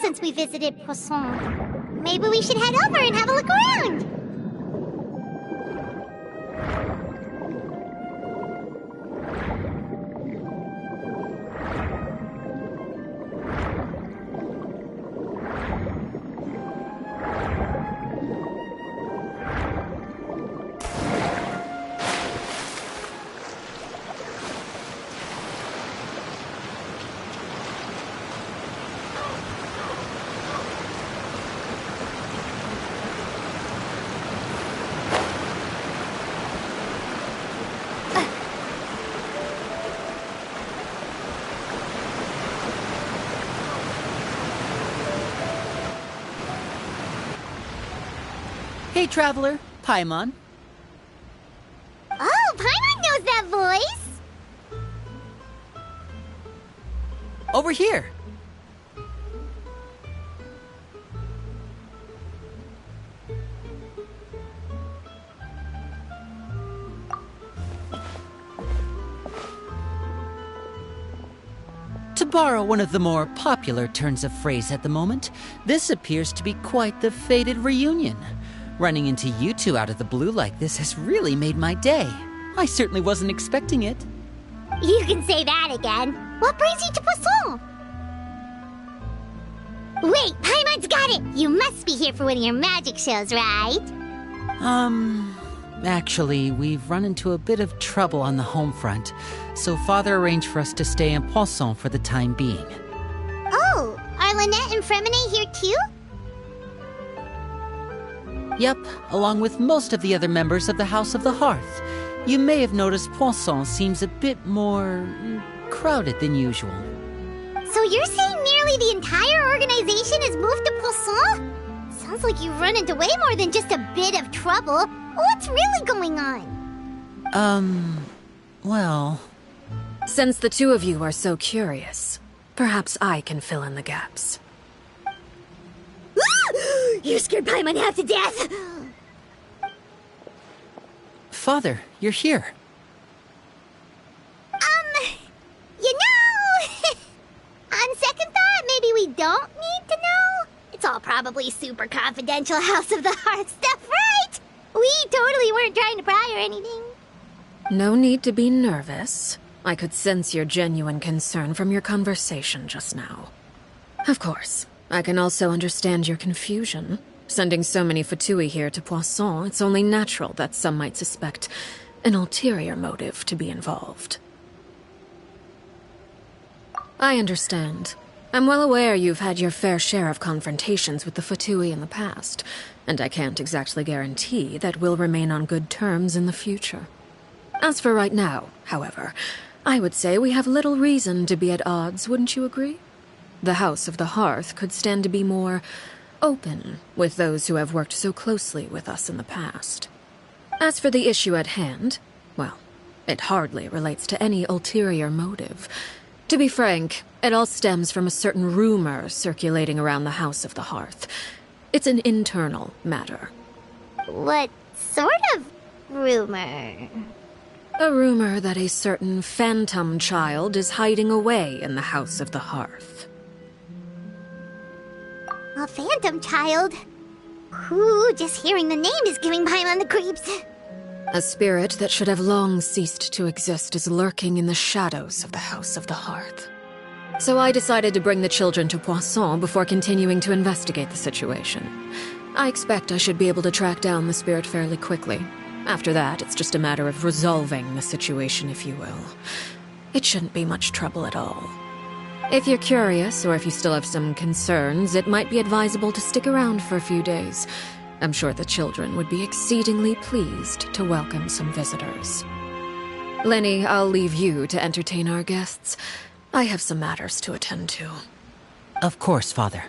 since we visited Poisson. Maybe we should head over and have a look around. Hey, Traveler. Paimon. Oh, Paimon knows that voice! Over here. To borrow one of the more popular turns of phrase at the moment, this appears to be quite the fated reunion. Running into you two out of the blue like this has really made my day. I certainly wasn't expecting it. You can say that again. What brings you to Poisson? Wait, Paimon's got it! You must be here for one of your magic shows, right? Actually, we've run into a bit of trouble on the home front, so Father arranged for us to stay in Poisson for the time being. Oh, are Lynette and Fremine here too? Yep, along with most of the other members of the House of the Hearth. You may have noticed Poisson seems a bit more crowded than usual. So you're saying nearly the entire organization has moved to Poisson? Sounds like you've run into way more than just a bit of trouble. What's really going on? Well... Since the two of you are so curious, perhaps I can fill in the gaps. You scared Paimon half to death! Father, you're here. You know... on second thought, maybe we don't need to know? It's all probably super confidential House of the Hearth stuff, right? We totally weren't trying to pry or anything. No need to be nervous. I could sense your genuine concern from your conversation just now. Of course, I can also understand your confusion. Sending so many Fatui here to Poisson, it's only natural that some might suspect an ulterior motive to be involved. I understand. I'm well aware you've had your fair share of confrontations with the Fatui in the past, and I can't exactly guarantee that we'll remain on good terms in the future. As for right now, however, I would say we have little reason to be at odds, wouldn't you agree? The House of the Hearth could stand to be more open with those who have worked so closely with us in the past. As for the issue at hand, well, it hardly relates to any ulterior motive. To be frank, it all stems from a certain rumor circulating around the House of the Hearth. It's an internal matter. What sort of rumor? A rumor that a certain phantom child is hiding away in the House of the Hearth. A phantom child? Ooh, just hearing the name is giving Paimon the creeps. A spirit that should have long ceased to exist is lurking in the shadows of the House of the Hearth. So I decided to bring the children to Poisson before continuing to investigate the situation. I expect I should be able to track down the spirit fairly quickly. After that, it's just a matter of resolving the situation, if you will. It shouldn't be much trouble at all. If you're curious, or if you still have some concerns, it might be advisable to stick around for a few days. I'm sure the children would be exceedingly pleased to welcome some visitors. Lenny, I'll leave you to entertain our guests. I have some matters to attend to. Of course, Father.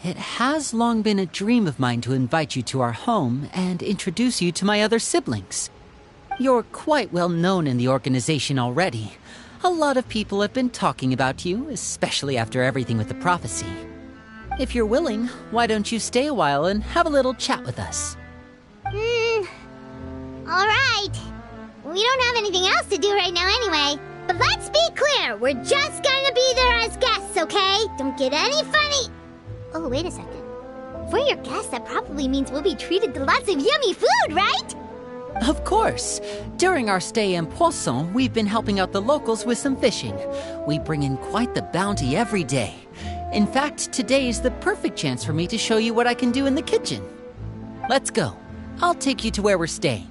It has long been a dream of mine to invite you to our home and introduce you to my other siblings. You're quite well known in the organization already. A lot of people have been talking about you, especially after everything with the prophecy. If you're willing, why don't you stay a while and have a little chat with us? Alright. We don't have anything else to do right now anyway. But let's be clear, we're just gonna be there as guests, okay? Don't get any funny... Oh, wait a second. For your guests, that probably means we'll be treated to lots of yummy food, right? Of course. During our stay in Poisson, we've been helping out the locals with some fishing. We bring in quite the bounty every day. In fact, today is the perfect chance for me to show you what I can do in the kitchen. Let's go. I'll take you to where we're staying.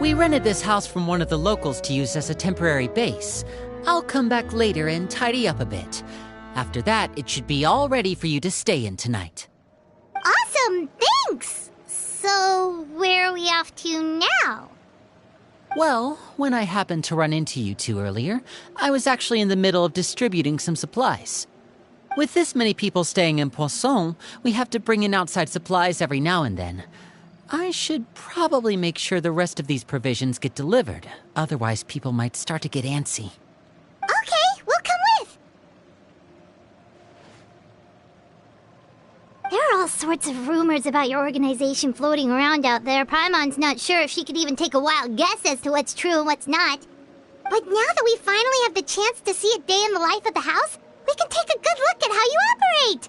We rented this house from one of the locals to use as a temporary base. I'll come back later and tidy up a bit. After that, it should be all ready for you to stay in tonight. Awesome, thanks! So, where are we off to now? Well, when I happened to run into you two earlier, I was actually in the middle of distributing some supplies. With this many people staying in Poisson, we have to bring in outside supplies every now and then. I should probably make sure the rest of these provisions get delivered. Otherwise, people might start to get antsy. Okay, we'll come with. There are all sorts of rumors about your organization floating around out there. Paimon's not sure if she could even take a wild guess as to what's true and what's not. But now that we finally have the chance to see a day in the life of the house, we can take a good look at how you operate.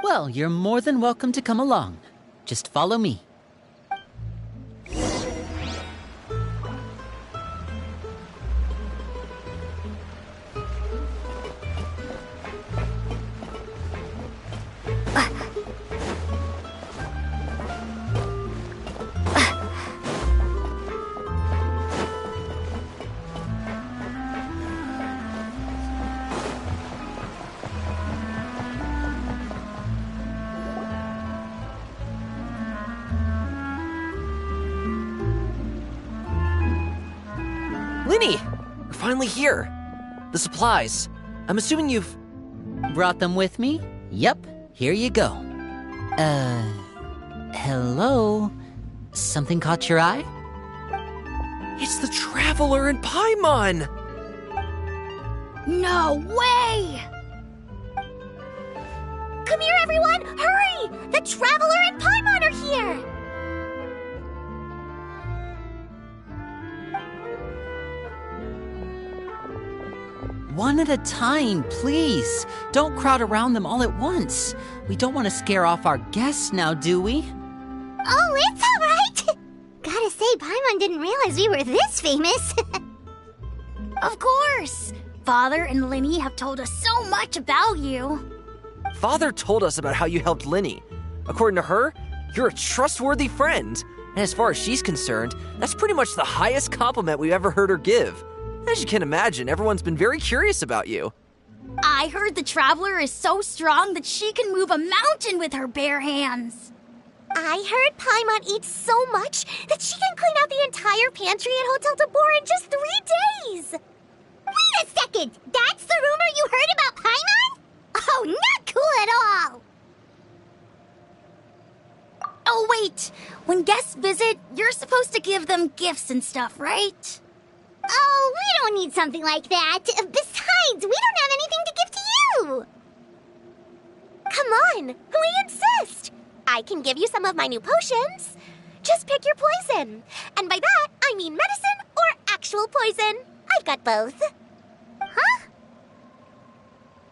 Well, you're more than welcome to come along. Just follow me. Linny! You're finally here. The supplies. I'm assuming you've... Brought them with me? Yep, here you go. Hello? Something caught your eye? It's the Traveler and Paimon! No way! Come here, everyone! Hurry! The Traveler and Paimon are here! One at a time, please. Don't crowd around them all at once. We don't want to scare off our guests now, do we? Oh, it's all right. Gotta say, Paimon didn't realize we were this famous. Of course! Father and Linny have told us so much about you. Father told us about how you helped Linny. According to her, you're a trustworthy friend. And as far as she's concerned, that's pretty much the highest compliment we've ever heard her give. As you can imagine, everyone's been very curious about you. I heard the Traveler is so strong that she can move a mountain with her bare hands. I heard Paimon eats so much that she can clean out the entire pantry at Hotel Tabor in just 3 days. Wait a second! That's the rumor you heard about Paimon? Oh, not cool at all! Oh, wait. When guests visit, you're supposed to give them gifts and stuff, right? Oh, we don't need something like that. Besides, we don't have anything to give to you. Come on, we insist. I can give you some of my new potions. Just pick your poison. And by that, I mean medicine or actual poison. I got both. Huh?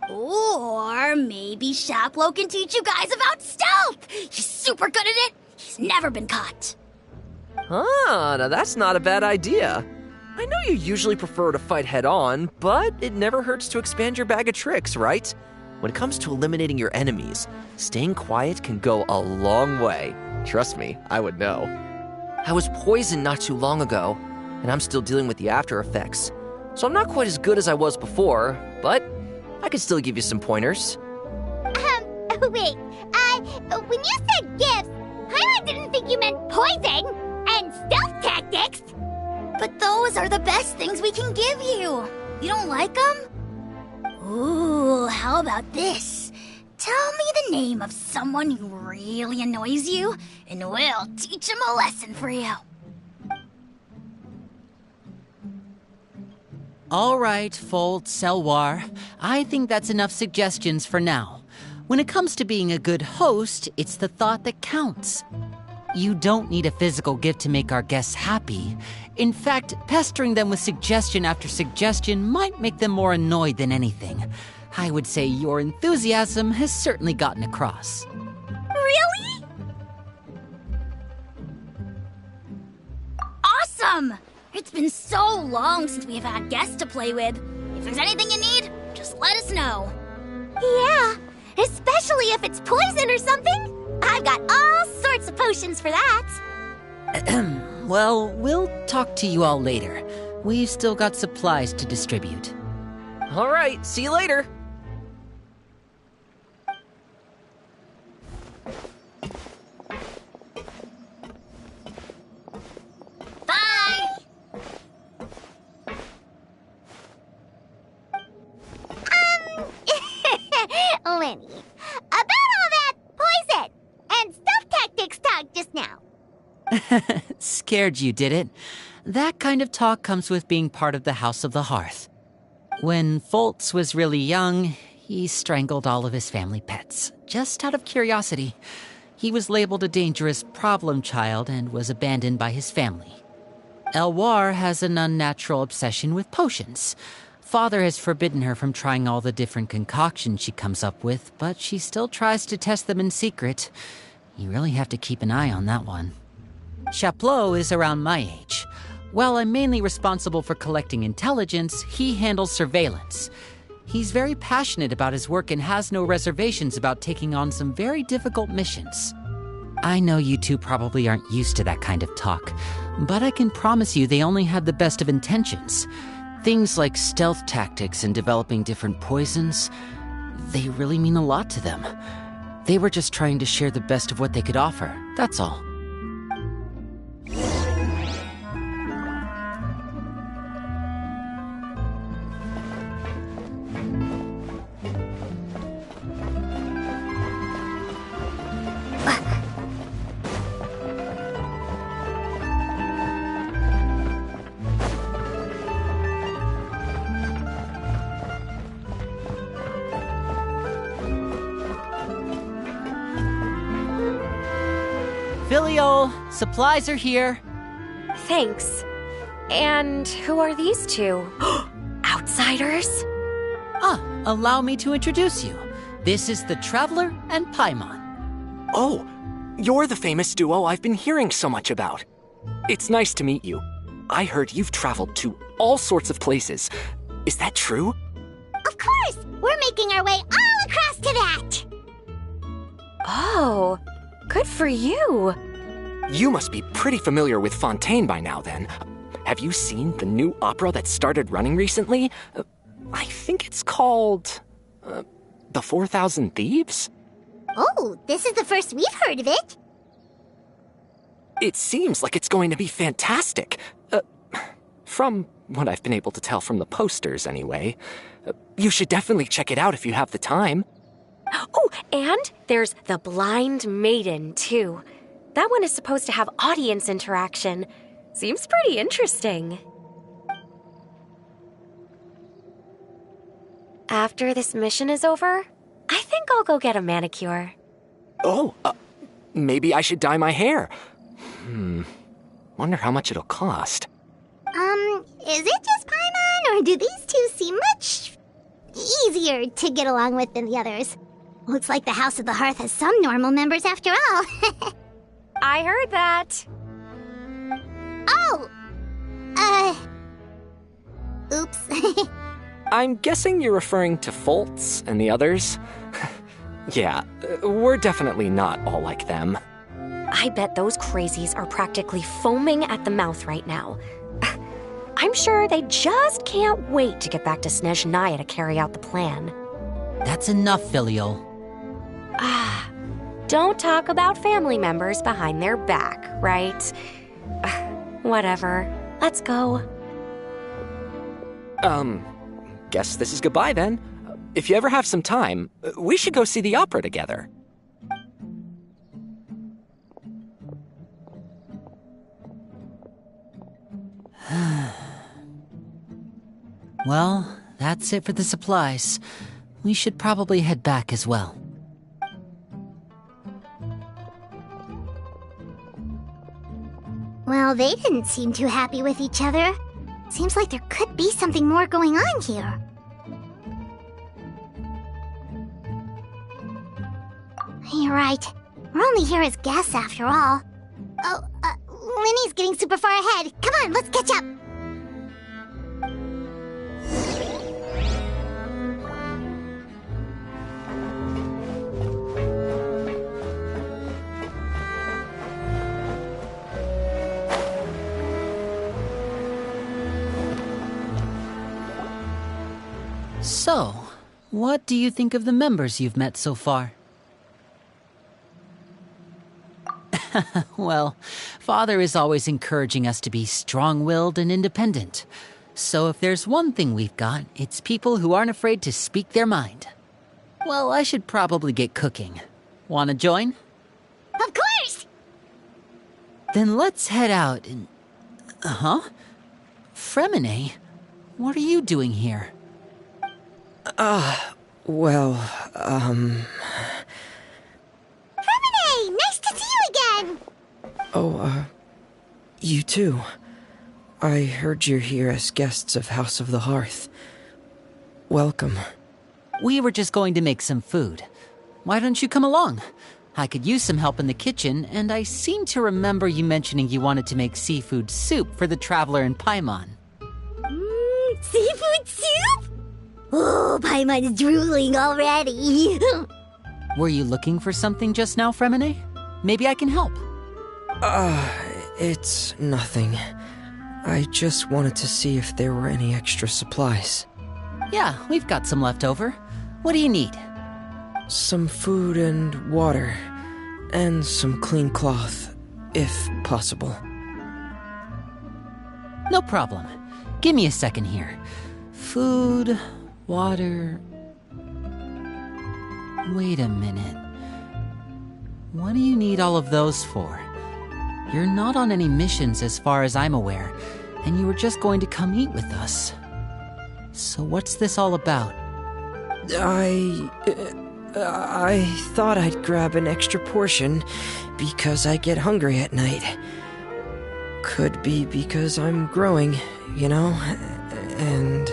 Or maybe Shaplo can teach you guys about stealth. He's super good at it. He's never been caught. Ah, now that's not a bad idea. I know you usually prefer to fight head-on, but it never hurts to expand your bag of tricks, right? When it comes to eliminating your enemies, staying quiet can go a long way. Trust me, I would know. I was poisoned not too long ago, and I'm still dealing with the after effects. So I'm not quite as good as I was before, but I can still give you some pointers. Wait, when you said gifts, Paimon didn't think you meant poison and stealth tactics. But those are the best things we can give you. You don't like them? Ooh, how about this? Tell me the name of someone who really annoys you, and we'll teach him a lesson for you. All right, Fold, Selwar. I think that's enough suggestions for now. When it comes to being a good host, it's the thought that counts. You don't need a physical gift to make our guests happy. In fact, pestering them with suggestion after suggestion might make them more annoyed than anything. I would say your enthusiasm has certainly gotten across. Really? Awesome! It's been so long since we've had guests to play with. If there's anything you need, just let us know. Yeah, especially if it's poison or something. I've got all sorts of potions for that. Well, we'll talk to you all later. We've still got supplies to distribute. All right, see you later. Bye! Lenny, about all that poison and stealth tactics talk just now. Scared you, did it? That kind of talk comes with being part of the House of the Hearth. When Foltz was really young, he strangled all of his family pets, just out of curiosity. He was labeled a dangerous problem child and was abandoned by his family. Elwar has an unnatural obsession with potions. Father has forbidden her from trying all the different concoctions she comes up with, but she still tries to test them in secret. You really have to keep an eye on that one. Chaplot is around my age. While I'm mainly responsible for collecting intelligence, he handles surveillance. He's very passionate about his work and has no reservations about taking on some very difficult missions. I know you two probably aren't used to that kind of talk, but I can promise you they only had the best of intentions. Things like stealth tactics and developing different poisons, they really mean a lot to them. They were just trying to share the best of what they could offer, that's all. Filio, supplies are here. Thanks. And who are these two? Outsiders? Allow me to introduce you. This is the Traveler and Paimon. Oh, you're the famous duo I've been hearing so much about. It's nice to meet you. I heard you've traveled to all sorts of places. Is that true? Of course! We're making our way all across to that! Oh, good for you. You must be pretty familiar with Fontaine by now, then. Have you seen the new opera that started running recently? I think it's called... The 4,000 Thieves? Oh, this is the first we've heard of it. It seems like it's going to be fantastic. From what I've been able to tell from the posters, anyway. You should definitely check it out if you have the time. Oh, and there's The Blind Maiden, too. That one is supposed to have audience interaction. Seems pretty interesting. After this mission is over, I think I'll go get a manicure. Oh, maybe I should dye my hair. Wonder how much it'll cost. Is it just Paimon, Or do these two seem much easier to get along with than the others? Looks like the House of the Hearth has some normal members after all. I heard that. Oh! Oops. I'm guessing you're referring to Foltz and the others? Yeah, we're definitely not all like them. I bet those crazies are practically foaming at the mouth right now. I'm sure they just can't wait to get back to Snezhnaya to carry out the plan. That's enough, Filial. Don't talk about family members behind their back, right? Whatever. Let's go. Guess this is goodbye then. If you ever have some time, we should go see the opera together. Well, that's it for the supplies. We should probably head back as well. Well, they didn't seem too happy with each other. Seems like there could be something more going on here. You're right. We're only here as guests after all. Oh, Linny's getting super far ahead. Come on, let's catch up. So, what do you think of the members you've met so far? Well, Father is always encouraging us to be strong-willed and independent. So if there's one thing we've got, it's people who aren't afraid to speak their mind. Well, I should probably get cooking. Wanna join? Of course! Then let's head out and... Fremine? What are you doing here? Well, Fremine! Nice to see you again! you too. I heard you're here as guests of House of the Hearth. Welcome. We were just going to make some food. Why don't you come along? I could use some help in the kitchen, and I seem to remember you mentioning you wanted to make seafood soup for the traveler in Paimon. Seafood soup? Oh, Paimon's drooling already. Were you looking for something just now, Fremine? Maybe I can help. It's nothing. I just wanted to see if there were any extra supplies. Yeah, we've got some left over. What do you need? Some food and water, and some clean cloth, if possible. No problem. Give me a second here. Food, water... Wait a minute. What do you need all of those for? You're not on any missions as far as I'm aware, and you were just going to come eat with us. So what's this all about? I thought I'd grab an extra portion because I get hungry at night. Could be because I'm growing, you know, and...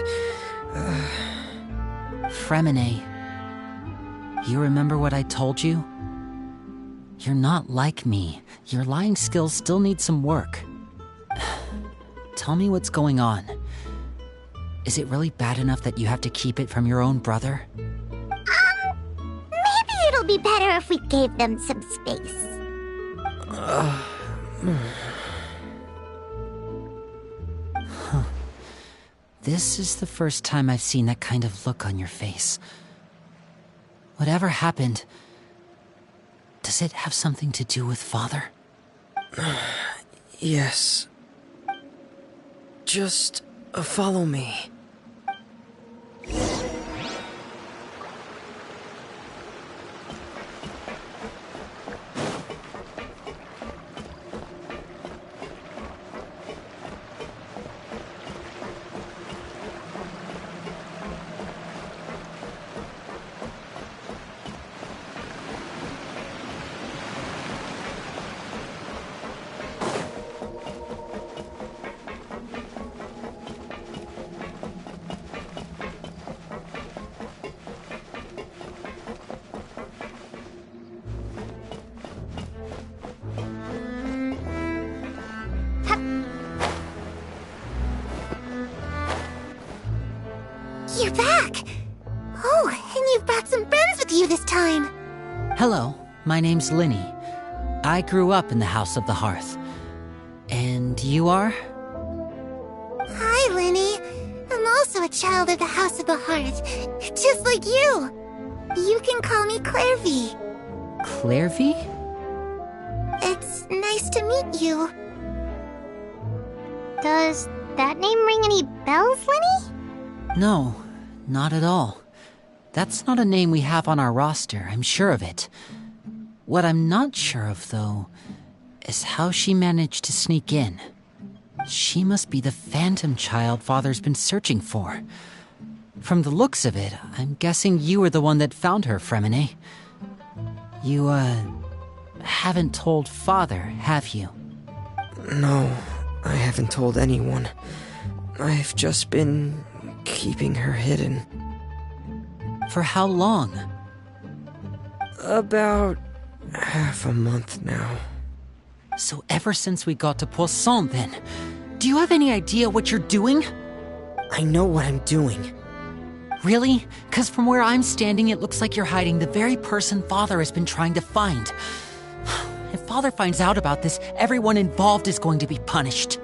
Fremine, you remember what I told you? You're not like me. Your lying skills still need some work. Tell me what's going on. Is it really bad enough that you have to keep it from your own brother? Maybe it'll be better if we gave them some space. This is the first time I've seen that kind of look on your face. Whatever happened, does it have something to do with Father? Yes. Just follow me. you're back! Oh, and you've brought some friends with you this time! Hello, my name's Linny. I grew up in the House of the Hearth. And you are? Hi, Linny. I'm also a child of the House of the Hearth, just like you. You can call me Clairvy. Clairvy? It's nice to meet you. Does that name ring any bells, Linny? No, not at all. That's not a name we have on our roster, I'm sure of it. What I'm not sure of, though, is how she managed to sneak in. She must be the phantom child Father's been searching for. From the looks of it, I'm guessing you were the one that found her, Fremine. You, haven't told Father, have you? No, I haven't told anyone. I've just been keeping her hidden. For how long? About half a month now. So ever since we got to Poisson, then, do you have any idea what you're doing? I know what I'm doing. Really? 'Cause from where I'm standing, it looks like you're hiding the very person Father has been trying to find. If Father finds out about this, everyone involved is going to be punished.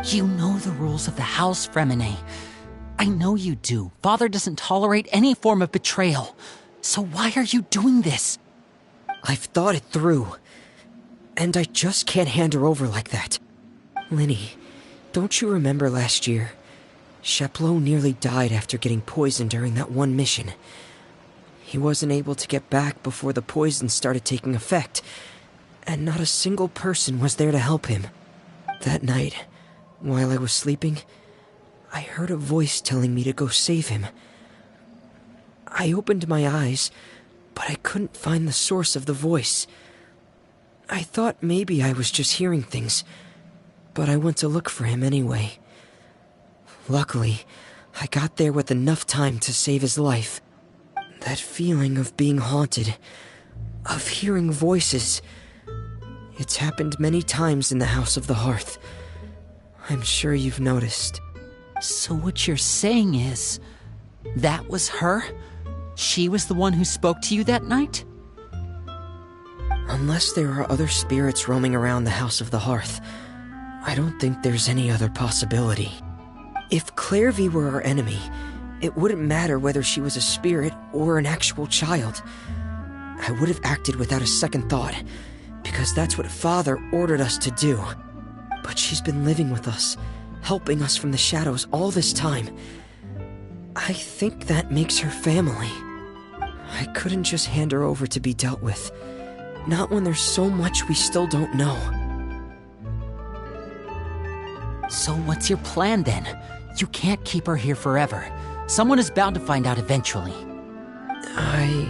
You know the rules of the house, Fremine. I know you do. Father doesn't tolerate any form of betrayal. So why are you doing this? I've thought it through. And I just can't hand her over like that. Linny, don't you remember last year? Chaplot nearly died after getting poisoned during that one mission. He wasn't able to get back before the poison started taking effect, and not a single person was there to help him. That night, while I was sleeping, I heard a voice telling me to go save him. I opened my eyes, but I couldn't find the source of the voice. I thought maybe I was just hearing things, but I went to look for him anyway. Luckily, I got there with enough time to save his life. That feeling of being haunted, of hearing voices, it's happened many times in the House of the Hearth. I'm sure you've noticed. So what you're saying is, that was her? She was the one who spoke to you that night? Unless there are other spirits roaming around the House of the Hearth, I don't think there's any other possibility. If Clairvy were our enemy, it wouldn't matter whether she was a spirit or an actual child. I would have acted without a second thought, because that's what Father ordered us to do. But she's been living with us, helping us from the shadows all this time. I think that makes her family. I couldn't just hand her over to be dealt with. Not when there's so much we still don't know. So what's your plan then? You can't keep her here forever. Someone is bound to find out eventually. I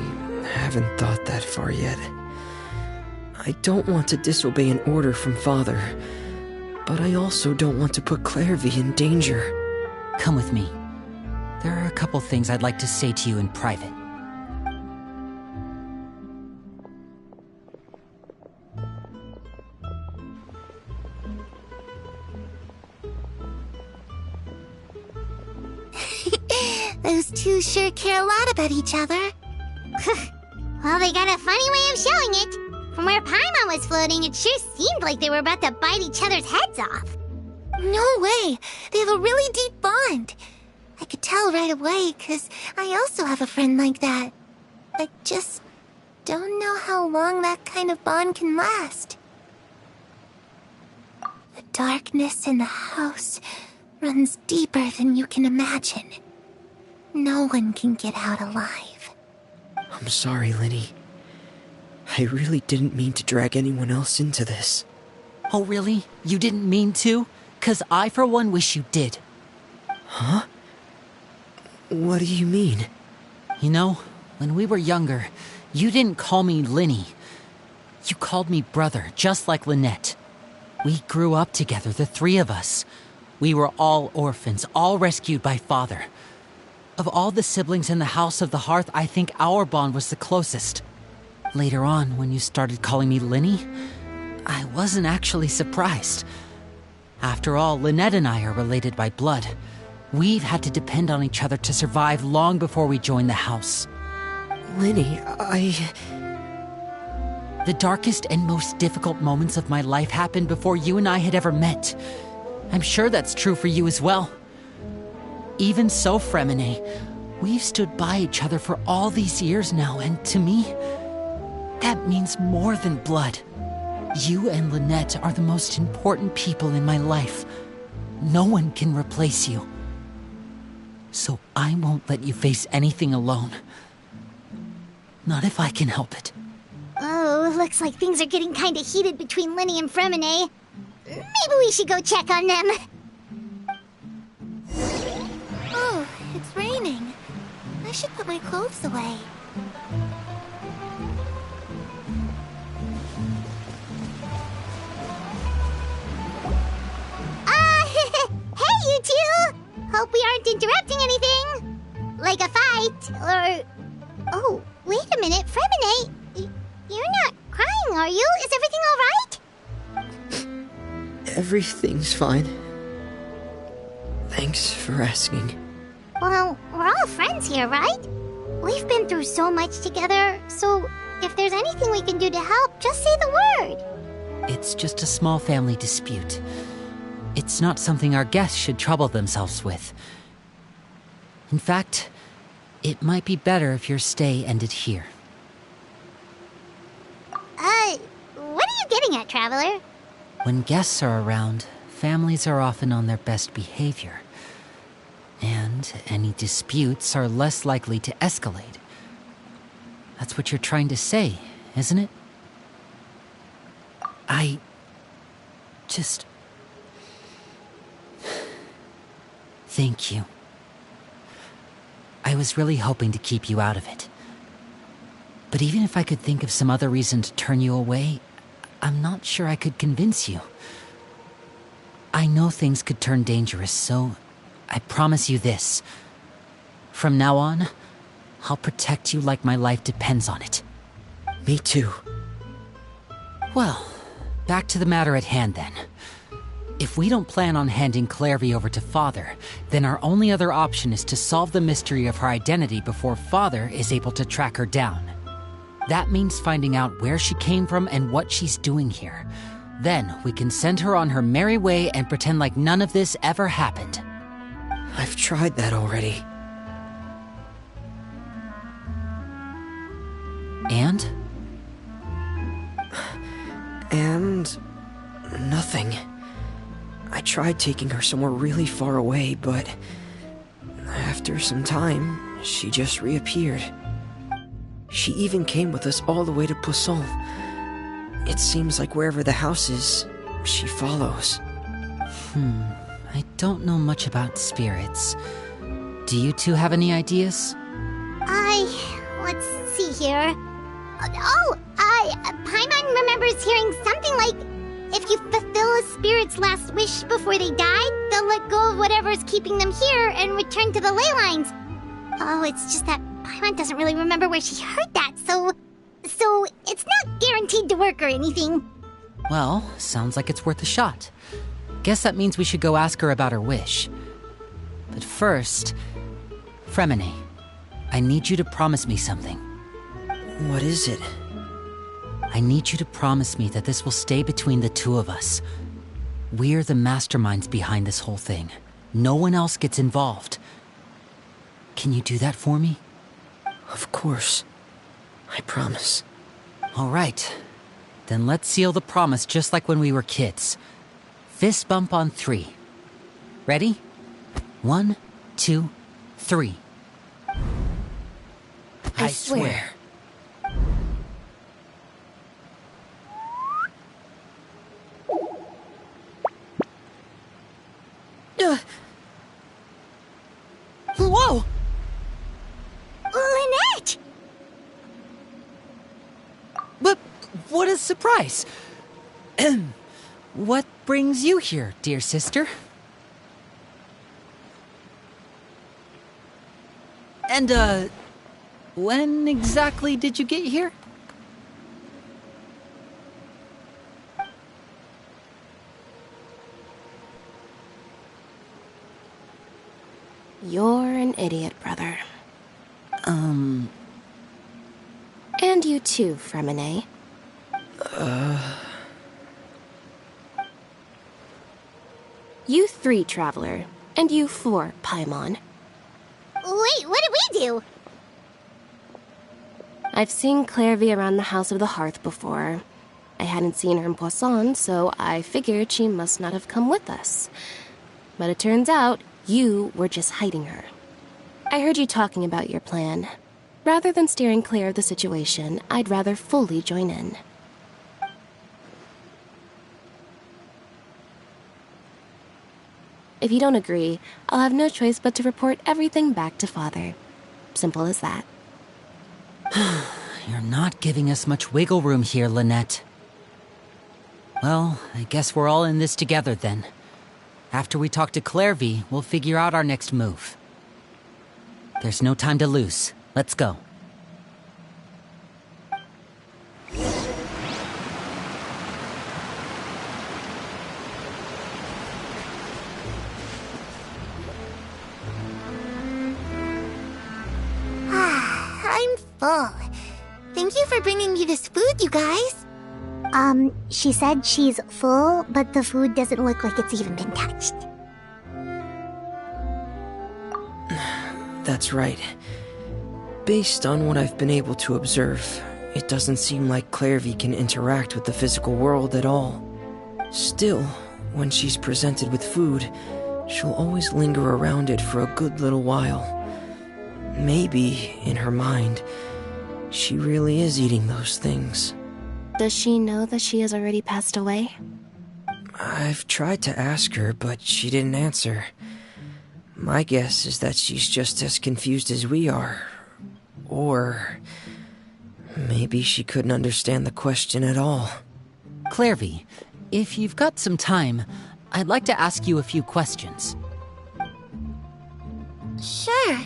haven't thought that far yet. I don't want to disobey an order from Father, but I also don't want to put Clairvy in danger. Come with me. There are a couple things I'd like to say to you in private. Those two sure care a lot about each other. Well, they got a funny way of showing it. From where Paimon was floating, it sure seemed like they were about to bite each other's heads off. No way! They have a really deep bond. I could tell right away, 'cause I also have a friend like that. I just don't know how long that kind of bond can last. The darkness in the house runs deeper than you can imagine. No one can get out alive. I'm sorry, Linny. I really didn't mean to drag anyone else into this. Oh, really? You didn't mean to? 'Cause I, for one, wish you did. Huh? What do you mean? You know, when we were younger, you didn't call me Linny. You called me brother, just like Lynette. We grew up together, the three of us. We were all orphans, all rescued by Father. Of all the siblings in the House of the Hearth, I think our bond was the closest. Later on, when you started calling me Linny, I wasn't actually surprised. After all, Lynette and I are related by blood. We've had to depend on each other to survive long before we joined the house. Linny, The darkest and most difficult moments of my life happened before you and I had ever met. I'm sure that's true for you as well. Even so, Fremine, we've stood by each other for all these years now, and to me, that means more than blood. You and Lynette are the most important people in my life. No one can replace you. So I won't let you face anything alone. Not if I can help it. Oh, looks like things are getting kinda heated between Linny and Fremine. Maybe we should go check on them. Oh, it's raining. I should put my clothes away. Hey, you two! Hope we aren't interrupting anything. Like a fight, or... Oh, wait a minute, Fremine. You're not crying, are you? Is everything alright? everything's fine. Thanks for asking. Well, we're all friends here, right? We've been through so much together, so if there's anything we can do to help, just say the word. It's just a small family dispute. It's not something our guests should trouble themselves with. In fact, it might be better if your stay ended here. What are you getting at, Traveler? When guests are around, families are often on their best behavior. And any disputes are less likely to escalate. That's what you're trying to say, isn't it? I just... Thank you. I was really hoping to keep you out of it. But even if I could think of some other reason to turn you away, I'm not sure I could convince you. I know things could turn dangerous, so I promise you this. From now on, I'll protect you like my life depends on it. Me too. Well, back to the matter at hand then. If we don't plan on handing Clairvy over to Father, then our only other option is to solve the mystery of her identity before Father is able to track her down. That means finding out where she came from and what she's doing here. Then we can send her on her merry way and pretend like none of this ever happened. I've tried that already. And? And... nothing. I tried taking her somewhere really far away, but... after some time, she just reappeared. She even came with us all the way to Poisson. It seems like wherever the house is, she follows. I don't know much about spirits. Do you two have any ideas? Let's see here. Paimon remembers hearing something like, if you fulfill a spirit's last wish before they die, they'll let go of whatever's keeping them here and return to the ley lines. Oh, it's just that Paimon doesn't really remember where she heard that, so it's not guaranteed to work or anything. Well, sounds like it's worth a shot. Guess that means we should go ask her about her wish. But first, Fremine, I need you to promise me something. What is it? I need you to promise me that this will stay between the two of us. We're the masterminds behind this whole thing. No one else gets involved. Can you do that for me? Of course. I promise. All right. Then let's seal the promise just like when we were kids. Fist bump on 3. Ready? 1, 2, 3. I swear. Whoa! Lynette! But what a surprise! What brings you here, dear sister? And, when exactly did you get here? You're an idiot, brother. And you too, Fremine. You 3, Traveler. And you 4, Paimon. Wait, what did we do? I've seen Clairvy around the House of the Hearth before. I hadn't seen her in Poisson, so I figured she must not have come with us. But it turns out you were just hiding her. I heard you talking about your plan. Rather than steering clear of the situation, I'd rather fully join in. If you don't agree, I'll have no choice but to report everything back to Father. Simple as that. You're not giving us much wiggle room here, Lynette. Well, I guess we're all in this together then. After we talk to Clairvy, we'll figure out our next move. There's no time to lose. Let's go. I'm full. Thank you for bringing me this food, you guys. She said she's full, but the food doesn't look like it's even been touched. That's right. Based on what I've been able to observe, it doesn't seem like Clairvy can interact with the physical world at all. Still, when she's presented with food, she'll always linger around it for a good little while. Maybe, in her mind, she really is eating those things. Does she know that she has already passed away? I've tried to ask her, but she didn't answer. My guess is that she's just as confused as we are. Or maybe she couldn't understand the question at all. Clairvy, if you've got some time, I'd like to ask you a few questions. Sure.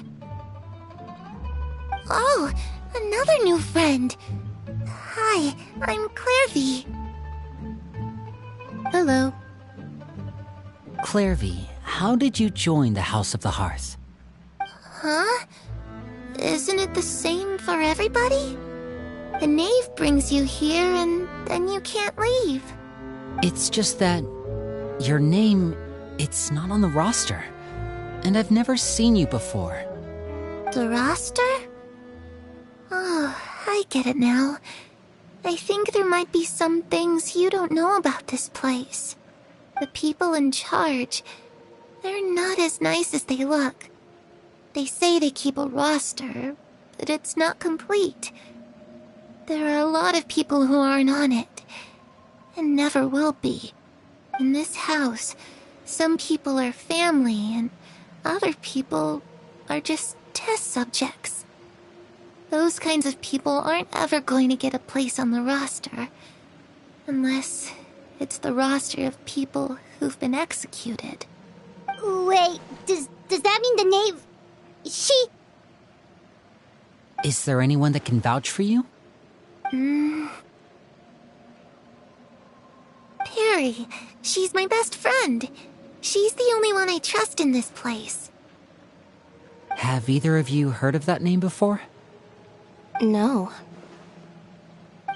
Oh, another new friend. Hi, I'm Clairvy. Hello. Clairvy, how did you join the House of the Hearth? Huh? Isn't it the same for everybody? The knave brings you here and then you can't leave. It's just that your name, it's not on the roster. And I've never seen you before. The roster? Oh, I get it now. I think there might be some things you don't know about this place. The people in charge, they're not as nice as they look. They say they keep a roster, but it's not complete. There are a lot of people who aren't on it, and never will be. In this house, some people are family, and other people are just test subjects. Those kinds of people aren't ever going to get a place on the roster, unless it's the roster of people who've been executed. Wait, does that mean the knave... she... Is there anyone that can vouch for you? Perry. She's my best friend. She's the only one I trust in this place. Have either of you heard of that name before? No.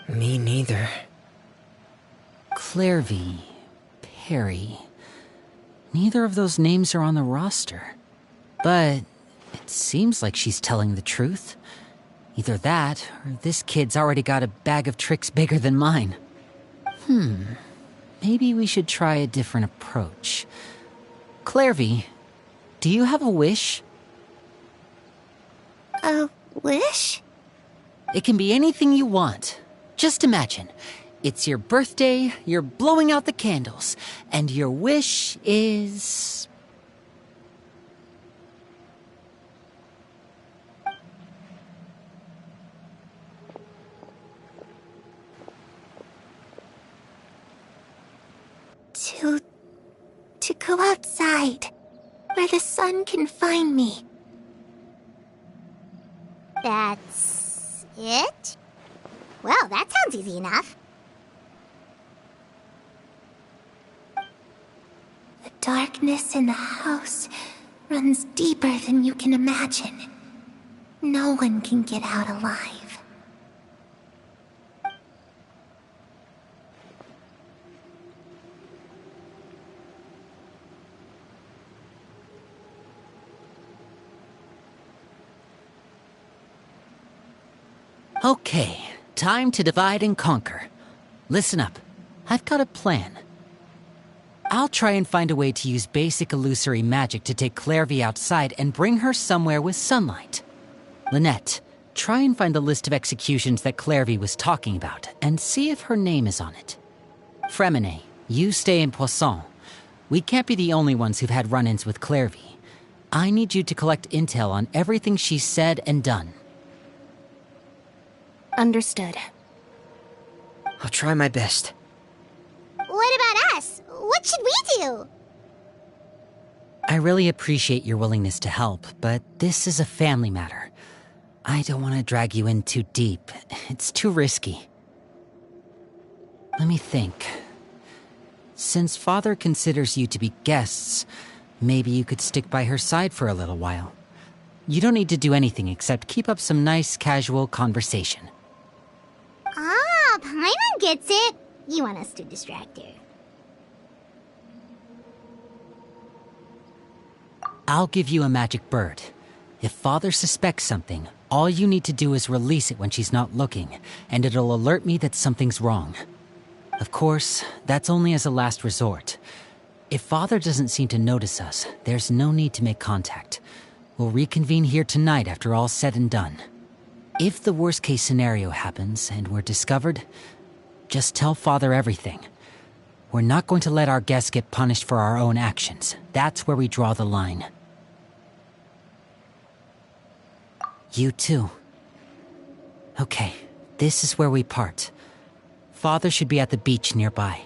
Me neither. Clairvy, Perry. Neither of those names are on the roster. But it seems like she's telling the truth. Either that, or this kid's already got a bag of tricks bigger than mine. Maybe we should try a different approach. Clairvy, do you have a wish? A wish? It can be anything you want. Just imagine. It's your birthday, you're blowing out the candles, and your wish is... To go outside, where the sun can find me. That's it? Well, that sounds easy enough. The darkness in the house runs deeper than you can imagine. No one can get out alive. Okay, time to divide and conquer. Listen up. I've got a plan. I'll try and find a way to use basic illusory magic to take Clairvy outside and bring her somewhere with sunlight. Lynette, try and find the list of executions that Clairvy was talking about and see if her name is on it. Fremine, you stay in Poisson. We can't be the only ones who've had run-ins with Clairvy. I need you to collect intel on everything she's said and done. Understood. I'll try my best. What about us? What should we do? I really appreciate your willingness to help, but this is a family matter. I don't want to drag you in too deep. It's too risky. Let me think. Since Father considers you to be guests, maybe you could stick by her side for a little while. You don't need to do anything except keep up some nice, casual conversation. Ah, Paimon gets it. You want us to distract her. I'll give you a magic bird. If Father suspects something, all you need to do is release it when she's not looking, and it'll alert me that something's wrong. Of course, that's only as a last resort. If Father doesn't seem to notice us, there's no need to make contact. We'll reconvene here tonight after all's said and done. If the worst-case scenario happens and we're discovered, just tell Father everything. We're not going to let our guests get punished for our own actions. That's where we draw the line. You too. Okay, this is where we part. Father should be at the beach nearby.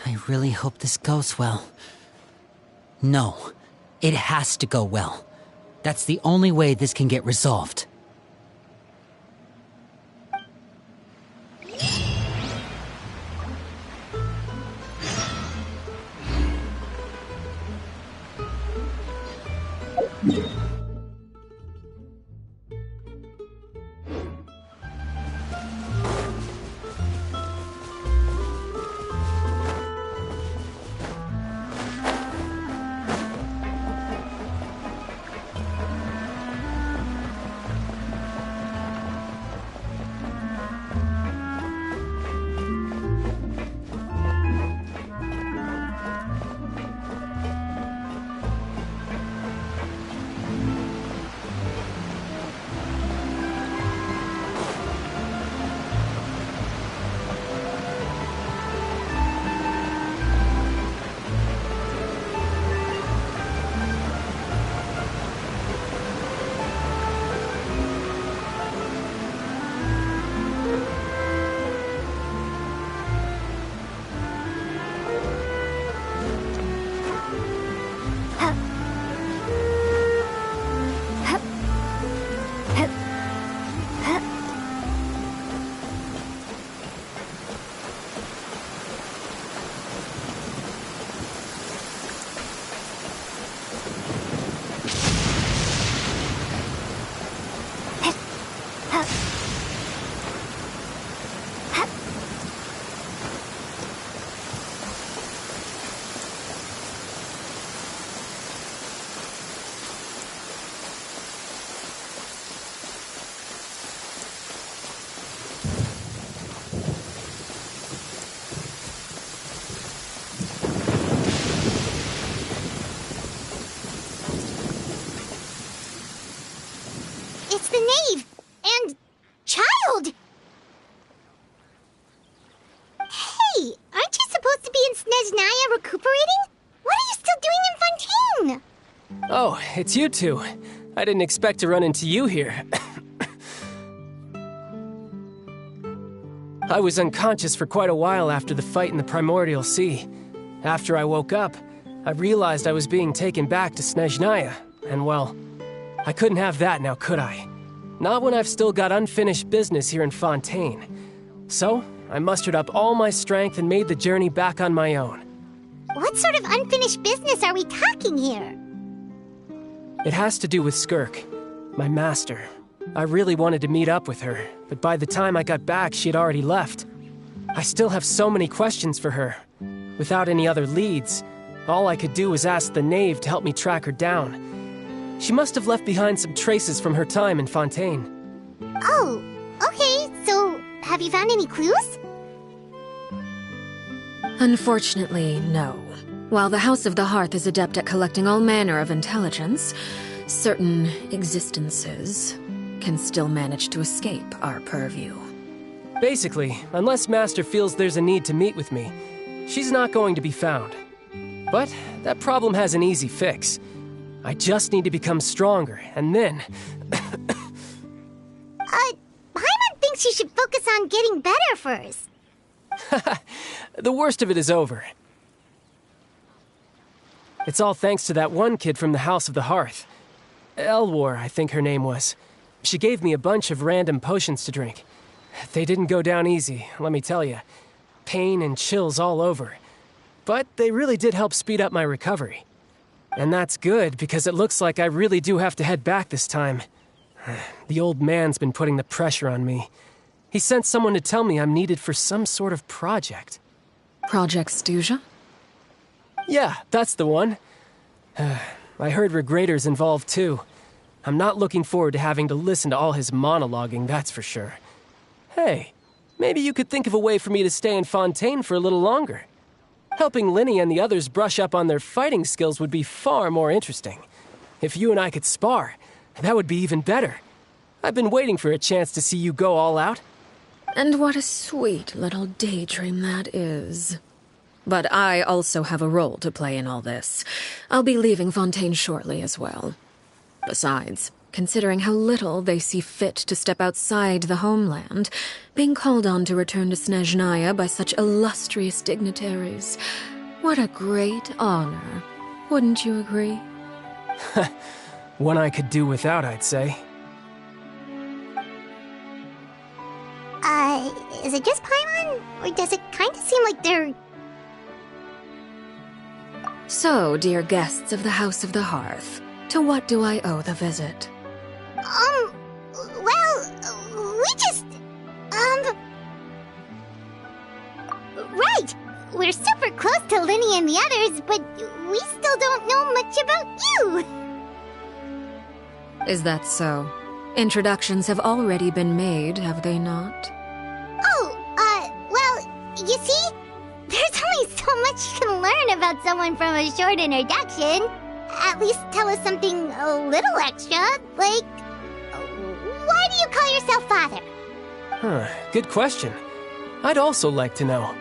I really hope this goes well. No. It has to go well. That's the only way this can get resolved. It's the knave! And... child! Hey, aren't you supposed to be in Snezhnaya recuperating? What are you still doing in Fontaine? Oh, it's you two. I didn't expect to run into you here. I was unconscious for quite a while after the fight in the Primordial Sea. After I woke up, I realized I was being taken back to Snezhnaya, and well, I couldn't have that now, could I? Not when I've still got unfinished business here in Fontaine. So, I mustered up all my strength and made the journey back on my own. What sort of unfinished business are we talking here? It has to do with Skirk, my master. I really wanted to meet up with her, but by the time I got back, she had already left. I still have so many questions for her. Without any other leads, all I could do was ask the knave to help me track her down. She must have left behind some traces from her time in Fontaine. Oh, okay, so have you found any clues? Unfortunately, no. While the House of the Hearth is adept at collecting all manner of intelligence, certain existences can still manage to escape our purview. Basically, unless Master feels there's a need to meet with me, she's not going to be found. But that problem has an easy fix. I just need to become stronger, and then... Paimon thinks you should focus on getting better first. The worst of it is over. It's all thanks to that one kid from the House of the Hearth. Elwar, I think her name was. She gave me a bunch of random potions to drink. They didn't go down easy, let me tell you. Pain and chills all over. But they really did help speed up my recovery. And that's good, because it looks like I really do have to head back this time. The old man's been putting the pressure on me. He sent someone to tell me I'm needed for some sort of project. Project Stuja? Yeah, that's the one. I heard Regrator's involved too. I'm not looking forward to having to listen to all his monologuing, that's for sure. Hey, maybe you could think of a way for me to stay in Fontaine for a little longer. Helping Linny and the others brush up on their fighting skills would be far more interesting. If you and I could spar, that would be even better. I've been waiting for a chance to see you go all out. And what a sweet little daydream that is. But I also have a role to play in all this. I'll be leaving Fontaine shortly as well. Besides, considering how little they see fit to step outside the homeland, being called on to return to Snezhnaya by such illustrious dignitaries, what a great honor. Wouldn't you agree? One I could do without, I'd say. Is it just Paimon? Or does it kind of seem like they're... So, dear guests of the House of the Hearth, to what do I owe the visit? We just... Right! We're super close to Linny and the others, but we still don't know much about you! Is that so? Introductions have already been made, have they not? You see? There's only so much you can learn about someone from a short introduction. At least tell us something a little extra, like... Why do you call yourself father? Good question. I'd also like to know.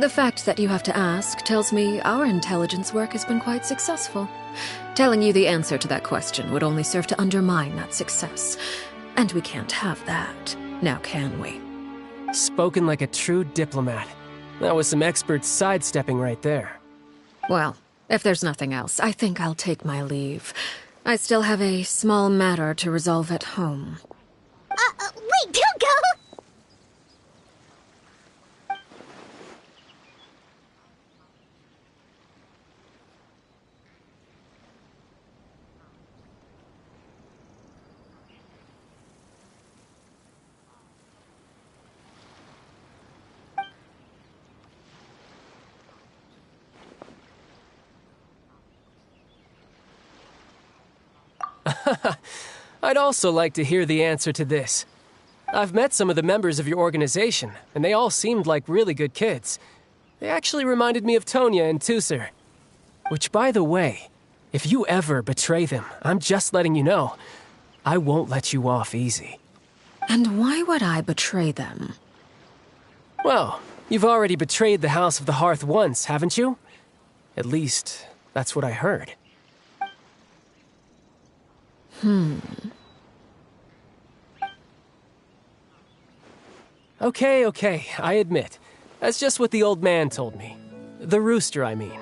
The fact that you have to ask tells me our intelligence work has been quite successful. Telling you the answer to that question would only serve to undermine that success. And we can't have that, now can we? Spoken like a true diplomat. That was some expert sidestepping right there. Well, if there's nothing else, I think I'll take my leave. I still have a small matter to resolve at home. Wait, don't go! I'd also like to hear the answer to this. I've met some of the members of your organization, and they all seemed like really good kids. They actually reminded me of Tonya and Tusser. Which, by the way, if you ever betray them, I'm just letting you know, I won't let you off easy. And why would I betray them? Well, you've already betrayed the House of the Hearth once, haven't you? At least, that's what I heard. Okay, I admit. That's just what the old man told me. The rooster, I mean.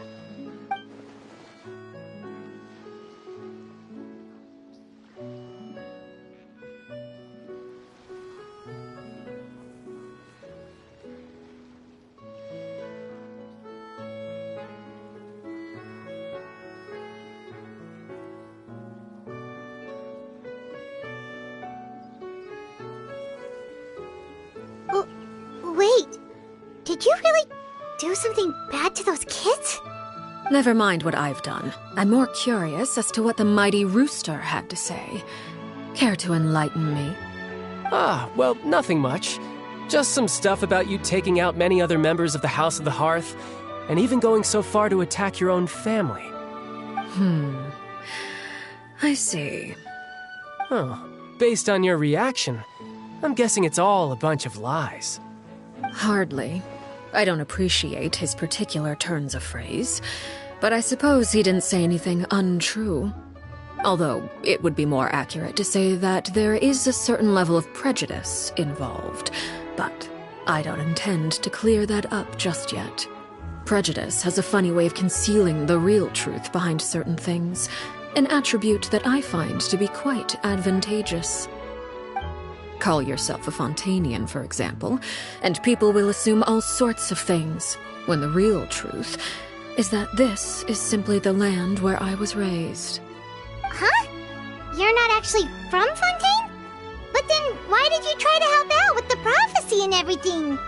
Did you really do something bad to those kids? Never mind what I've done. I'm more curious as to what the mighty rooster had to say. Care to enlighten me? Well, nothing much. Just some stuff about you taking out many other members of the House of the Hearth, and even going so far to attack your own family. I see. Oh, based on your reaction, I'm guessing it's all a bunch of lies. Hardly. I don't appreciate his particular turns of phrase, but I suppose he didn't say anything untrue. Although, it would be more accurate to say that there is a certain level of prejudice involved, but I don't intend to clear that up just yet. Prejudice has a funny way of concealing the real truth behind certain things, an attribute that I find to be quite advantageous. Call yourself a Fontanian, for example, and people will assume all sorts of things, when the real truth is that this is simply the land where I was raised. Huh? You're not actually from Fontaine? But then why did you try to help out with the prophecy and everything?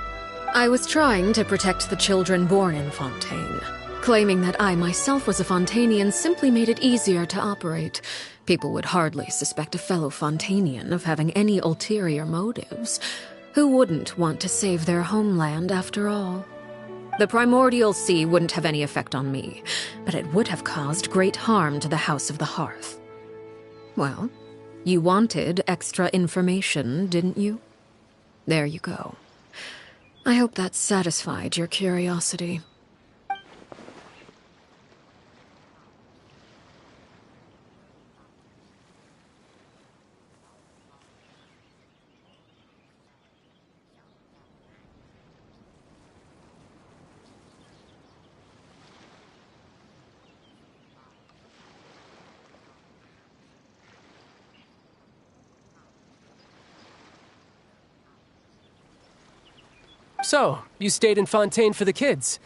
I was trying to protect the children born in Fontaine. Claiming that I myself was a Fontanian simply made it easier to operate. People would hardly suspect a fellow Fontanian of having any ulterior motives. Who wouldn't want to save their homeland after all? The primordial sea wouldn't have any effect on me, but it would have caused great harm to the House of the Hearth. Well, you wanted extra information, didn't you? There you go. I hope that satisfied your curiosity. So, you stayed in Fontaine for the kids.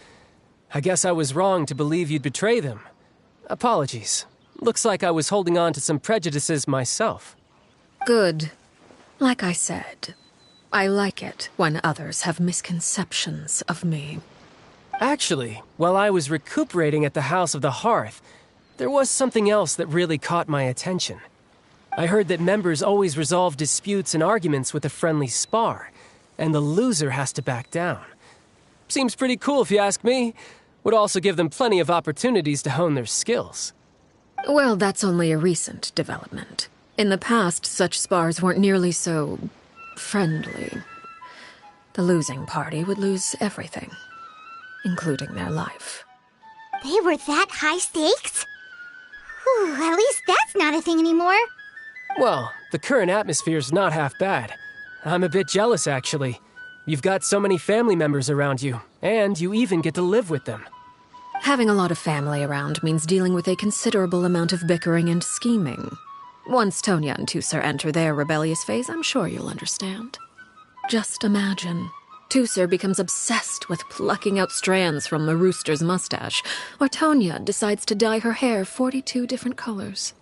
I guess I was wrong to believe you'd betray them. Apologies. Looks like I was holding on to some prejudices myself. Good. Like I said, I like it when others have misconceptions of me. Actually, while I was recuperating at the House of the Hearth, there was something else that really caught my attention. I heard that members always resolve disputes and arguments with a friendly spar, and the loser has to back down. Seems pretty cool if you ask me. Would also give them plenty of opportunities to hone their skills. Well, that's only a recent development. In the past, such spars weren't nearly so friendly. The losing party would lose everything, including their life. They were that high stakes? Whew, at least that's not a thing anymore. Well, the current atmosphere's not half bad. I'm a bit jealous, actually. You've got so many family members around you, and you even get to live with them. Having a lot of family around means dealing with a considerable amount of bickering and scheming. Once Tonya and Tusser enter their rebellious phase, I'm sure you'll understand. Just imagine. Tusser becomes obsessed with plucking out strands from the rooster's mustache, or Tonya decides to dye her hair 42 different colors.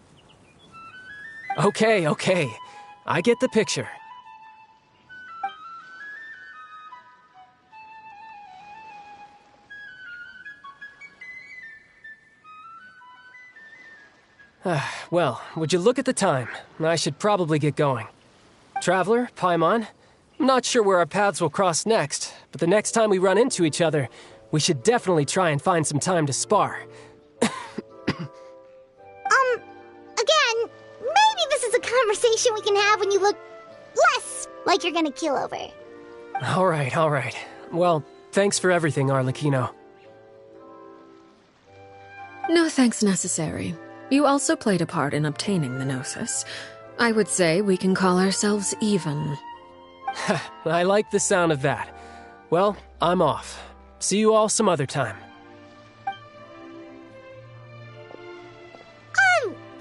Okay. I get the picture. Well, would you look at the time? I should probably get going. Traveler, Paimon, I'm not sure where our paths will cross next, but the next time we run into each other, we should definitely try and find some time to spar. Again, maybe this is a conversation we can have when you look less like you're gonna keel over. All right. Well, thanks for everything, Arlecchino. No thanks necessary. You also played a part in obtaining the Gnosis. I would say we can call ourselves even. I like the sound of that. Well, I'm off. See you all some other time.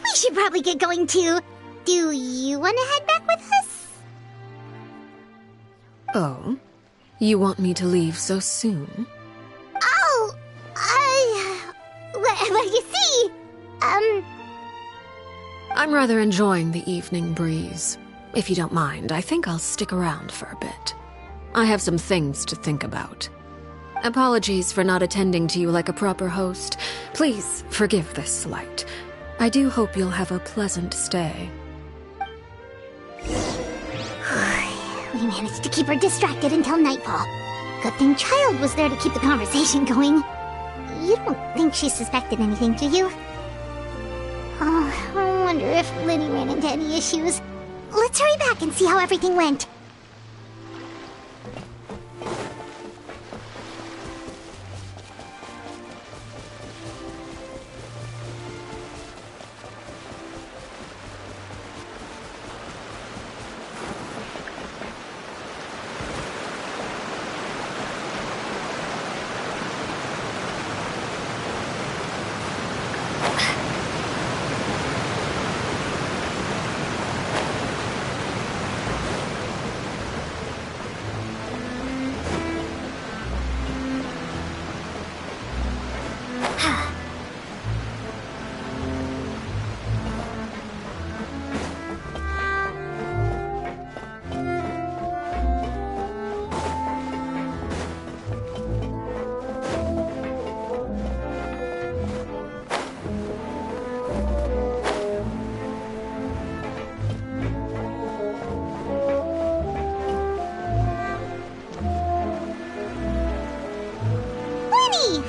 We should probably get going too. Do you want to head back with us? Oh? You want me to leave so soon? Oh, well, you see, I'm rather enjoying the evening breeze. If you don't mind, I think I'll stick around for a bit. I have some things to think about. Apologies for not attending to you like a proper host. Please forgive this slight. I do hope you'll have a pleasant stay. We managed to keep her distracted until nightfall. Good thing Child was there to keep the conversation going. You don't think she suspected anything, do you? Oh, I wonder if Liddy ran into any issues. Let's hurry back and see how everything went.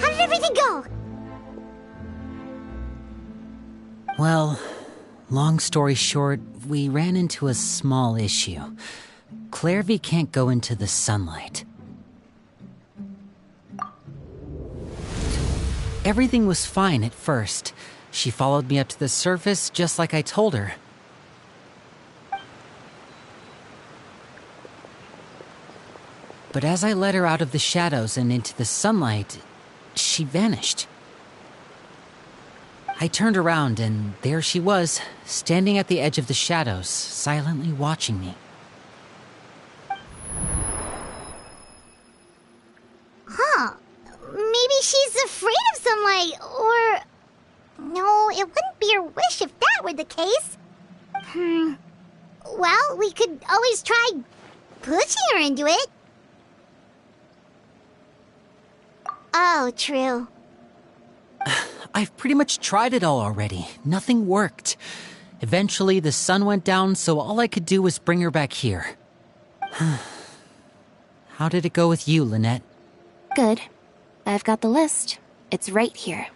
How did everything go? Well, long story short, we ran into a small issue. Clairvy can't go into the sunlight. Everything was fine at first. She followed me up to the surface just like I told her. But as I led her out of the shadows and into the sunlight, she vanished. I turned around and there she was, standing at the edge of the shadows, silently watching me. Huh. Maybe she's afraid of sunlight, or... No, it wouldn't be her wish if that were the case. Well, we could always try pushing her into it. Oh, true. I've pretty much tried it all already. Nothing worked. Eventually, the sun went down, so all I could do was bring her back here. How did it go with you, Lynette? Good. I've got the list. It's right here.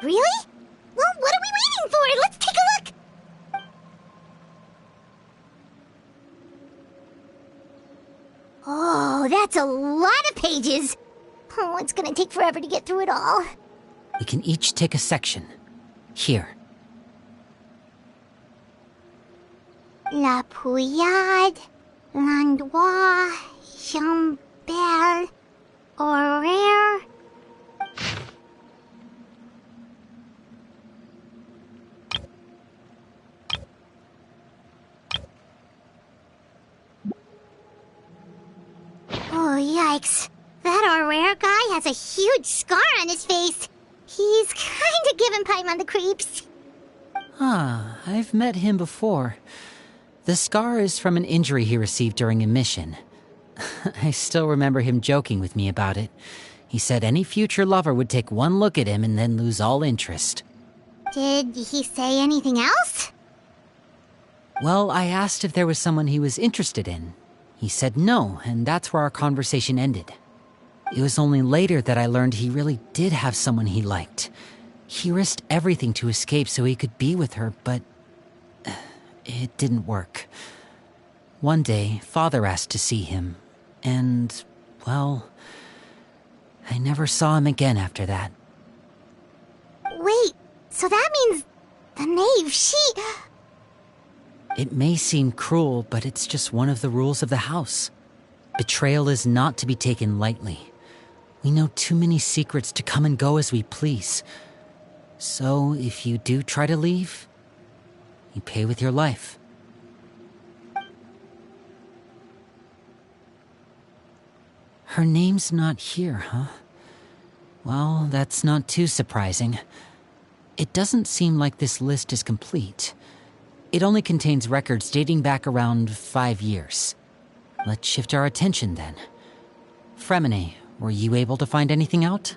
Really? Well, what are we waiting for? Let's take a look! Oh, that's a lot of pages. Oh, it's gonna take forever to get through it all. We can each take a section. Here. La Pouillade, L'Endroit, Chambel, Horaire. Oh, yikes. That Horaire guy has a huge scar on his face. He's kinda giving Paimon the creeps. I've met him before. The scar is from an injury he received during a mission. I still remember him joking with me about it. He said any future lover would take one look at him and then lose all interest. Did he say anything else? Well, I asked if there was someone he was interested in. He said no, and that's where our conversation ended. It was only later that I learned he really did have someone he liked. He risked everything to escape so he could be with her, but it didn't work. One day, Father asked to see him, and, well, I never saw him again after that. Wait, so that means the knave, It may seem cruel, but it's just one of the rules of the house. Betrayal is not to be taken lightly. We know too many secrets to come and go as we please. So, if you do try to leave, you pay with your life. Her name's not here, huh? Well, that's not too surprising. It doesn't seem like this list is complete. It only contains records dating back around 5 years. Let's shift our attention then. Fremine, Were you able to find anything out?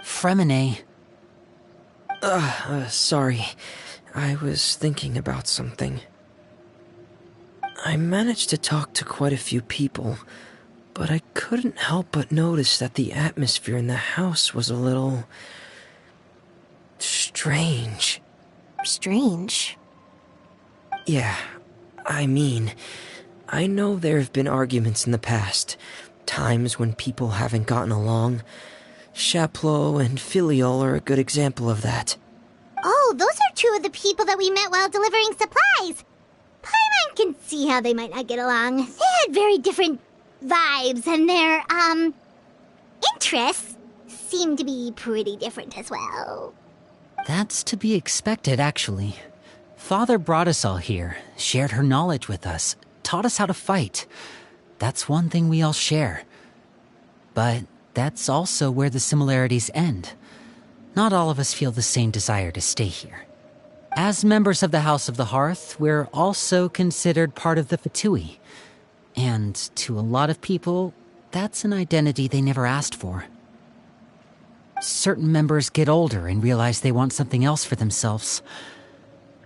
Fremine. Sorry. I was thinking about something. I managed to talk to quite a few people, but I couldn't help but notice that the atmosphere in the house was a little... strange. Strange? Yeah, I mean, I know there have been arguments in the past, times when people haven't gotten along. Chaplot and Filiol are a good example of that. Oh, those are two of the people that we met while delivering supplies. Paimon can see how they might not get along. They had very different vibes, and their, interests seem to be pretty different as well. That's to be expected, actually. Father brought us all here, shared her knowledge with us, taught us how to fight. That's one thing we all share. But that's also where the similarities end. Not all of us feel the same desire to stay here. As members of the House of the Hearth, we're also considered part of the Fatui. And to a lot of people, that's an identity they never asked for. Certain members get older and realize they want something else for themselves.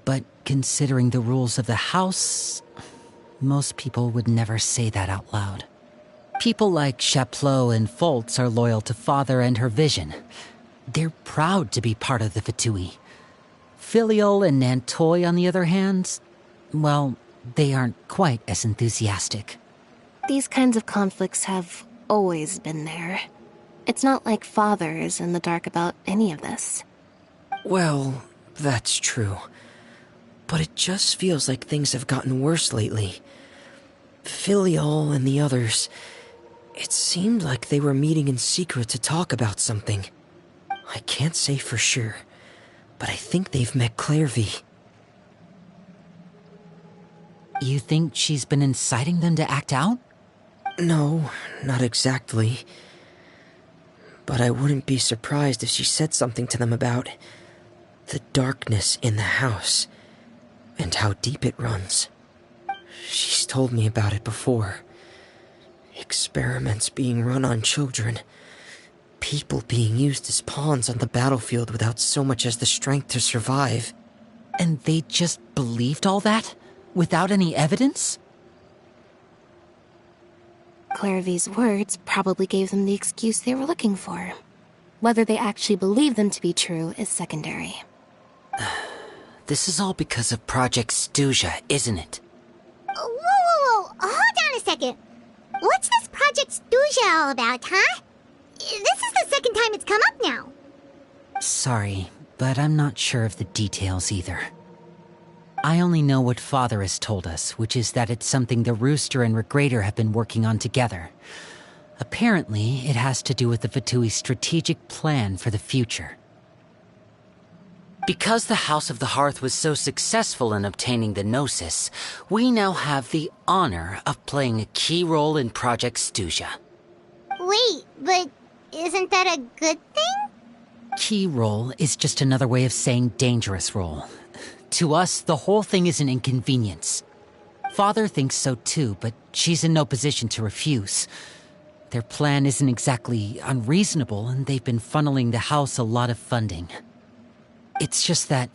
But considering the rules of the house, most people would never say that out loud. People like Chaplot and Foltz are loyal to Father and her vision. They're proud to be part of the Fatui. Filiol and Nantoy, on the other hand, well, they aren't quite as enthusiastic. These kinds of conflicts have always been there. It's not like Father is in the dark about any of this. Well, that's true. But it just feels like things have gotten worse lately. Filiol and the others, it seemed like they were meeting in secret to talk about something. I can't say for sure, but I think they've met Clairvy. You think she's been inciting them to act out? No, not exactly. But I wouldn't be surprised if she said something to them about the darkness in the house and how deep it runs. She's told me about it before. Experiments being run on children. People being used as pawns on the battlefield without so much as the strength to survive. And they just believed all that? Without any evidence? Clairvy's words probably gave them the excuse they were looking for. Whether they actually believe them to be true is secondary. This is all because of Project Stuja, isn't it? Whoa. Hold on a second. What's this Project Stuja all about, huh? This is the second time it's come up now. Sorry, but I'm not sure of the details either. I only know what Father has told us, which is that it's something the Rooster and Regrator have been working on together. Apparently, it has to do with the Fatui's strategic plan for the future. Because the House of the Hearth was so successful in obtaining the Gnosis, we now have the honor of playing a key role in Project Stuja. Wait, but isn't that a good thing? Key role is just another way of saying dangerous role. To us, the whole thing is an inconvenience. Father thinks so too, but she's in no position to refuse. Their plan isn't exactly unreasonable, and they've been funneling the house a lot of funding. It's just that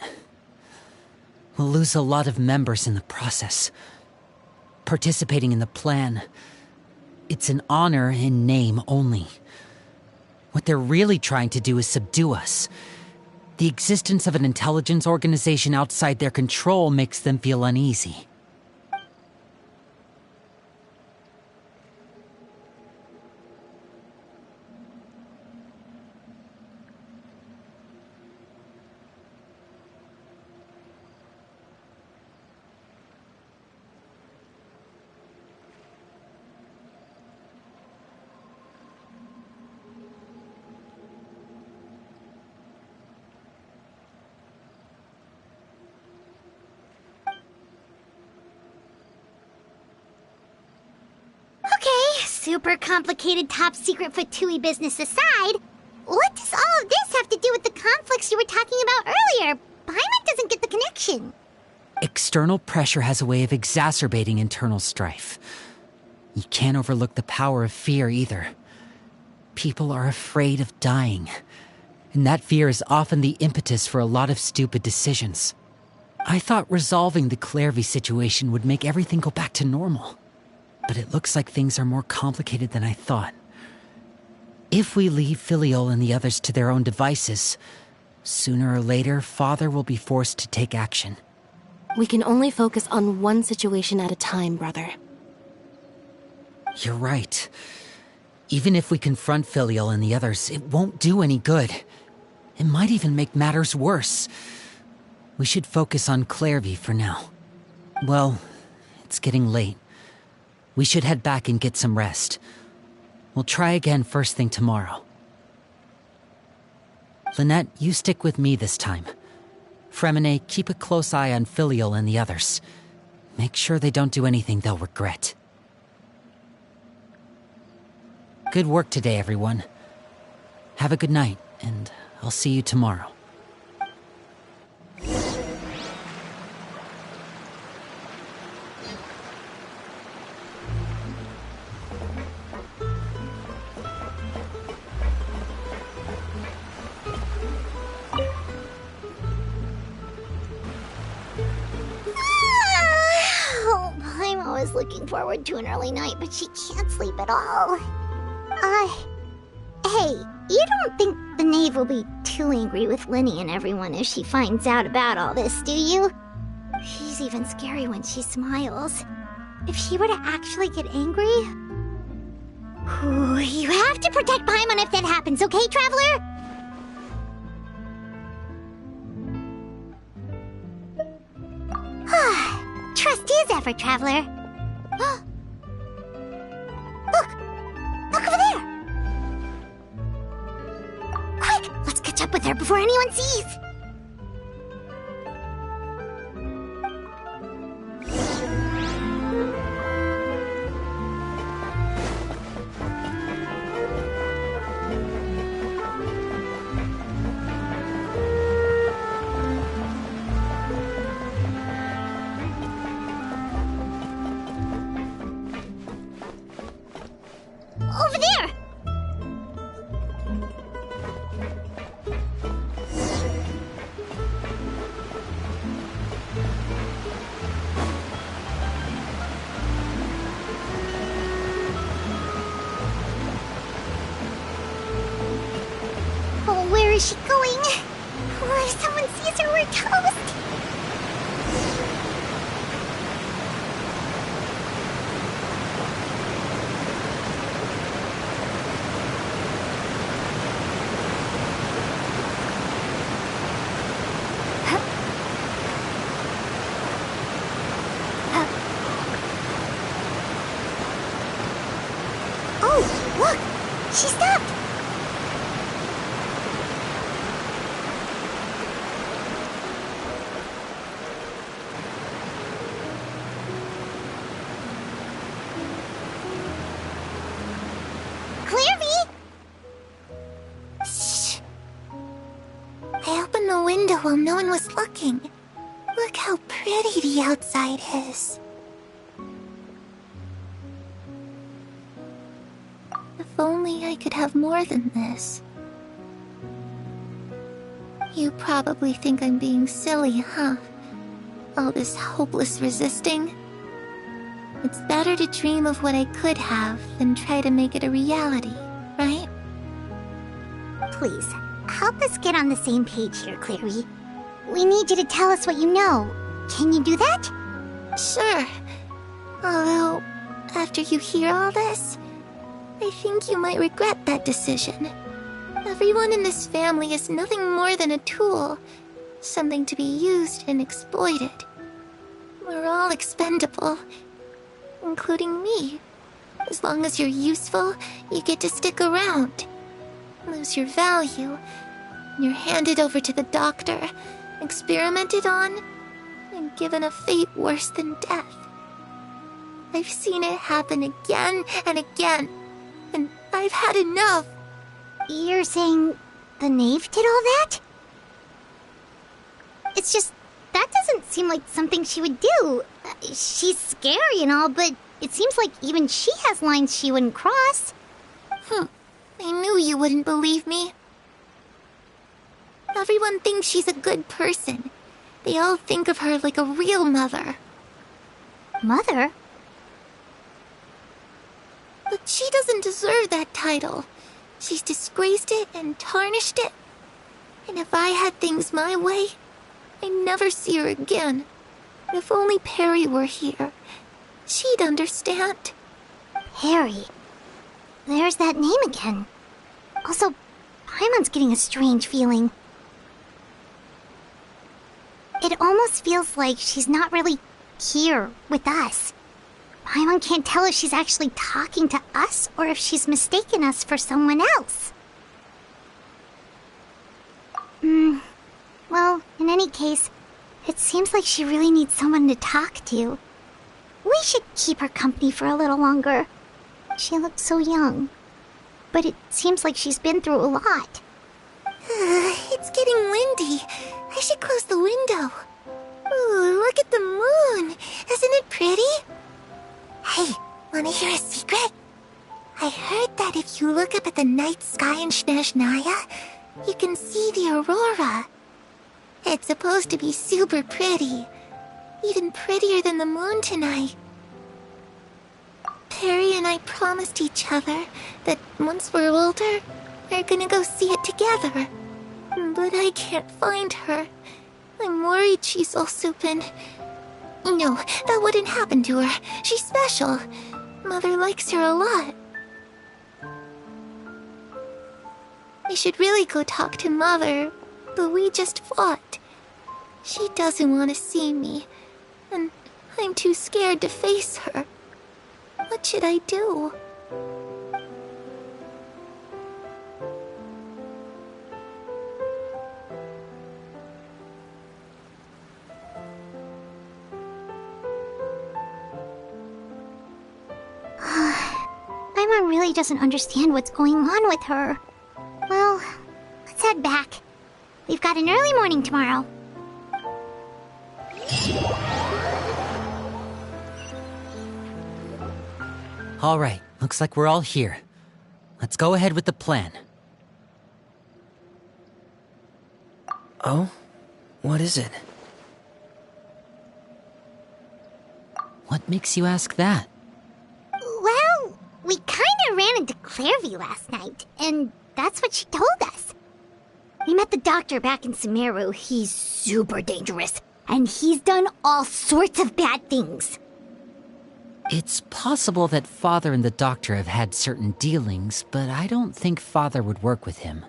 we'll lose a lot of members in the process. Participating in the plan, it's an honor in name only. What they're really trying to do is subdue us. The existence of an intelligence organization outside their control makes them feel uneasy. Super complicated top secret Fatui business aside, what does all of this have to do with the conflicts you were talking about earlier? Paimon doesn't get the connection. External pressure has a way of exacerbating internal strife. You can't overlook the power of fear either. People are afraid of dying, and that fear is often the impetus for a lot of stupid decisions. I thought resolving the Clairvy situation would make everything go back to normal, but it looks like things are more complicated than I thought. If we leave Filiol and the others to their own devices, sooner or later, Father will be forced to take action. We can only focus on one situation at a time, brother. You're right. Even if we confront Filiol and the others, it won't do any good. It might even make matters worse. We should focus on Clairvy for now. Well, it's getting late. We should head back and get some rest. We'll try again first thing tomorrow. Lynette, you stick with me this time. Fremine, keep a close eye on Filiol and the others. Make sure they don't do anything they'll regret. Good work today, everyone. Have a good night, and I'll see you tomorrow. I'm always looking forward to an early night, but she can't sleep at all. Hey, you don't think the knave will be too angry with Linny and everyone if she finds out about all this, do you? She's even scary when she smiles. If she were to actually get angry... Ooh, you have to protect Paimon if that happens, okay, Traveler? Trust is effort, Traveler. Look! Look over there! Quick! Let's catch up with her before anyone sees! Over there! Oh, where is she going? Oh, if someone sees her, we're toast! Oh, look! She stopped! Clairvy! Shh! I opened the window while no one was looking. Look how pretty the outside is. If only I could have more than this. You probably think I'm being silly, huh? All this hopeless resisting. It's better to dream of what I could have than try to make it a reality, right? Please, help us get on the same page here, Clary. We need you to tell us what you know. Can you do that? Sure. Although, after you hear all this, I think you might regret that decision. Everyone in this family is nothing more than a tool. Something to be used and exploited. We're all expendable. Including me. As long as you're useful, you get to stick around. Lose your value, and you're handed over to the doctor, experimented on, and given a fate worse than death. I've seen it happen again and again, and I've had enough. You're saying the knave did all that? It's just, that doesn't seem like something she would do. She's scary and all, but It seems like even she has lines she wouldn't cross. I knew you wouldn't believe me. Everyone thinks she's a good person. They all think of her like a real mother. Mother? But she doesn't deserve that title. She's disgraced it and tarnished it. And if I had things my way, I'd never see her again. If only Perry were here, she'd understand. Perry. There's that name again. Also, Paimon's getting a strange feeling. It almost feels like she's not really here with us. Paimon can't tell if she's actually talking to us or if she's mistaken us for someone else. Well, in any case, it seems like she really needs someone to talk to. We should keep her company for a little longer. She looks so young. But it seems like she's been through a lot. It's getting windy. I should close the window. Ooh, look at the moon. Isn't it pretty? Hey, wanna hear a secret? I heard that if you look up at the night sky in Snezhnaya, you can see the aurora. It's supposed to be super pretty. Even prettier than the moon tonight. Perry and I promised each other that once we're older, we're gonna go see it together. But I can't find her. I'm worried she's also been... No, that wouldn't happen to her. She's special. Mother likes her a lot. I should really go talk to Mother, but we just fought. She doesn't want to see me, and I'm too scared to face her. What should I do? Paimon really doesn't understand what's going on with her. Well, let's head back. We've got an early morning tomorrow. All right, looks like we're all here. Let's go ahead with the plan. Oh? What is it? What makes you ask that? Well, we kinda ran into Clairvy last night, and that's what she told us. We met the doctor back in Sumeru. He's super dangerous, and he's done all sorts of bad things. It's possible that Father and the Doctor have had certain dealings, but I don't think Father would work with him.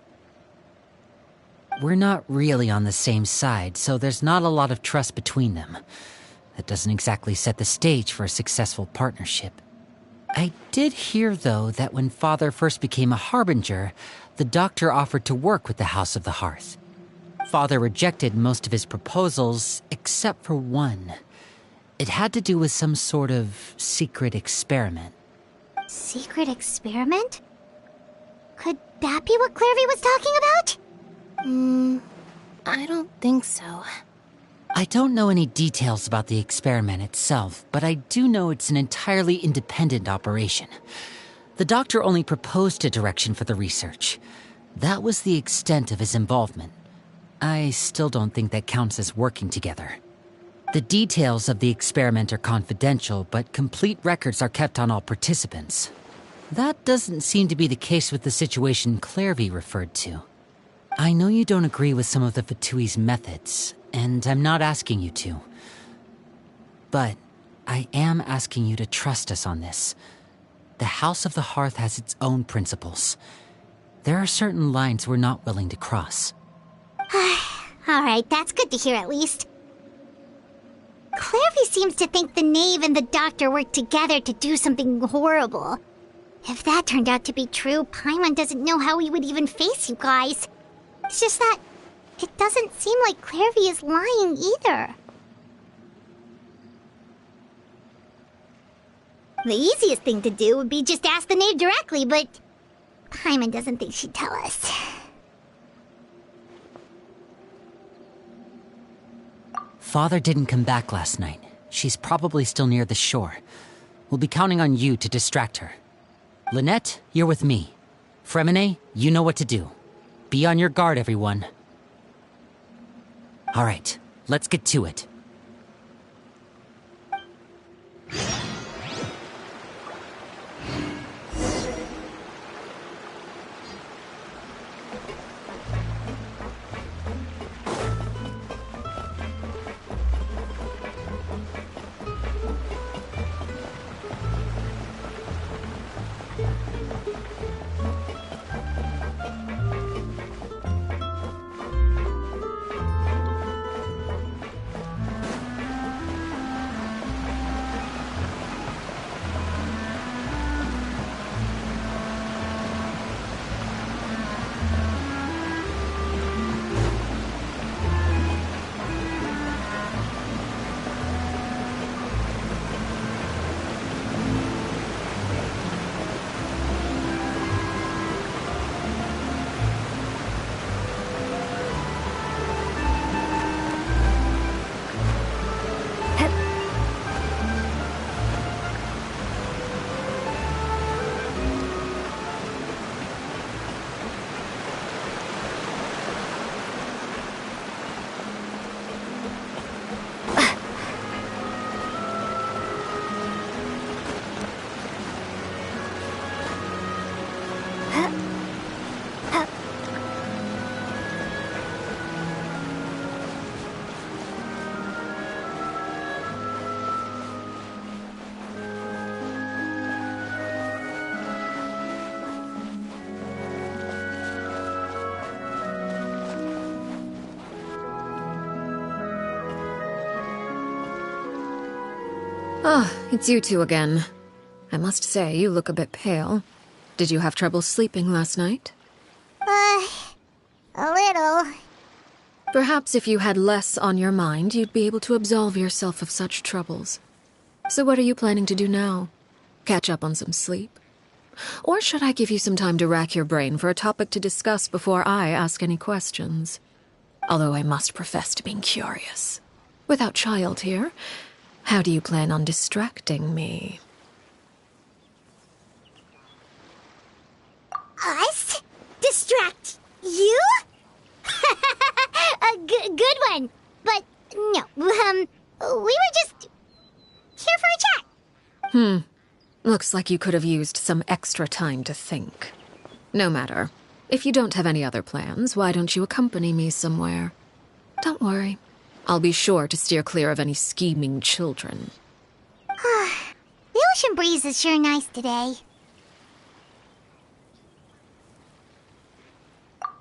We're not really on the same side, so there's not a lot of trust between them. That doesn't exactly set the stage for a successful partnership. I did hear, though, that when Father first became a Harbinger, the Doctor offered to work with the House of the Hearth. Father rejected most of his proposals, except for one. It had to do with some sort of secret experiment. Secret experiment? Could that be what Clairvy was talking about? I don't think so. I don't know any details about the experiment itself, but I do know it's an entirely independent operation. The Doctor only proposed a direction for the research. That was the extent of his involvement. I still don't think that counts as working together. The details of the experiment are confidential, but complete records are kept on all participants. That doesn't seem to be the case with the situation Clairvy referred to. I know you don't agree with some of the Fatui's methods, and I'm not asking you to. But I am asking you to trust us on this. The House of the Hearth has its own principles. There are certain lines we're not willing to cross. Alright, that's good to hear at least. Clairvy seems to think the Knave and the Doctor worked together to do something horrible. If that turned out to be true, Paimon doesn't know how we would even face you guys. It's just that it doesn't seem like Clairvy is lying either. The easiest thing to do would be just ask the Knave directly, but Paimon doesn't think she'd tell us. Father didn't come back last night. She's probably still near the shore. We'll be counting on you to distract her. Lynette, you're with me. Fremine, you know what to do. Be on your guard, everyone. All right, let's get to it. Ah, it's you two again. I must say, you look a bit pale. Did you have trouble sleeping last night? A little. Perhaps if you had less on your mind, you'd be able to absolve yourself of such troubles. So what are you planning to do now? Catch up on some sleep? Or should I give you some time to rack your brain for a topic to discuss before I ask any questions? Although I must profess to being curious. Without child here, how do you plan on distracting me? Us? Distract you? A good one. But no, we were just here for a chat. Looks like you could have used some extra time to think. No matter. If you don't have any other plans, why don't you accompany me somewhere? Don't worry. I'll be sure to steer clear of any scheming children. The ocean breeze is sure nice today.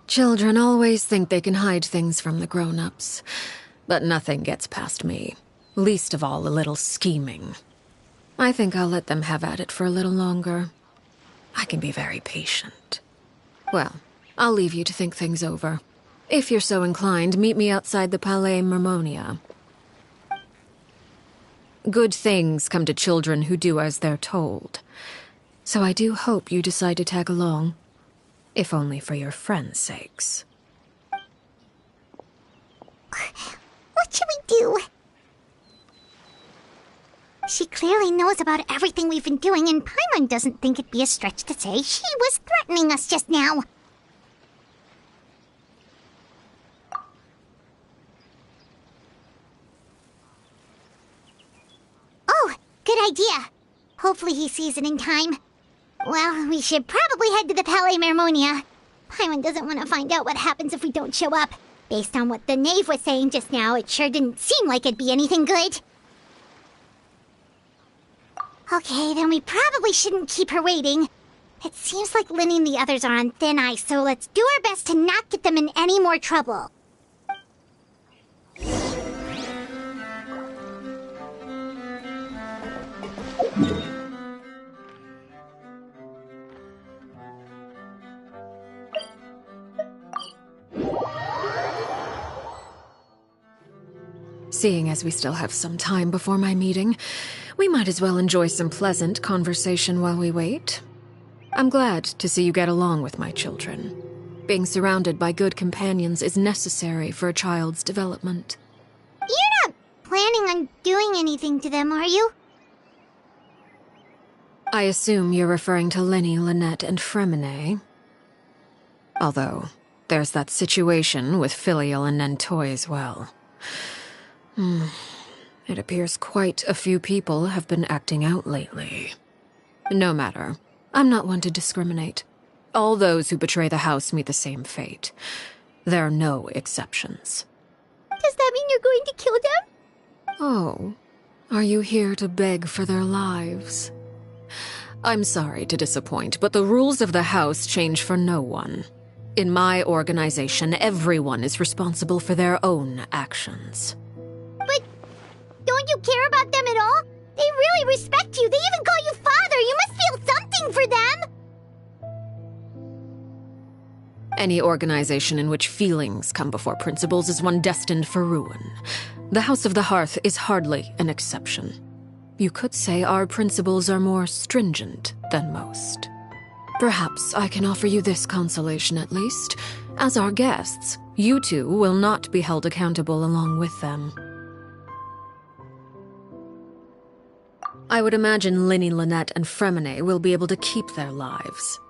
Children always think they can hide things from the grown-ups. But nothing gets past me. Least of all a little scheming. I think I'll let them have at it for a little longer. I can be very patient. Well, I'll leave you to think things over. If you're so inclined, meet me outside the Palais Mermonia. Good things come to children who do as they're told. So I do hope you decide to tag along. If only for your friends' sakes. What should we do? She clearly knows about everything we've been doing, and Paimon doesn't think it'd be a stretch to say she was threatening us just now. Oh, good idea. Hopefully he sees it in time. Well, we should probably head to the Palais Mermonia. Paimon doesn't want to find out what happens if we don't show up. Based on what the knave was saying just now, it sure didn't seem like it'd be anything good. Okay, then we probably shouldn't keep her waiting. It seems like Linny and the others are on thin ice, so let's do our best to not get them in any more trouble. Seeing as we still have some time before my meeting, we might as well enjoy some pleasant conversation while we wait. I'm glad to see you get along with my children. Being surrounded by good companions is necessary for a child's development. You're not planning on doing anything to them, are you? I assume you're referring to Lenny, Lynette, and Fremine. Although, there's that situation with Filial and Nentoy as well. It appears quite a few people have been acting out lately. No matter. I'm not one to discriminate. All those who betray the house meet the same fate. There are no exceptions. Does that mean you're going to kill them? Oh, are you here to beg for their lives? I'm sorry to disappoint, but the rules of the house change for no one. In my organization, everyone is responsible for their own actions. But don't you care about them at all? They really respect you. They even call you father. You must feel something for them. Any organization in which feelings come before principles is one destined for ruin. The House of the Hearth is hardly an exception. You could say our principles are more stringent than most. Perhaps I can offer you this consolation at least. As our guests, you two will not be held accountable along with them. I would imagine Linny, Lynette, and Fremine will be able to keep their lives.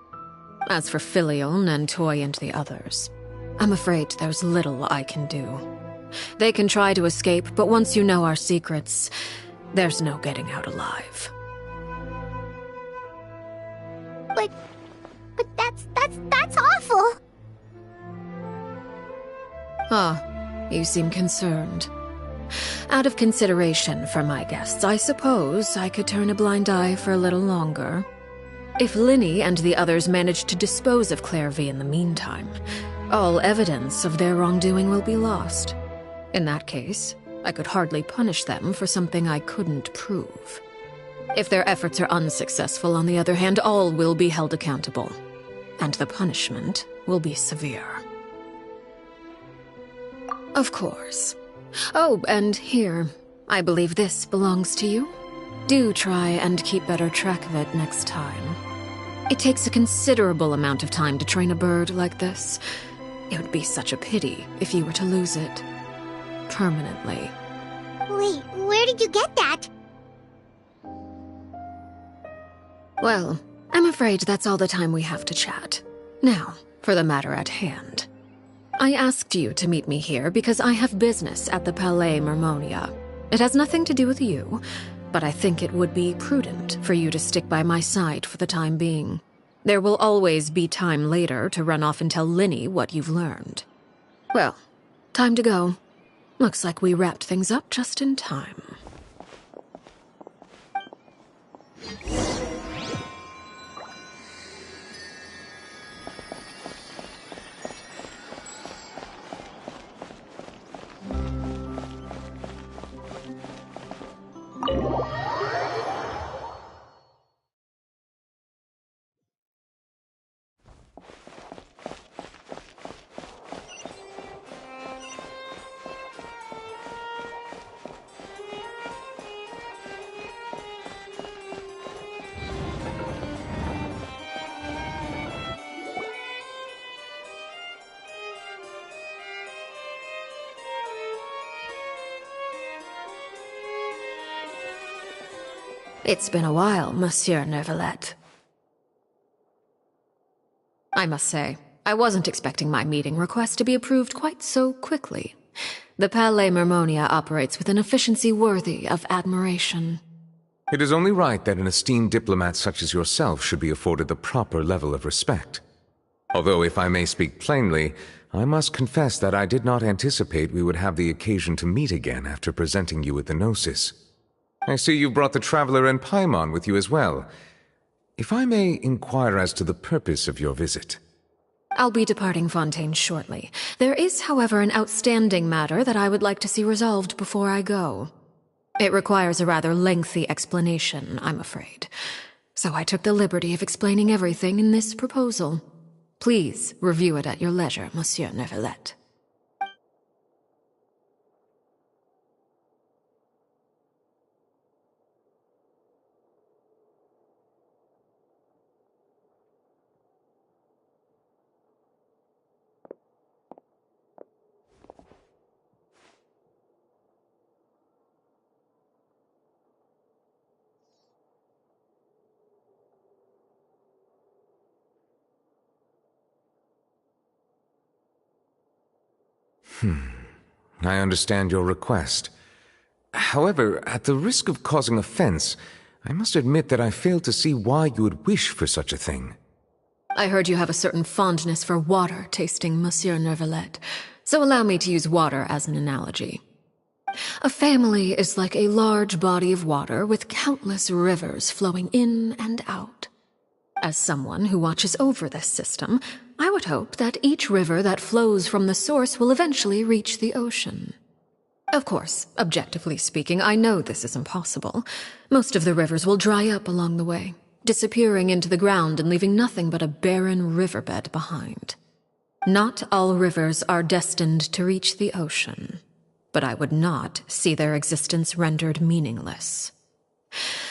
As for Filial, Nentoy, and the others, I'm afraid there's little I can do. They can try to escape, but once you know our secrets, there's no getting out alive. But that's awful. Ah, you seem concerned. Out of consideration for my guests, I suppose I could turn a blind eye for a little longer. If Linny and the others manage to dispose of Clairvy in the meantime, all evidence of their wrongdoing will be lost. In that case, I could hardly punish them for something I couldn't prove. If their efforts are unsuccessful, on the other hand, all will be held accountable. And the punishment will be severe. Of course. Oh, and here, I believe this belongs to you. Do try and keep better track of it next time. It takes a considerable amount of time to train a bird like this. It would be such a pity if you were to lose it. Permanently. Wait, where did you get that? Well, I'm afraid that's all the time we have to chat. Now, for the matter at hand. I asked you to meet me here because I have business at the Palais Mermonia. It has nothing to do with you, but I think it would be prudent for you to stick by my side for the time being. There will always be time later to run off and tell Linny what you've learned. Well, time to go. Looks like we wrapped things up just in time. It's been a while, Monsieur Neuvillette. I must say, I wasn't expecting my meeting request to be approved quite so quickly. The Palais Mermonia operates with an efficiency worthy of admiration. It is only right that an esteemed diplomat such as yourself should be afforded the proper level of respect. Although, if I may speak plainly, I must confess that I did not anticipate we would have the occasion to meet again after presenting you with the Gnosis. I see you brought the Traveler and Paimon with you as well. If I may inquire as to the purpose of your visit. I'll be departing Fontaine shortly. There is, however, an outstanding matter that I would like to see resolved before I go. It requires a rather lengthy explanation, I'm afraid. So I took the liberty of explaining everything in this proposal. Please review it at your leisure, Monsieur Neuvillette. I understand your request. However, at the risk of causing offense, I must admit that I fail to see why you would wish for such a thing. I heard you have a certain fondness for water tasting, Monsieur Neuvillette, so allow me to use water as an analogy. A family is like a large body of water with countless rivers flowing in and out. As someone who watches over this system, I would hope that each river that flows from the source will eventually reach the ocean. Of course, objectively speaking, I know this is impossible. Most of the rivers will dry up along the way, disappearing into the ground and leaving nothing but a barren riverbed behind. Not all rivers are destined to reach the ocean, but I would not see their existence rendered meaningless.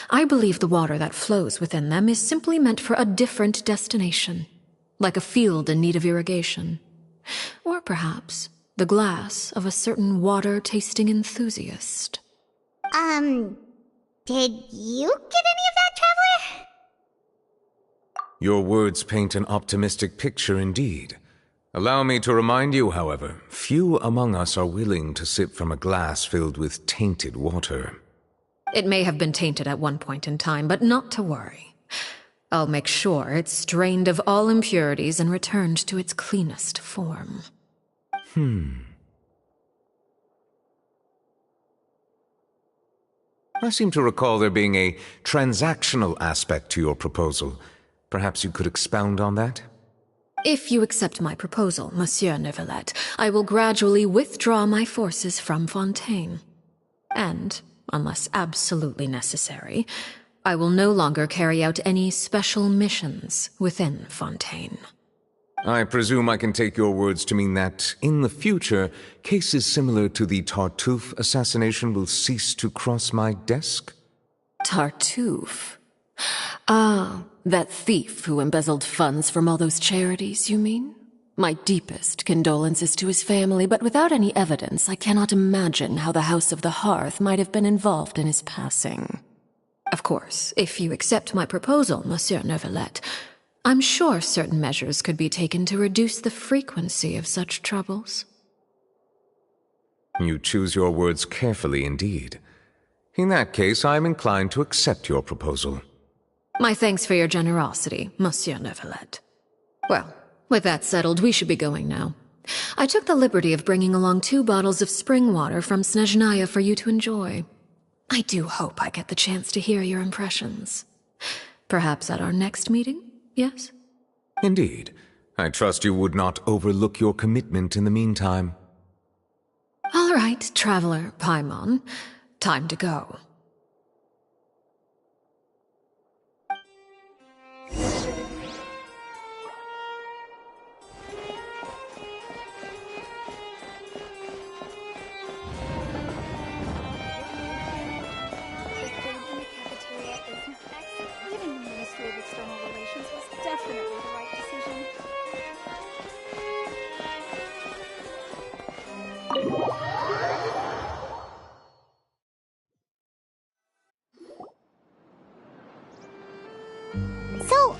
I believe the water that flows within them is simply meant for a different destination, like a field in need of irrigation. Or perhaps the glass of a certain water-tasting enthusiast. Did you get any of that, Traveler? Your words paint an optimistic picture indeed. Allow me to remind you, however, few among us are willing to sip from a glass filled with tainted water. It may have been tainted at one point in time, but not to worry. I'll make sure it's strained of all impurities and returned to its cleanest form. I seem to recall there being a transactional aspect to your proposal. Perhaps you could expound on that? If you accept my proposal, Monsieur Neuvillette, I will gradually withdraw my forces from Fontaine. And, unless absolutely necessary, I will no longer carry out any special missions within Fontaine. I presume I can take your words to mean that, in the future, cases similar to the Tartuffe assassination will cease to cross my desk? Tartuffe? Ah, that thief who embezzled funds from all those charities, you mean? My deepest condolences to his family, but without any evidence, I cannot imagine how the House of the Hearth might have been involved in his passing. Of course, if you accept my proposal, Monsieur Neuvillette, I'm sure certain measures could be taken to reduce the frequency of such troubles. You choose your words carefully indeed. In that case, I am inclined to accept your proposal. My thanks for your generosity, Monsieur Neuvillette. Well, with that settled, we should be going now. I took the liberty of bringing along 2 bottles of spring water from Snezhnaya for you to enjoy. I do hope I get the chance to hear your impressions. Perhaps at our next meeting? Yes? Indeed. I trust you would not overlook your commitment in the meantime. All right, Traveler Paimon. Time to go. So,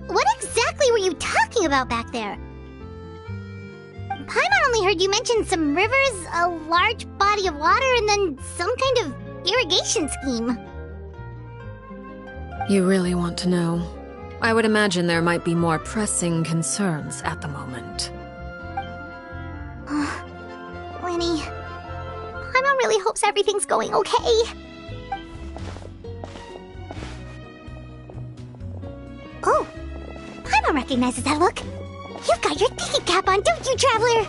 what exactly were you talking about back there? Paimon only heard you mention some rivers, a large body of water, and then some kind of irrigation scheme. You really want to know? I would imagine there might be more pressing concerns at the moment. Lenny, Paimon really hopes everything's going okay. Oh, Paimon recognizes that look. You've got your thinking cap on, don't you, Traveler?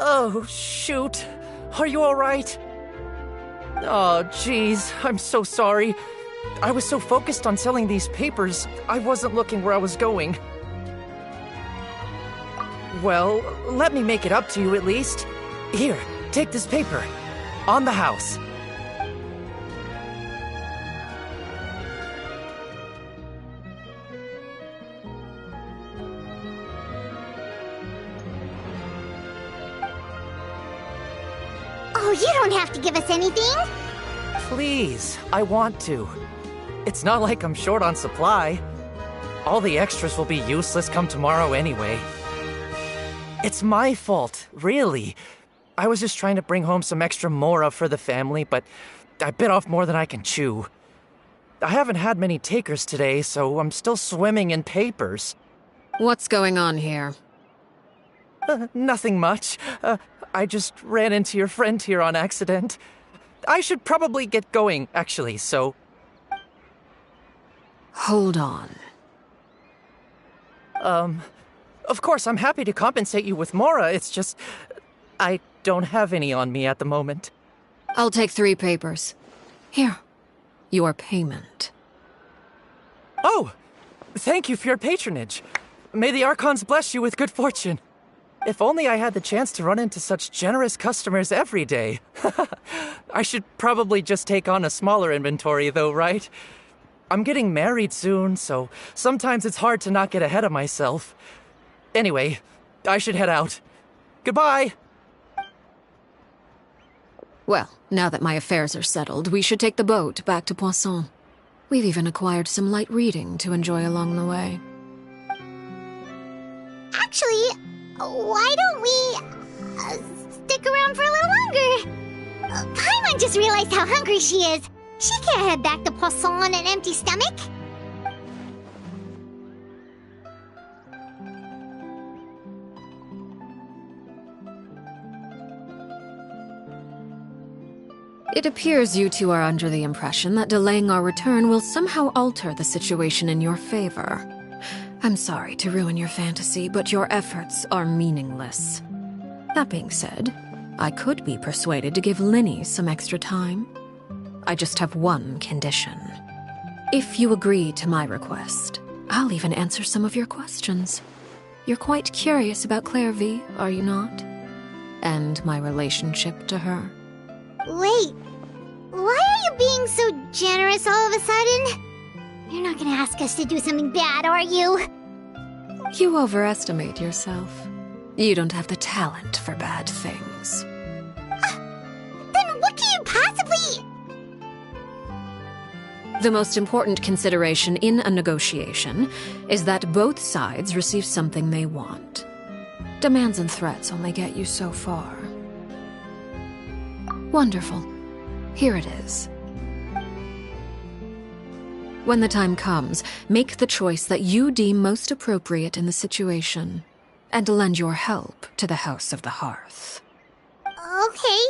Oh, shoot. Are you alright? Oh, jeez, I'm so sorry. I was so focused on selling these papers, I wasn't looking where I was going. Well, let me make it up to you at least. Here, take this paper. On the house. Oh, you don't have to give us anything. Please, I want to. It's not like I'm short on supply. All the extras will be useless come tomorrow anyway. It's my fault, really. I was just trying to bring home some extra mora for the family, but I bit off more than I can chew. I haven't had many takers today, so I'm still swimming in papers. What's going on here? Nothing much. I just ran into your friend here on accident. I should probably get going, actually, so... Hold on. Of course, I'm happy to compensate you with mora, it's just... I don't have any on me at the moment. I'll take 3 papers. Here. Your payment. Oh! Thank you for your patronage. May the Archons bless you with good fortune. If only I had the chance to run into such generous customers every day. I should probably just take on a smaller inventory though, right? I'm getting married soon, so sometimes it's hard to not get ahead of myself. Anyway, I should head out. Goodbye! Well, now that my affairs are settled, we should take the boat back to Poisson. We've even acquired some light reading to enjoy along the way. Actually, why don't we stick around for a little longer? Paimon just realized how hungry she is. She can't head back to Poisson on an empty stomach. It appears you two are under the impression that delaying our return will somehow alter the situation in your favor. I'm sorry to ruin your fantasy, but your efforts are meaningless. That being said, I could be persuaded to give Linny some extra time. I just have one condition. If you agree to my request, I'll even answer some of your questions. You're quite curious about Claire V, are you not? And my relationship to her. Wait, why are you being so generous all of a sudden? You're not gonna ask us to do something bad, are you? You overestimate yourself. You don't have the talent for bad things. Then what can you possibly... The most important consideration in a negotiation is that both sides receive something they want. Demands and threats only get you so far. Wonderful. Here it is. When the time comes, make the choice that you deem most appropriate in the situation, and lend your help to the House of the Hearth. Okay,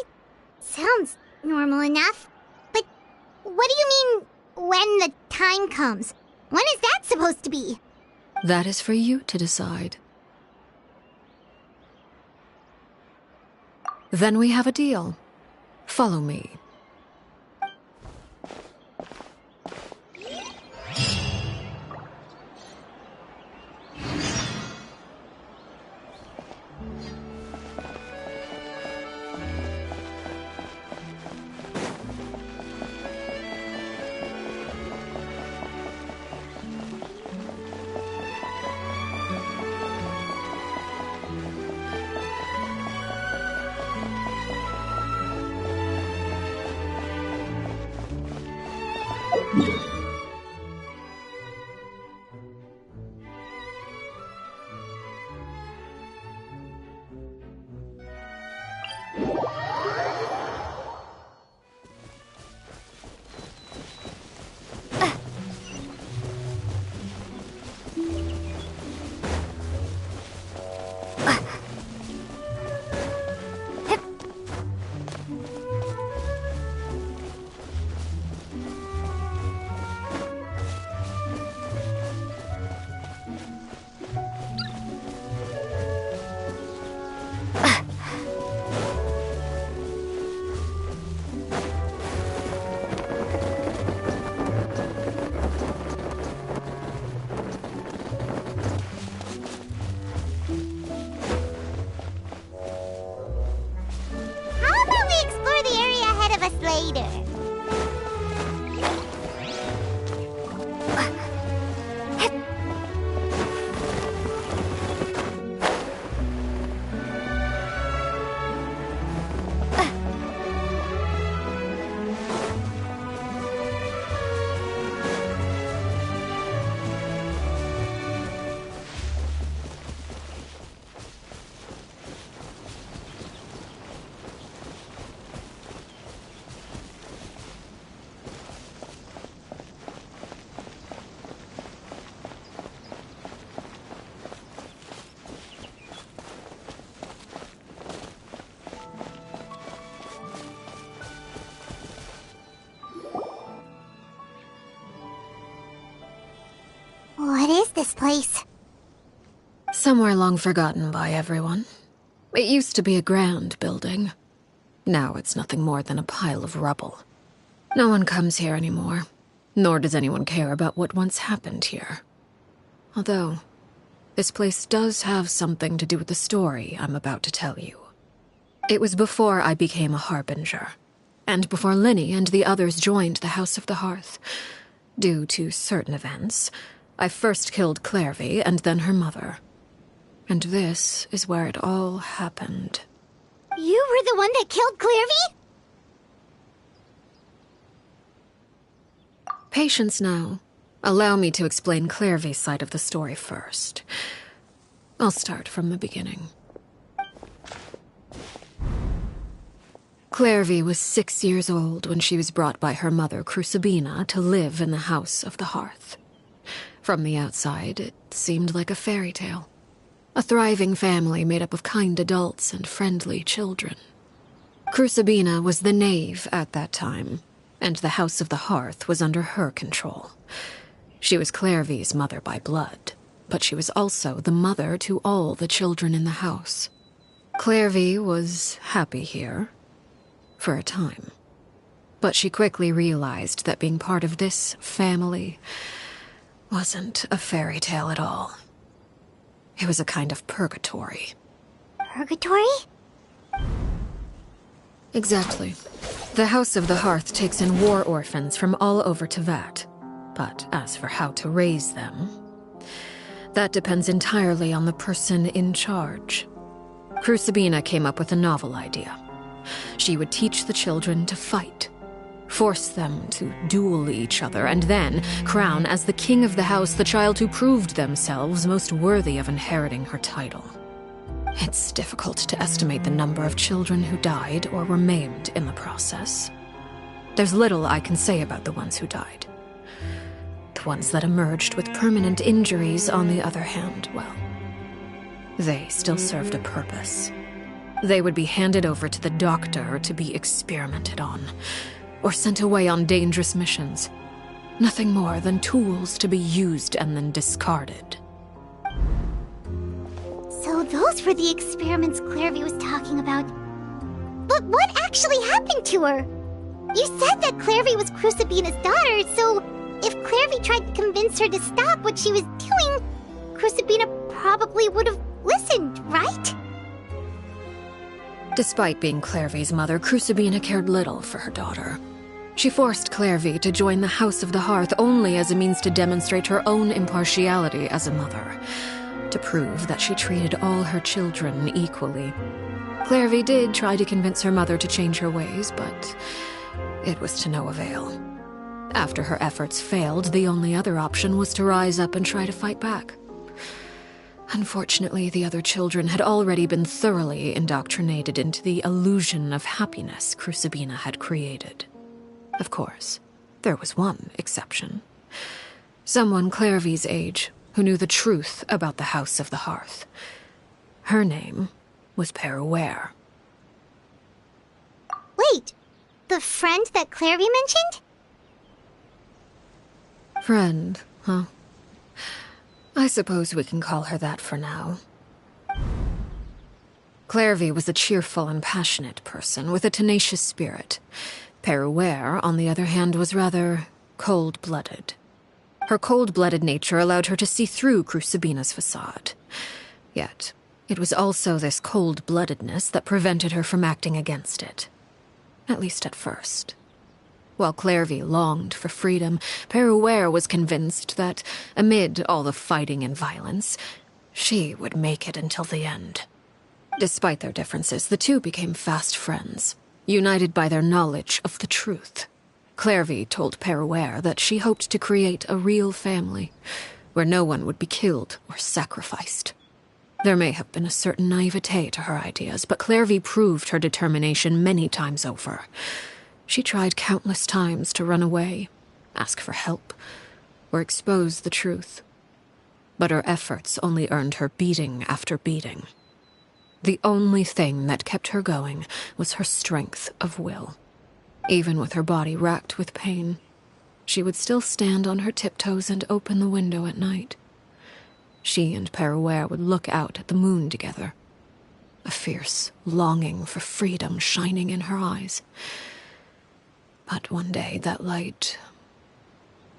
sounds normal enough. But what do you mean, when the time comes? When is that supposed to be? That is for you to decide. Then we have a deal. Follow me. this place? Somewhere long forgotten by everyone. It used to be a grand building. Now it's nothing more than a pile of rubble. No one comes here anymore, nor does anyone care about what once happened here. Although, this place does have something to do with the story I'm about to tell you. It was before I became a Harbinger, and before Linny and the others joined the House of the Hearth. Due to certain events, I first killed Clairvy and then her mother. And this is where it all happened. You were the one that killed Clairvy? Patience now. Allow me to explain Clairvy's side of the story first. I'll start from the beginning. Clairvy was 6 years old when she was brought by her mother, Crucibina, to live in the House of the Hearth. From the outside, it seemed like a fairy tale. A thriving family made up of kind adults and friendly children. Crucibina was the knave at that time, and the House of the Hearth was under her control. She was Clairvy's mother by blood, but she was also the mother to all the children in the house. Clairvy was happy here, for a time. But she quickly realized that being part of this family wasn't a fairy tale at all. It was a kind of purgatory. Purgatory? Exactly. The House of the Hearth takes in war orphans from all over Tevat. But as for how to raise them, that depends entirely on the person in charge. Crucibina came up with a novel idea. She would teach the children to fight, force them to duel each other, and then crown as the king of the house the child who proved themselves most worthy of inheriting her title. It's difficult to estimate the number of children who died or were maimed in the process. There's little I can say about the ones who died. The ones that emerged with permanent injuries, on the other hand, well, they still served a purpose. They would be handed over to the doctor to be experimented on, or sent away on dangerous missions. Nothing more than tools to be used and then discarded. So those were the experiments Clairvy was talking about. But what actually happened to her? You said that Clairvy was Crucibina's daughter, so if Clairvy tried to convince her to stop what she was doing, Crucibina probably would have listened, right? Despite being Clairvy's mother, Crucibina cared little for her daughter. She forced Clairvy to join the House of the Hearth only as a means to demonstrate her own impartiality as a mother, to prove that she treated all her children equally. Clairvy did try to convince her mother to change her ways, but it was to no avail. After her efforts failed, the only other option was to rise up and try to fight back. Unfortunately, the other children had already been thoroughly indoctrinated into the illusion of happiness Crucibina had created. Of course, there was one exception. Someone Clairvy's age who knew the truth about the House of the Hearth. Her name was Peruere. Wait, the friend that Clairvy mentioned? Friend, huh? I suppose we can call her that for now. Clairvy was a cheerful and passionate person with a tenacious spirit. Peruere, on the other hand, was rather cold-blooded. Her cold-blooded nature allowed her to see through Crucibina's facade. Yet, it was also this cold-bloodedness that prevented her from acting against it. At least at first. While Clairvy longed for freedom, Peruere was convinced that, amid all the fighting and violence, she would make it until the end. Despite their differences, the two became fast friends, united by their knowledge of the truth. Clairvy told Peruere that she hoped to create a real family, where no one would be killed or sacrificed. There may have been a certain naivete to her ideas, but Clairvy proved her determination many times over. She tried countless times to run away, ask for help, or expose the truth. But her efforts only earned her beating after beating. The only thing that kept her going was her strength of will. Even with her body racked with pain, she would still stand on her tiptoes and open the window at night. she and Peruere would look out at the moon together, a fierce longing for freedom shining in her eyes. But one day that light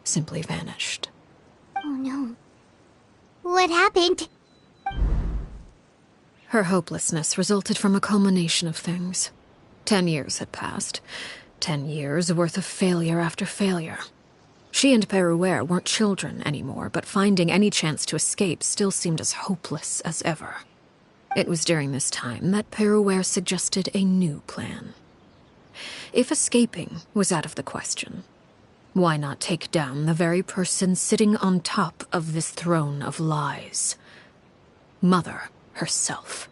simply vanished. Oh no. What happened? Her hopelessness resulted from a culmination of things. 10 years had passed. 10 years worth of failure after failure. She and Peruere weren't children anymore, but finding any chance to escape still seemed as hopeless as ever. It was during this time that Peruere suggested a new plan. If escaping was out of the question, why not take down the very person sitting on top of this throne of lies? Mother herself.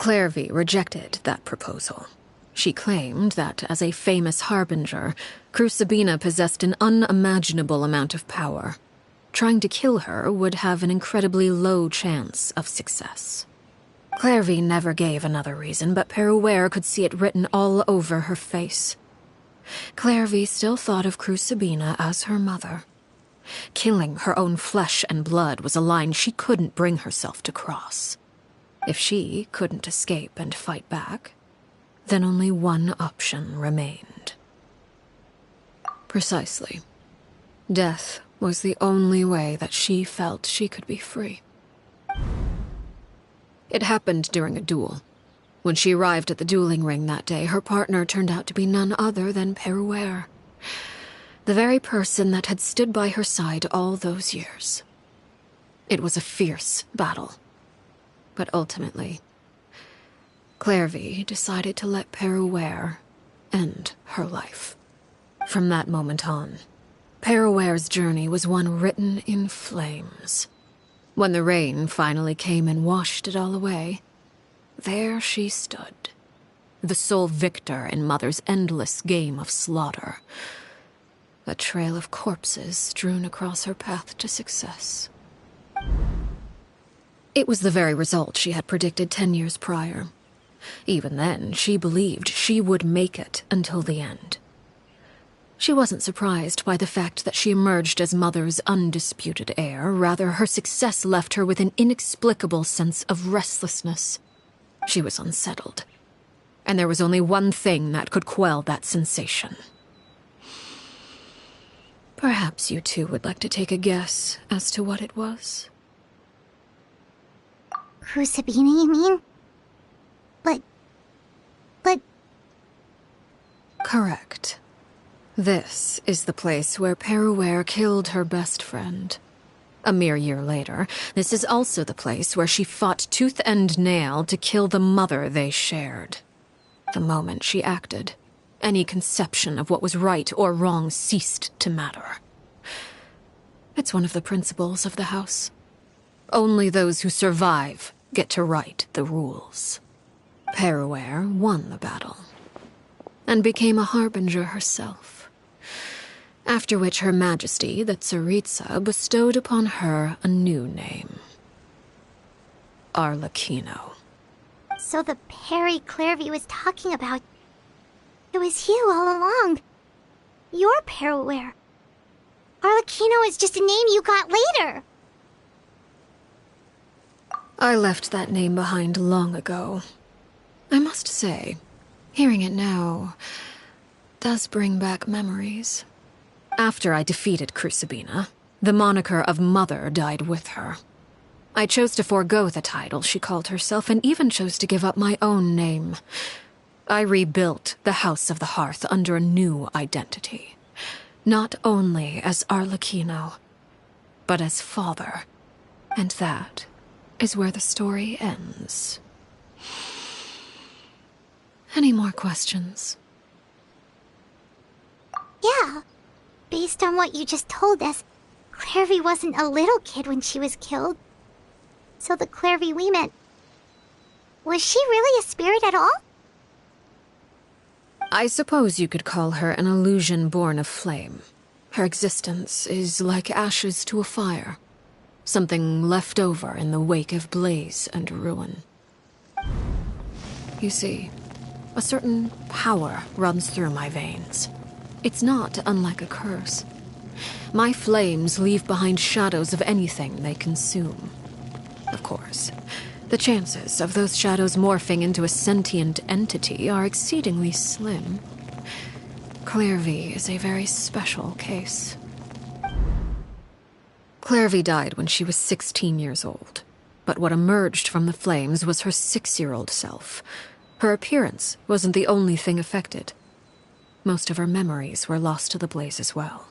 Clairvy rejected that proposal. She claimed that, as a famous harbinger, Crucibina possessed an unimaginable amount of power. Trying to kill her would have an incredibly low chance of success. Clairvy never gave another reason, but Peruere could see it written all over her face. Clairvy still thought of Crucibina as her mother. Killing her own flesh and blood was a line she couldn't bring herself to cross. If she couldn't escape and fight back, then only one option remained. Precisely. Death was the only way that she felt she could be free. It happened during a duel. When she arrived at the dueling ring that day, her partner turned out to be none other than Peruere, the very person that had stood by her side all those years. It was a fierce battle. But ultimately, Clairvy decided to let Peruere end her life. From that moment on, Peruere's journey was one written in flames. When the rain finally came and washed it all away, there she stood, the sole victor in Mother's endless game of slaughter, a trail of corpses strewn across her path to success. It was the very result she had predicted 10 years prior. Even then, she believed she would make it until the end. She wasn't surprised by the fact that she emerged as Mother's undisputed heir. Rather, her success left her with an inexplicable sense of restlessness. She was unsettled, and there was only one thing that could quell that sensation. Perhaps you two would like to take a guess as to what it was? Crucibina, you mean? But... Correct. This is the place where Peruere killed her best friend. A mere year later, this is also the place where she fought tooth and nail to kill the mother they shared. The moment she acted, any conception of what was right or wrong ceased to matter. It's one of the principles of the house. Only those who survive get to write the rules. Peruere won the battle, and became a harbinger herself. After which Her Majesty, the Tsaritsa, bestowed upon her a new name. Arlecchino. So the Perry Clairvy was talking about... It was you all along. You're Peruere. Arlecchino is just a name you got later. I left that name behind long ago. I must say, hearing it now does bring back memories. After I defeated Crucibina, the moniker of Mother died with her. I chose to forego the title she called herself, and even chose to give up my own name. I rebuilt the House of the Hearth under a new identity. Not only as Arlecchino, but as father. And that is where the story ends. Any more questions? Yeah. Based on what you just told us, Clairvy wasn't a little kid when she was killed. So the Clairvy we met... Was she really a spirit at all? I suppose you could call her an illusion born of flame. Her existence is like ashes to a fire. Something left over in the wake of blaze and ruin. You see, a certain power runs through my veins. It's not unlike a curse. My flames leave behind shadows of anything they consume. Of course, the chances of those shadows morphing into a sentient entity are exceedingly slim. Clairvy is a very special case. Clairvy died when she was 16 years old, but what emerged from the flames was her 6-year-old self. Her appearance wasn't the only thing affected. Most of her memories were lost to the blaze as well.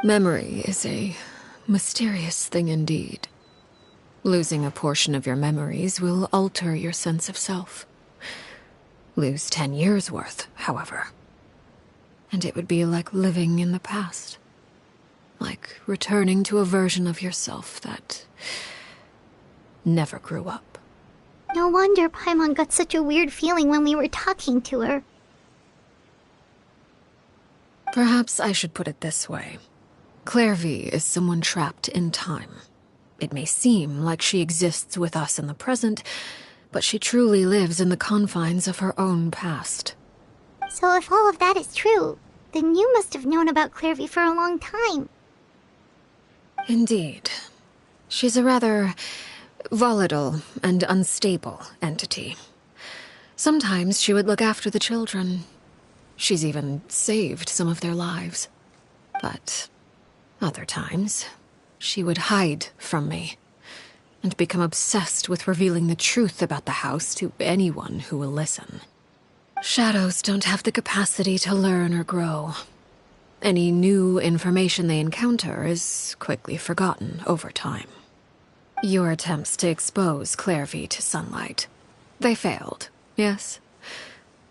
Memory is a mysterious thing indeed. Losing a portion of your memories will alter your sense of self. Lose 10 years' worth, however, and it would be like living in the past. Like returning to a version of yourself that never grew up. No wonder Paimon got such a weird feeling when we were talking to her. Perhaps I should put it this way. Clairvy is someone trapped in time. It may seem like she exists with us in the present, but she truly lives in the confines of her own past. So if all of that is true, then you must have known about Clairvy for a long time. Indeed. She's a rather volatile and unstable entity. Sometimes she would look after the children. She's even saved some of their lives. But other times, she would hide from me and become obsessed with revealing the truth about the house to anyone who will listen. Shadows don't have the capacity to learn or grow. Any new information they encounter is quickly forgotten over time. Your attempts to expose Clairvy to sunlight, they failed, yes?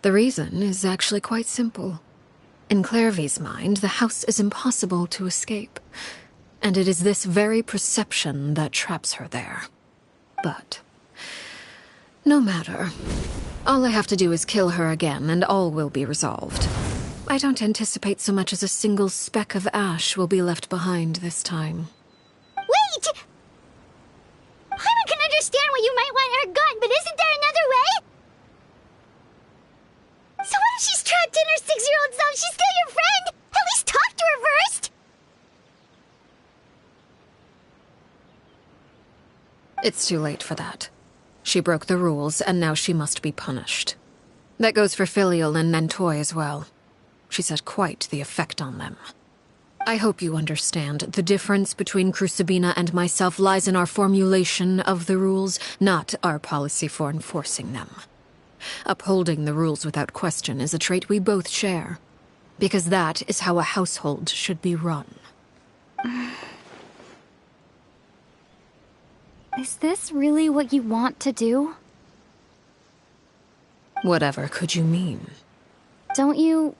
The reason is actually quite simple. In Clairvy's mind, the house is impossible to escape, and it is this very perception that traps her there. But no matter. All I have to do is kill her again, and all will be resolved. I don't anticipate so much as a single speck of ash will be left behind this time. Wait! Paimon can understand why you might want her gone, but isn't there another way? So what if she's trapped in her 6-year-old self? She's still your friend! At least talk to her first! It's too late for that. She broke the rules, and now she must be punished. That goes for Filial and Nantoy as well. She's had quite the effect on them. I hope you understand. The difference between Crucibina and myself lies in our formulation of the rules, not our policy for enforcing them. Upholding the rules without question is a trait we both share, because that is how a household should be run. Is this really what you want to do? Whatever could you mean? Don't you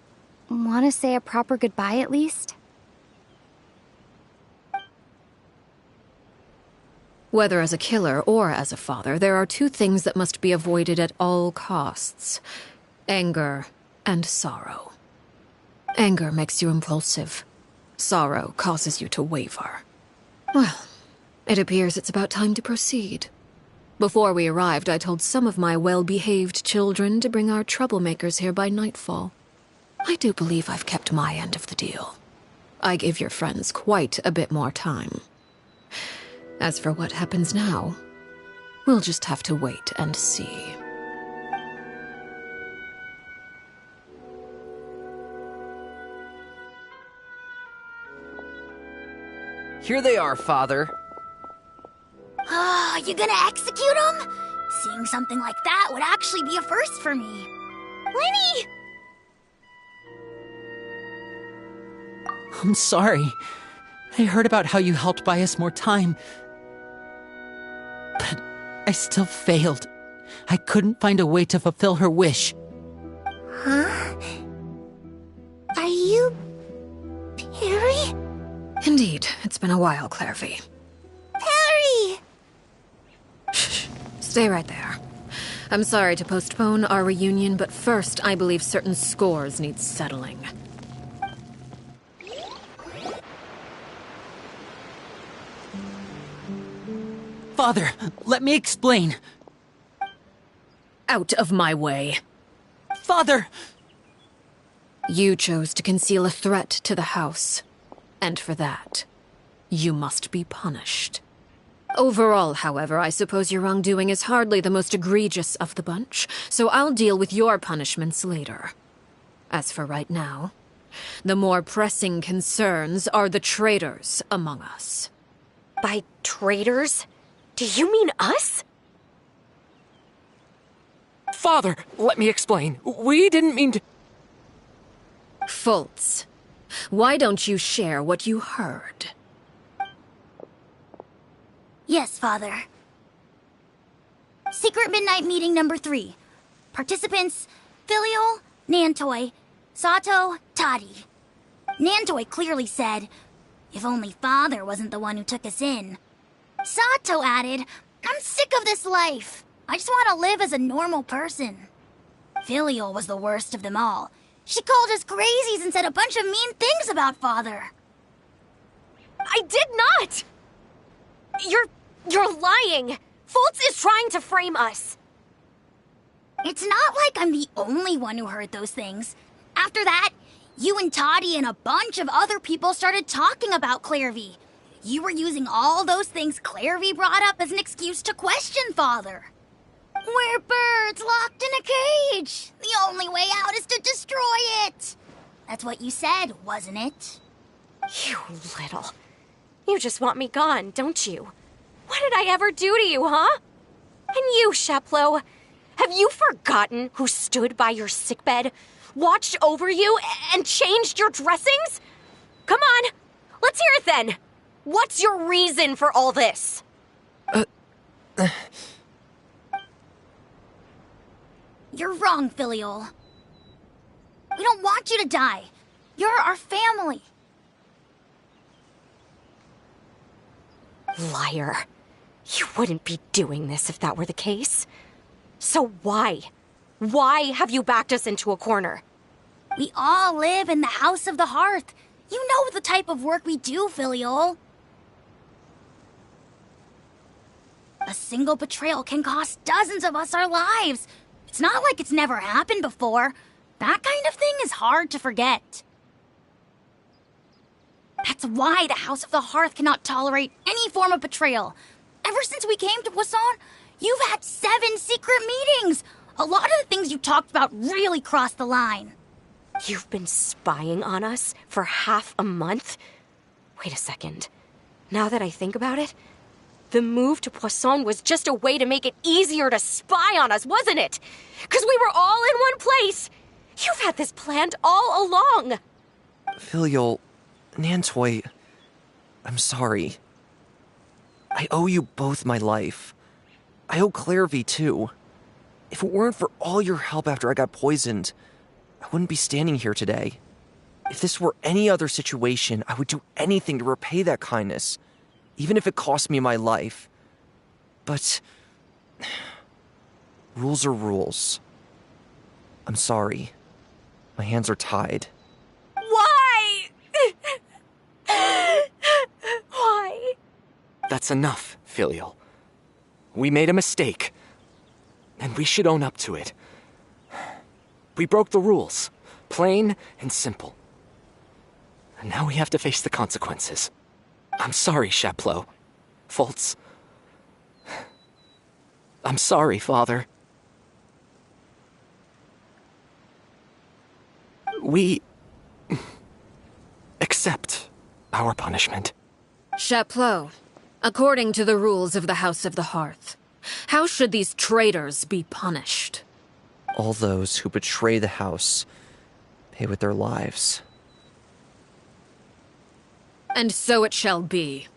want to say a proper goodbye at least? Whether as a killer or as a father, there are two things that must be avoided at all costs: anger and sorrow. Anger makes you impulsive. Sorrow causes you to waver. Well, it appears it's about time to proceed. Before we arrived, I told some of my well-behaved children to bring our troublemakers here by nightfall. I do believe I've kept my end of the deal. I give your friends quite a bit more time. As for what happens now, we'll just have to wait and see. Here they are, Father. Ah, you gonna execute him? Seeing something like that would actually be a first for me. Lenny! I'm sorry. I heard about how you helped buy us more time. But I still failed. I couldn't find a way to fulfill her wish. Huh? Are you... Perry? Indeed, it's been a while, Clairvy. Perry! Shh, stay right there. I'm sorry to postpone our reunion, but first I believe certain scores need settling. Father, let me explain. Out of my way. Father! You chose to conceal a threat to the house. And for that, you must be punished. Overall, however, I suppose your wrongdoing is hardly the most egregious of the bunch, so I'll deal with your punishments later. As for right now, the more pressing concerns are the traitors among us. By traitors? Do you mean us? Father, let me explain. We didn't mean to... Fultz, why don't you share what you heard? Yes, Father. Secret Midnight Meeting number 3. Participants, Filial, Nantoi, Sato, Toddy. Nantoi clearly said, if only Father wasn't the one who took us in. Sato added, I'm sick of this life. I just want to live as a normal person. Filial was the worst of them all. She called us crazies and said a bunch of mean things about Father. I did not! You're lying! Fultz is trying to frame us. It's not like I'm the only one who heard those things. After that, you and Toddy and a bunch of other people started talking about Clairvy. You were using all those things Clairvy brought up as an excuse to question Father. We're birds locked in a cage. The only way out is to destroy it. That's what you said, wasn't it? You little... You just want me gone, don't you? What did I ever do to you, huh? And you, Sheplo, have you forgotten who stood by your sickbed, watched over you, and changed your dressings? Come on, let's hear it then. What's your reason for all this? You're wrong, Filial. We don't want you to die. You're our family. Liar. You wouldn't be doing this if that were the case. So why? Why have you backed us into a corner? We all live in the House of the Hearth. You know the type of work we do, Filial. A single betrayal can cost dozens of us our lives. It's not like it's never happened before. That kind of thing is hard to forget. That's why the House of the Hearth cannot tolerate any form of betrayal. Ever since we came to Poisson, you've had 7 secret meetings. A lot of the things you talked about really crossed the line. You've been spying on us for half a month? Wait a second. Now that I think about it, the move to Poisson was just a way to make it easier to spy on us, wasn't it? Because we were all in one place. You've had this planned all along. Filial, Nantoi, I'm sorry. I owe you both my life. I owe Clairvy too. If it weren't for all your help after I got poisoned, I wouldn't be standing here today. If this were any other situation, I would do anything to repay that kindness, even if it cost me my life. But rules are rules. I'm sorry. My hands are tied. Why? Why? That's enough, Filial. We made a mistake, and we should own up to it. We broke the rules, plain and simple. And now we have to face the consequences. I'm sorry, Sheplo. Fultz. I'm sorry, Father. We accept our punishment. Chapleau, according to the rules of the House of the Hearth, how should these traitors be punished? All those who betray the house pay with their lives. And so it shall be.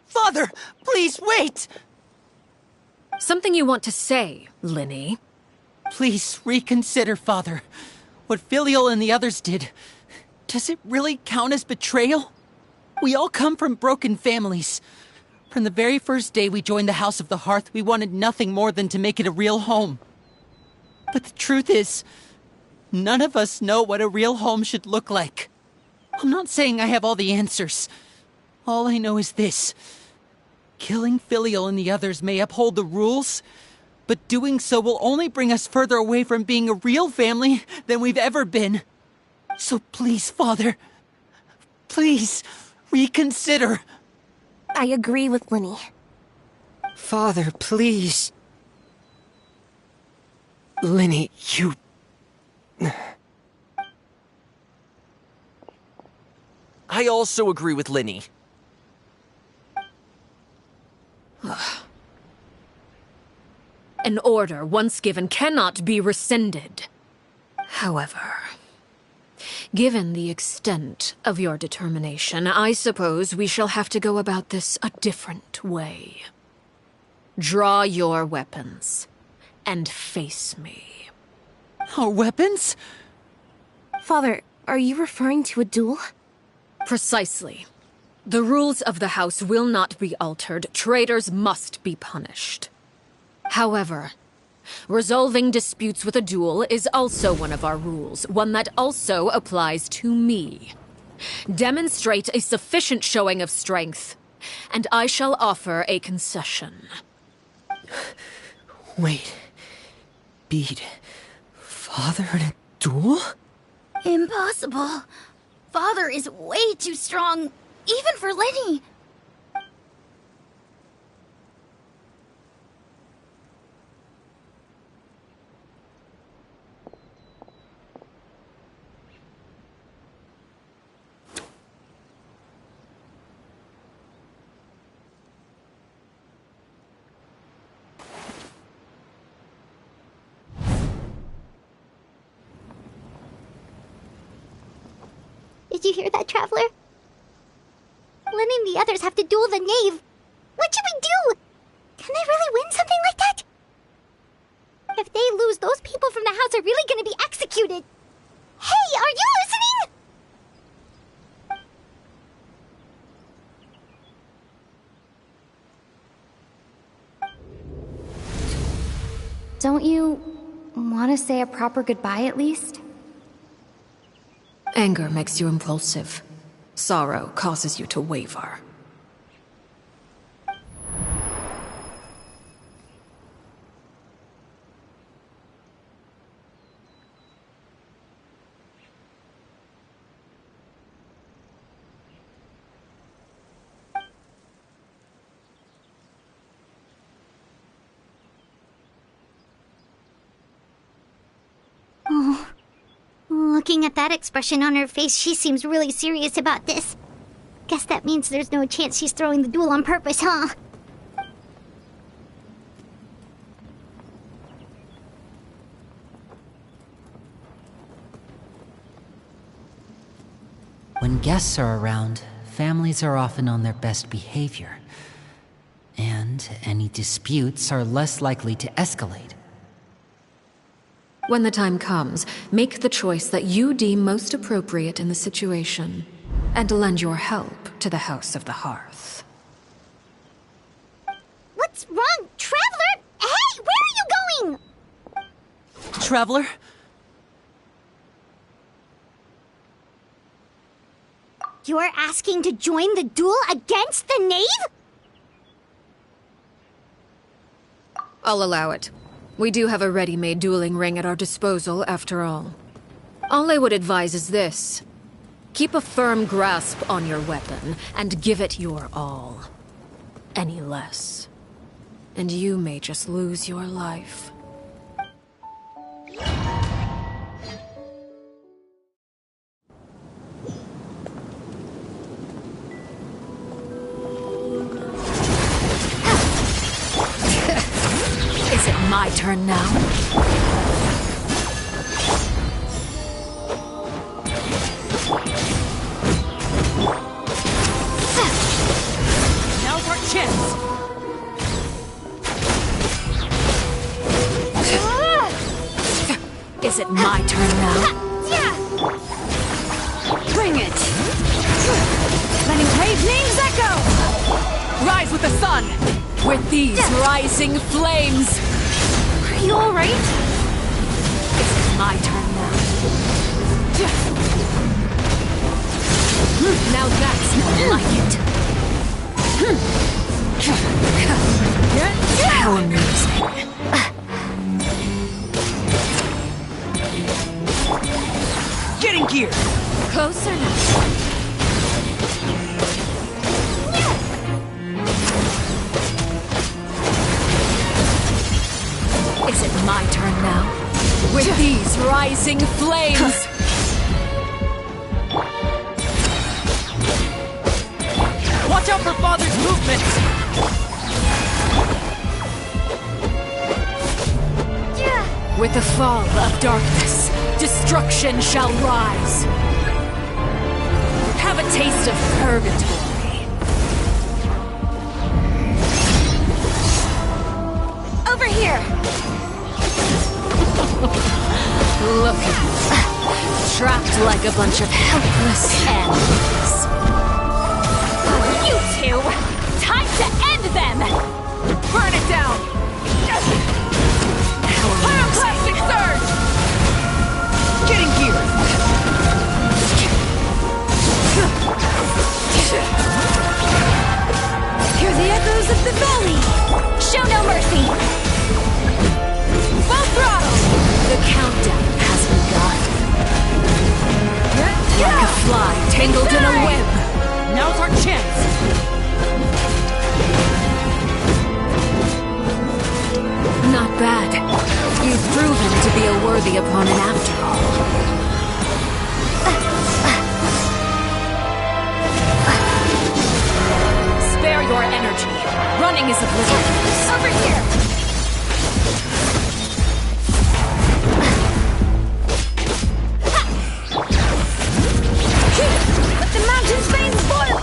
Father, please wait! Something you want to say, Linny? Please reconsider, Father. What Filial and the others did, does it really count as betrayal? We all come from broken families. From the very first day we joined the House of the Hearth, we wanted nothing more than to make it a real home. But the truth is, none of us know what a real home should look like. I'm not saying I have all the answers. All I know is this. Killing Filial and the others may uphold the rules, but doing so will only bring us further away from being a real family than we've ever been. So please, Father, please reconsider. I agree with Linny. Father, please. Linny, you... I also agree with Linny. An order once given cannot be rescinded. However, given the extent of your determination, I suppose we shall have to go about this a different way. Draw your weapons and face me. Our weapons? Father, are you referring to a duel? Precisely. The rules of the house will not be altered. Traitors must be punished. However, resolving disputes with a duel is also one of our rules, one that also applies to me. Demonstrate a sufficient showing of strength, and I shall offer a concession. Wait. Beat Father in a duel? Impossible. Father is way too strong, even for Linny. Did you hear that, Traveler? Lenny and the others have to duel the knave. What should we do? Can they really win something like that? If they lose, those people from the house are really gonna be executed. Hey, are you listening? Don't you want to say a proper goodbye at least? Anger makes you impulsive. Sorrow causes you to waver. Looking at that expression on her face, she seems really serious about this. Guess that means there's no chance she's throwing the duel on purpose, huh? When guests are around, families are often on their best behavior. And any disputes are less likely to escalate. When the time comes, make the choice that you deem most appropriate in the situation, and lend your help to the House of the Hearth. What's wrong, Traveler? Hey, where are you going? Traveler? You're asking to join the duel against the knave? I'll allow it. We do have a ready-made dueling ring at our disposal, after all. All I would advise is this. Keep a firm grasp on your weapon, and give it your all. Any less, and you may just lose your life. Is it my turn now? Now's our chance! Is it my turn now? Bring it! Letting brave names echo! Rise with the sun! With these rising flames! Are you alright? Is it my turn now? Now that's more like it. How amusing. Getting gear! Closer now. Is it my turn now? With these rising flames! Watch out for Father's movements! With the fall of darkness, destruction shall rise. Have a taste of purgatory. Over here! Look at us, trapped like a bunch of helpless animals. You two! Time to end them! Burn it down! Pyroclastic surge! Getting gear! Hear the echoes of the valley! Show no mercy! Full throttle! The countdown has begun. Like a fly tangled in a web. Now's our chance! Not bad. You've proven to be a worthy opponent after all. Spare your energy. Running is of little use. Over here! Let the mountain's veins boil!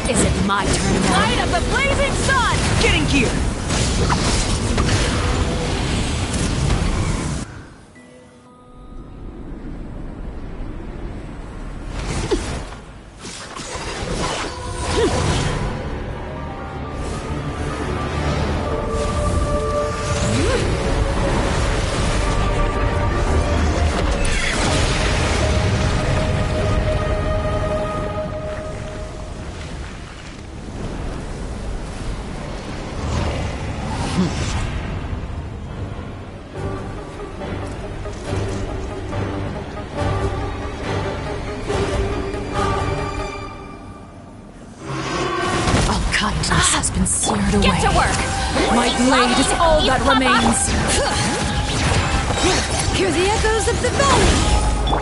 Is it my turn now? Light of the blazing sun! Getting gear! Kindness has been seared away. Get to work! My blade is all that remains. Hear the echoes of the valley!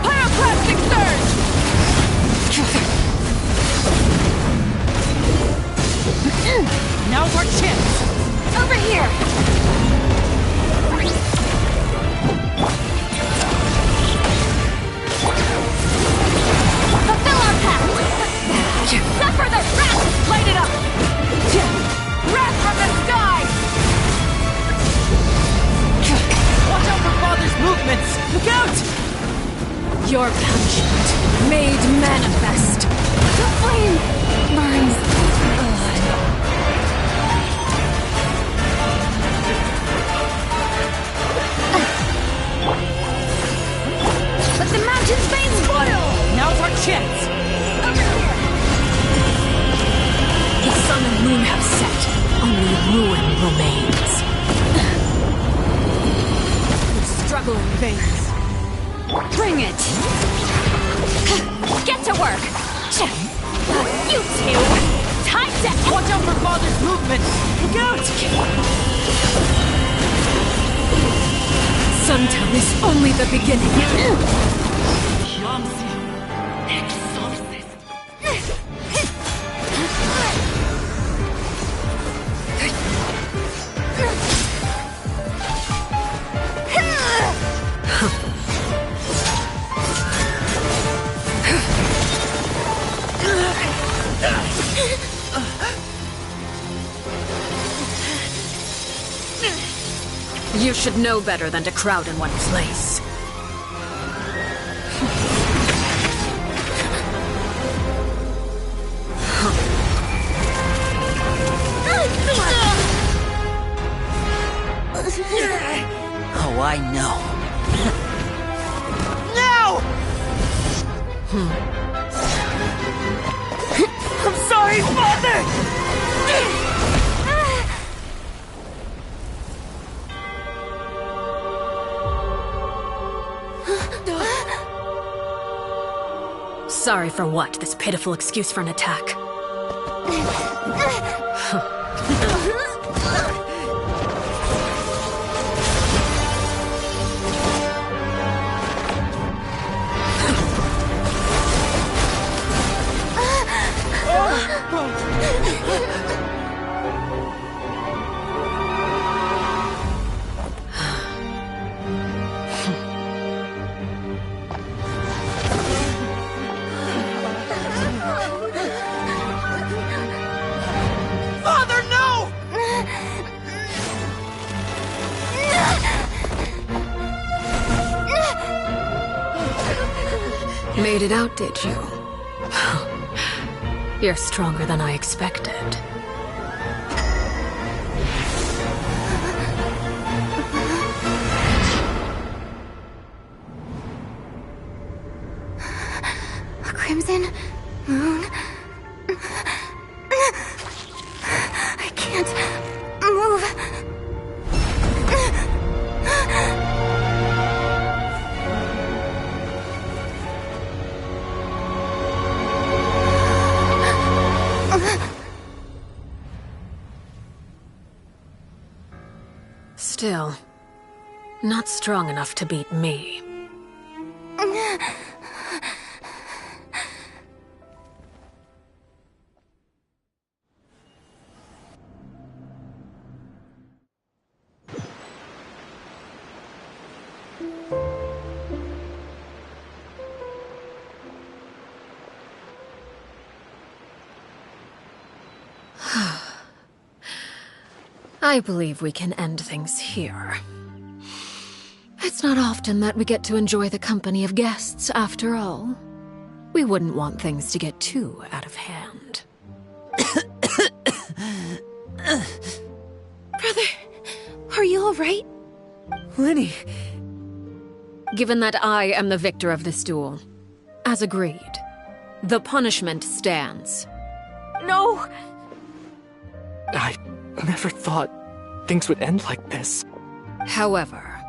Pyroclastic surge! Now's our chance! Over here! Fulfill our pact! Suffer the wrath! Light it up! Wrath from the sky! Watch out for Father's movements! Look out! Your punishment made manifest. The flame burns blood. Let the mountain's veins boil! Now's our chance! Over here! The sun and moon have set. Only ruin remains. The struggling veins. Bring it! Get to work! You two! Time to... Watch out for Father's movements! Look out! Suntown is only the beginning. You should know better than to crowd in one place. Oh, I know. Now! I'm sorry, Father! Sorry for what? This pitiful excuse for an attack. Father, no! Made it out, did you? You're stronger than I expected. A crimson moon. I can't move. Still, not strong enough to beat me. I believe we can end things here. It's not often that we get to enjoy the company of guests, after all. We wouldn't want things to get too out of hand. Brother, are you all right? Lenny. Given that I am the victor of this duel, as agreed, the punishment stands. No! I never thought things would end like this. However,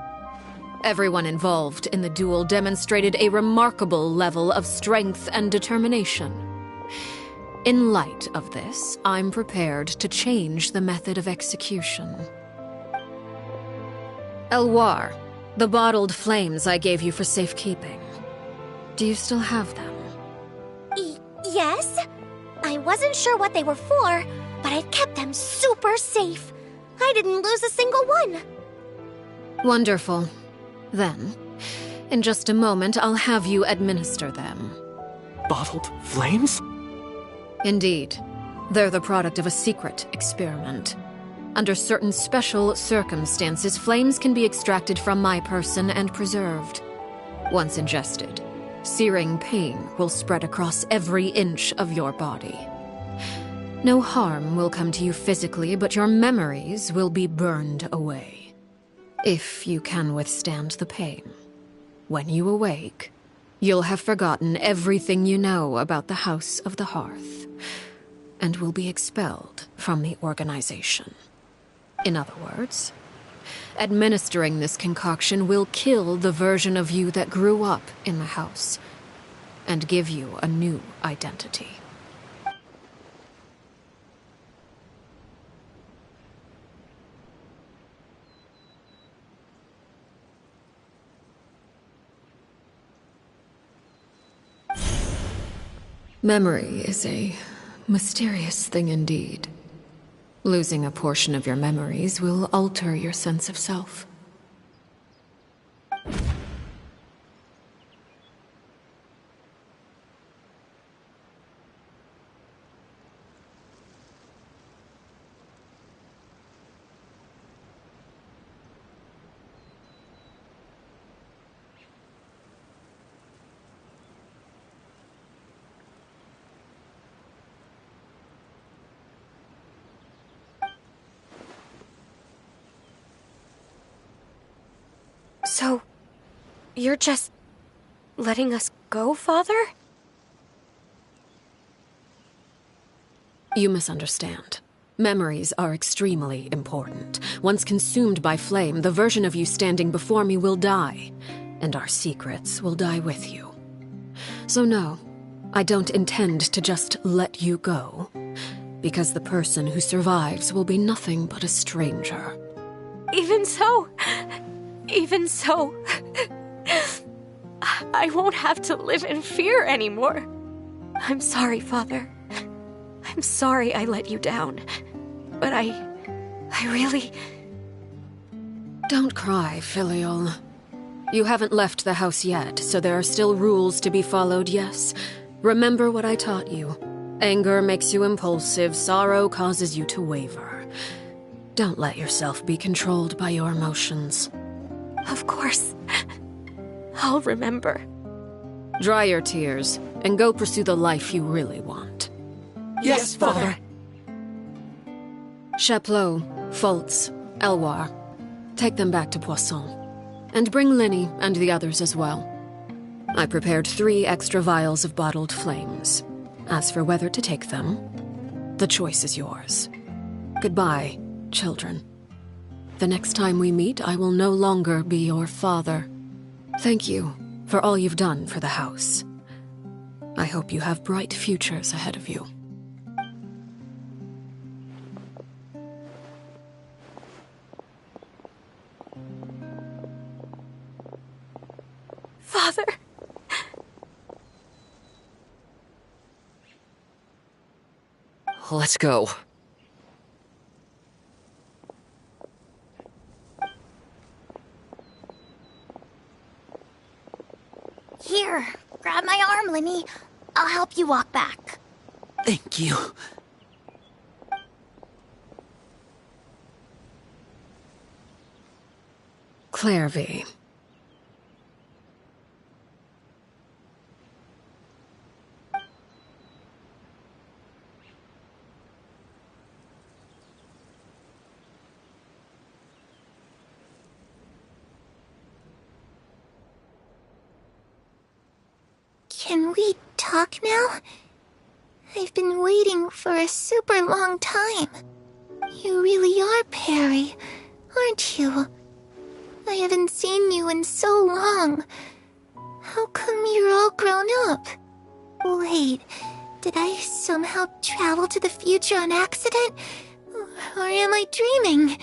everyone involved in the duel demonstrated a remarkable level of strength and determination. In light of this, I'm prepared to change the method of execution. Elwar, the bottled flames I gave you for safekeeping. Do you still have them? Yes? I wasn't sure what they were for, but I kept them super safe. I didn't lose a single one. Wonderful. Then, in just a moment, I'll have you administer them. Bottled flames? Indeed. They're the product of a secret experiment. Under certain special circumstances, flames can be extracted from my person and preserved. Once ingested, searing pain will spread across every inch of your body. No harm will come to you physically, but your memories will be burned away. If you can withstand the pain. When you awake, you'll have forgotten everything you know about the House of the Hearth, and will be expelled from the organization. In other words, administering this concoction will kill the version of you that grew up in the house, and give you a new identity. Memory is a mysterious thing indeed. Losing a portion of your memories will alter your sense of self. So, you're just letting us go, Father? You misunderstand. Memories are extremely important. Once consumed by flame, the version of you standing before me will die, and our secrets will die with you. So no, I don't intend to just let you go, because the person who survives will be nothing but a stranger. Even so, I won't have to live in fear anymore. I'm sorry, Father. I'm sorry I let you down. But I really... Don't cry, Filial. You haven't left the house yet, so there are still rules to be followed, yes? Remember what I taught you. Anger makes you impulsive, sorrow causes you to waver. Don't let yourself be controlled by your emotions. Of course. I'll remember. Dry your tears, and go pursue the life you really want. Yes, Father. Chaplot, Foltz, Elwar, take them back to Poisson. And bring Linny and the others as well. I prepared 3 extra vials of bottled flames. As for whether to take them, the choice is yours. Goodbye, children. The next time we meet, I will no longer be your father. Thank you for all you've done for the house. I hope you have bright futures ahead of you. Father. Let's go. Here, grab my arm, Linny. I'll help you walk back. Thank you. Clairvy. Can we talk now? I've been waiting for a super long time. You really are Perry, aren't you? I haven't seen you in so long. How come you're all grown up? Wait, did I somehow travel to the future on accident? Or am I dreaming?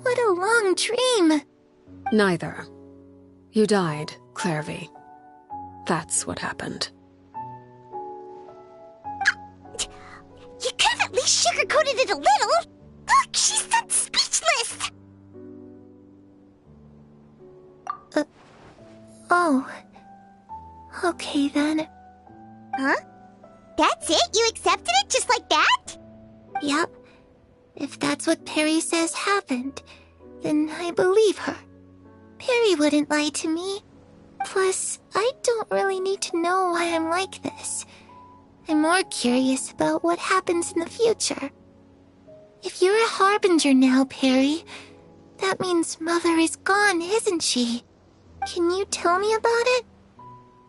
What a long dream. Neither. You died, Clairvy. That's what happened. You could have at least sugarcoated it a little. Look, she's that speechless. Oh. Okay then. Huh? That's it? You accepted it just like that? Yep. If that's what Perry says happened, then I believe her. Perry wouldn't lie to me. Plus, I don't really need to know why I'm like this. I'm more curious about what happens in the future. If you're a harbinger now, Perry, that means Mother is gone, isn't she? Can you tell me about it?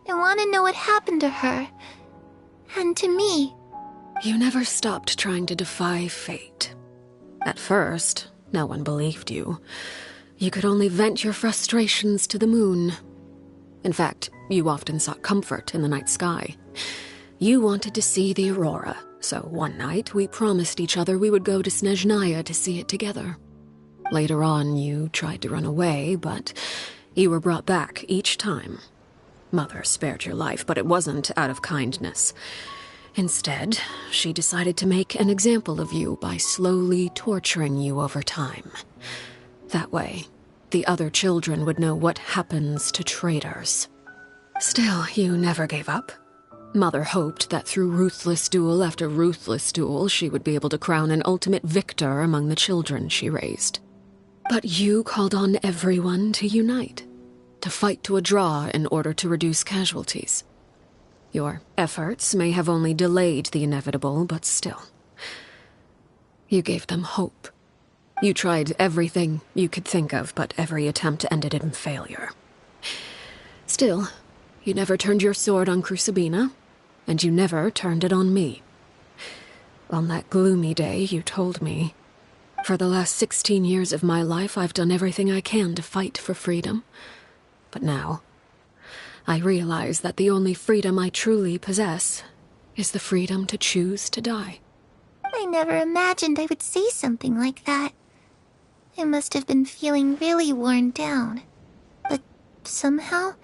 I want to know what happened to her. And to me. You never stopped trying to defy fate. At first, no one believed you. You could only vent your frustrations to the moon. In fact, you often sought comfort in the night sky. You wanted to see the aurora, so one night we promised each other we would go to Snezhnaya to see it together. Later on, you tried to run away, but you were brought back each time. Mother spared your life, but it wasn't out of kindness. Instead, she decided to make an example of you by slowly torturing you over time. That way, the other children would know what happens to traitors. Still, you never gave up. Mother hoped that through ruthless duel after ruthless duel, she would be able to crown an ultimate victor among the children she raised. But you called on everyone to unite, to fight to a draw in order to reduce casualties. Your efforts may have only delayed the inevitable, but still. You gave them hope. You tried everything you could think of, but every attempt ended in failure. Still, you never turned your sword on Crucibina, and you never turned it on me. On that gloomy day, you told me. For the last 16 years of my life, I've done everything I can to fight for freedom. But now, I realize that the only freedom I truly possess is the freedom to choose to die. I never imagined I would say something like that. I must have been feeling really worn down. But somehow,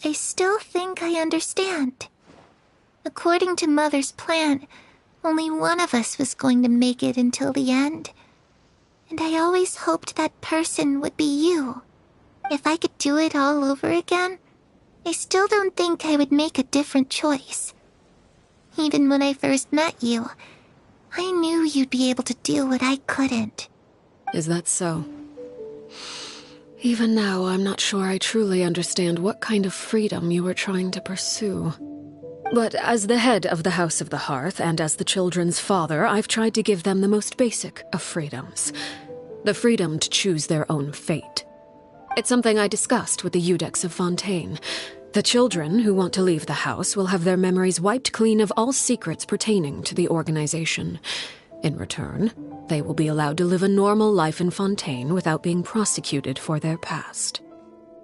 I still think I understand. According to Mother's plan, only one of us was going to make it until the end. And I always hoped that person would be you. If I could do it all over again, I still don't think I would make a different choice. Even when I first met you, I knew you'd be able to do what I couldn't. Is that so? Even now, I'm not sure I truly understand what kind of freedom you were trying to pursue. But as the head of the House of the Hearth and as the children's father, I've tried to give them the most basic of freedoms. The freedom to choose their own fate. It's something I discussed with the Iudex of Fontaine. The children who want to leave the house will have their memories wiped clean of all secrets pertaining to the organization. In return, they will be allowed to live a normal life in Fontaine without being prosecuted for their past.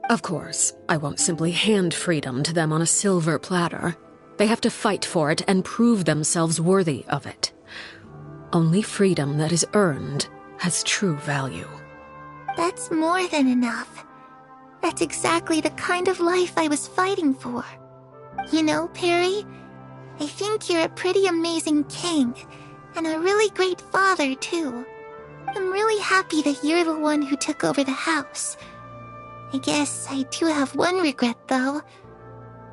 Of course, I won't simply hand freedom to them on a silver platter. They have to fight for it and prove themselves worthy of it. Only freedom that is earned has true value. That's more than enough. That's exactly the kind of life I was fighting for. You know, Perry, I think you're a pretty amazing king, and a really great father, too. I'm really happy that you're the one who took over the house. I guess I do have one regret, though.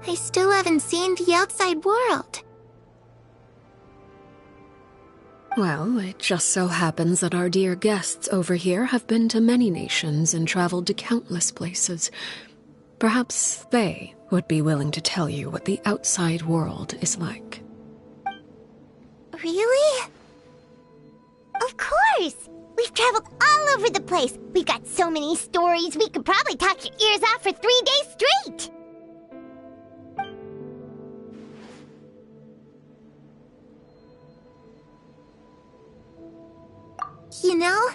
I still haven't seen the outside world. Well, it just so happens that our dear guests over here have been to many nations and traveled to countless places. Perhaps they would be willing to tell you what the outside world is like. Really? Of course! We've traveled all over the place. We've got so many stories, we could probably talk your ears off for 3 days straight! You know,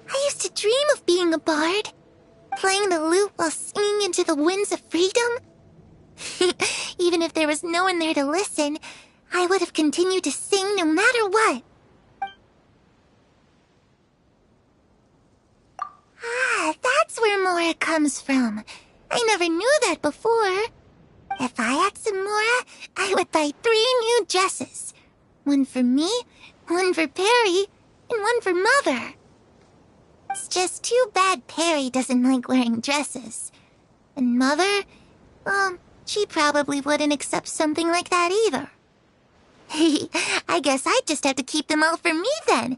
I used to dream of being a bard. Playing the lute while singing into the winds of freedom. Even if there was no one there to listen, I would have continued to sing no matter what. Ah, that's where Mora comes from. I never knew that before. If I had some Mora, I would buy 3 new dresses. One for me, one for Perry, and one for Mother. It's just too bad Perry doesn't like wearing dresses. And Mother, well, she probably wouldn't accept something like that either. I guess I'd just have to keep them all for me then.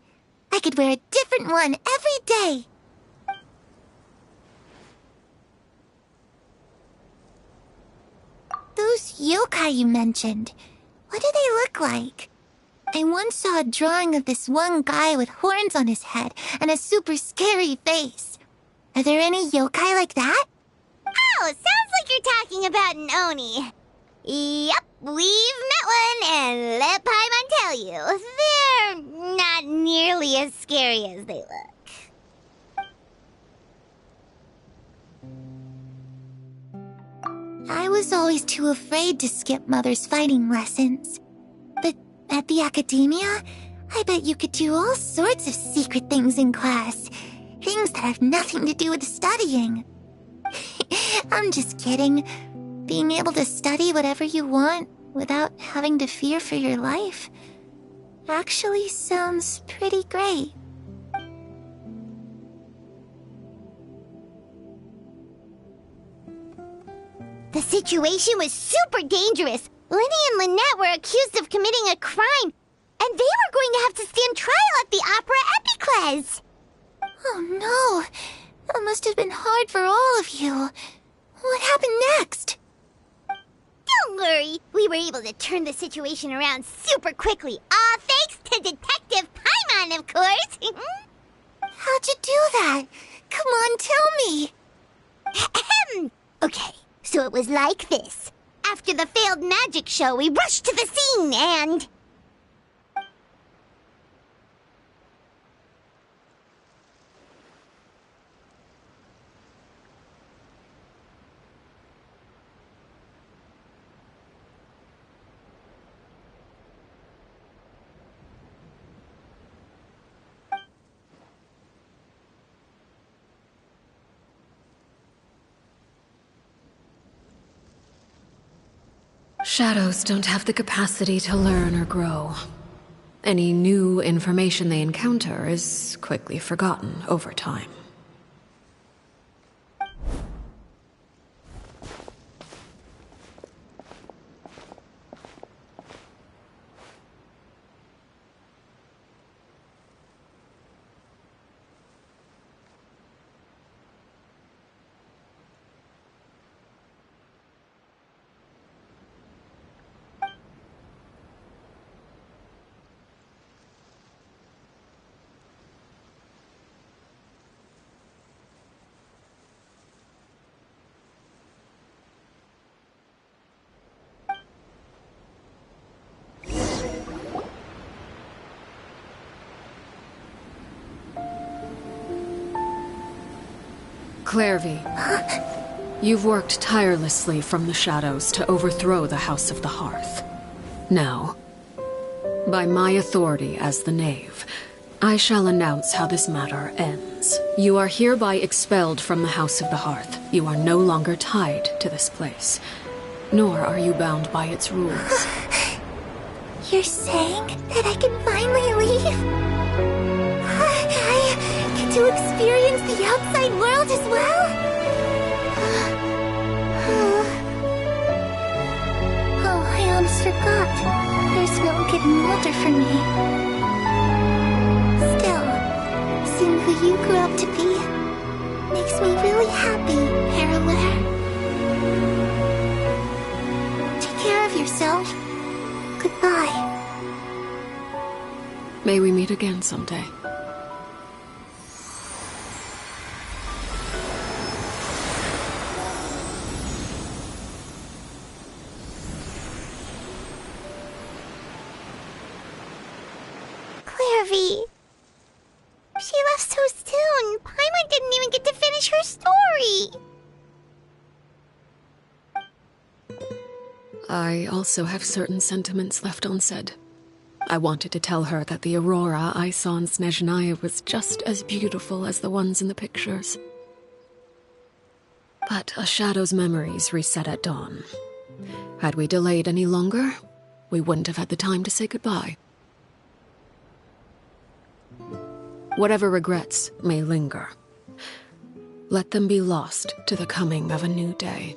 I could wear a different one every day. Those yokai you mentioned, what do they look like? I once saw a drawing of this one guy with horns on his head and a super scary face. Are there any yokai like that? Oh, sounds like you're talking about an Oni. Yep, we've met one, and let Paimon tell you, they're not nearly as scary as they look. I was always too afraid to skip Mother's fighting lessons. But at the academia, I bet you could do all sorts of secret things in class. Things that have nothing to do with studying. I'm just kidding. Being able to study whatever you want without having to fear for your life actually sounds pretty great. The situation was super dangerous. Lenny and Lynette were accused of committing a crime, and they were going to have to stand trial at the Opera Epicles. Oh no, that must have been hard for all of you. What happened next? Don't worry, we were able to turn the situation around super quickly, all thanks to Detective Paimon, of course. How'd you do that? Come on, tell me. Okay, so it was like this. After the failed magic show, we rushed to the scene and... Shadows don't have the capacity to learn or grow. Any new information they encounter is quickly forgotten over time. Clairvy, you've worked tirelessly from the shadows to overthrow the House of the Hearth. Now, by my authority as the Knave, I shall announce how this matter ends. You are hereby expelled from the House of the Hearth. You are no longer tied to this place, nor are you bound by its rules. You're saying that I can finally leave? I get to experience the outside world as well? Oh, I almost forgot. There's no getting older for me. Still, seeing who you grew up to be makes me really happy, Parallel. Take care of yourself. Goodbye. May we meet again someday. Clairvy. She left so soon. Paimon didn't even get to finish her story. I also have certain sentiments left unsaid. I wanted to tell her that the aurora I saw in Snezhnaya was just as beautiful as the ones in the pictures. But a shadow's memories reset at dawn. Had we delayed any longer, we wouldn't have had the time to say goodbye. Whatever regrets may linger, let them be lost to the coming of a new day.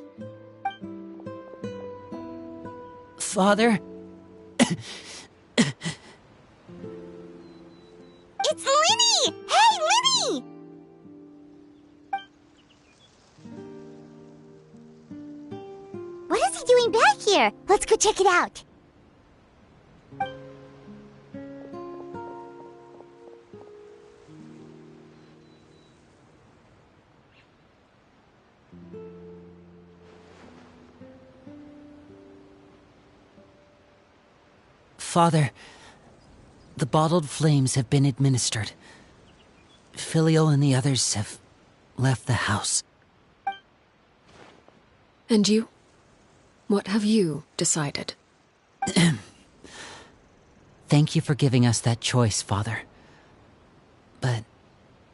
Father? It's Linny! Hey, Linny! What is he doing back here? Let's go check it out. Father, the bottled flames have been administered. Filial and the others have left the house. And you? What have you decided? Thank you for giving us that choice, Father. But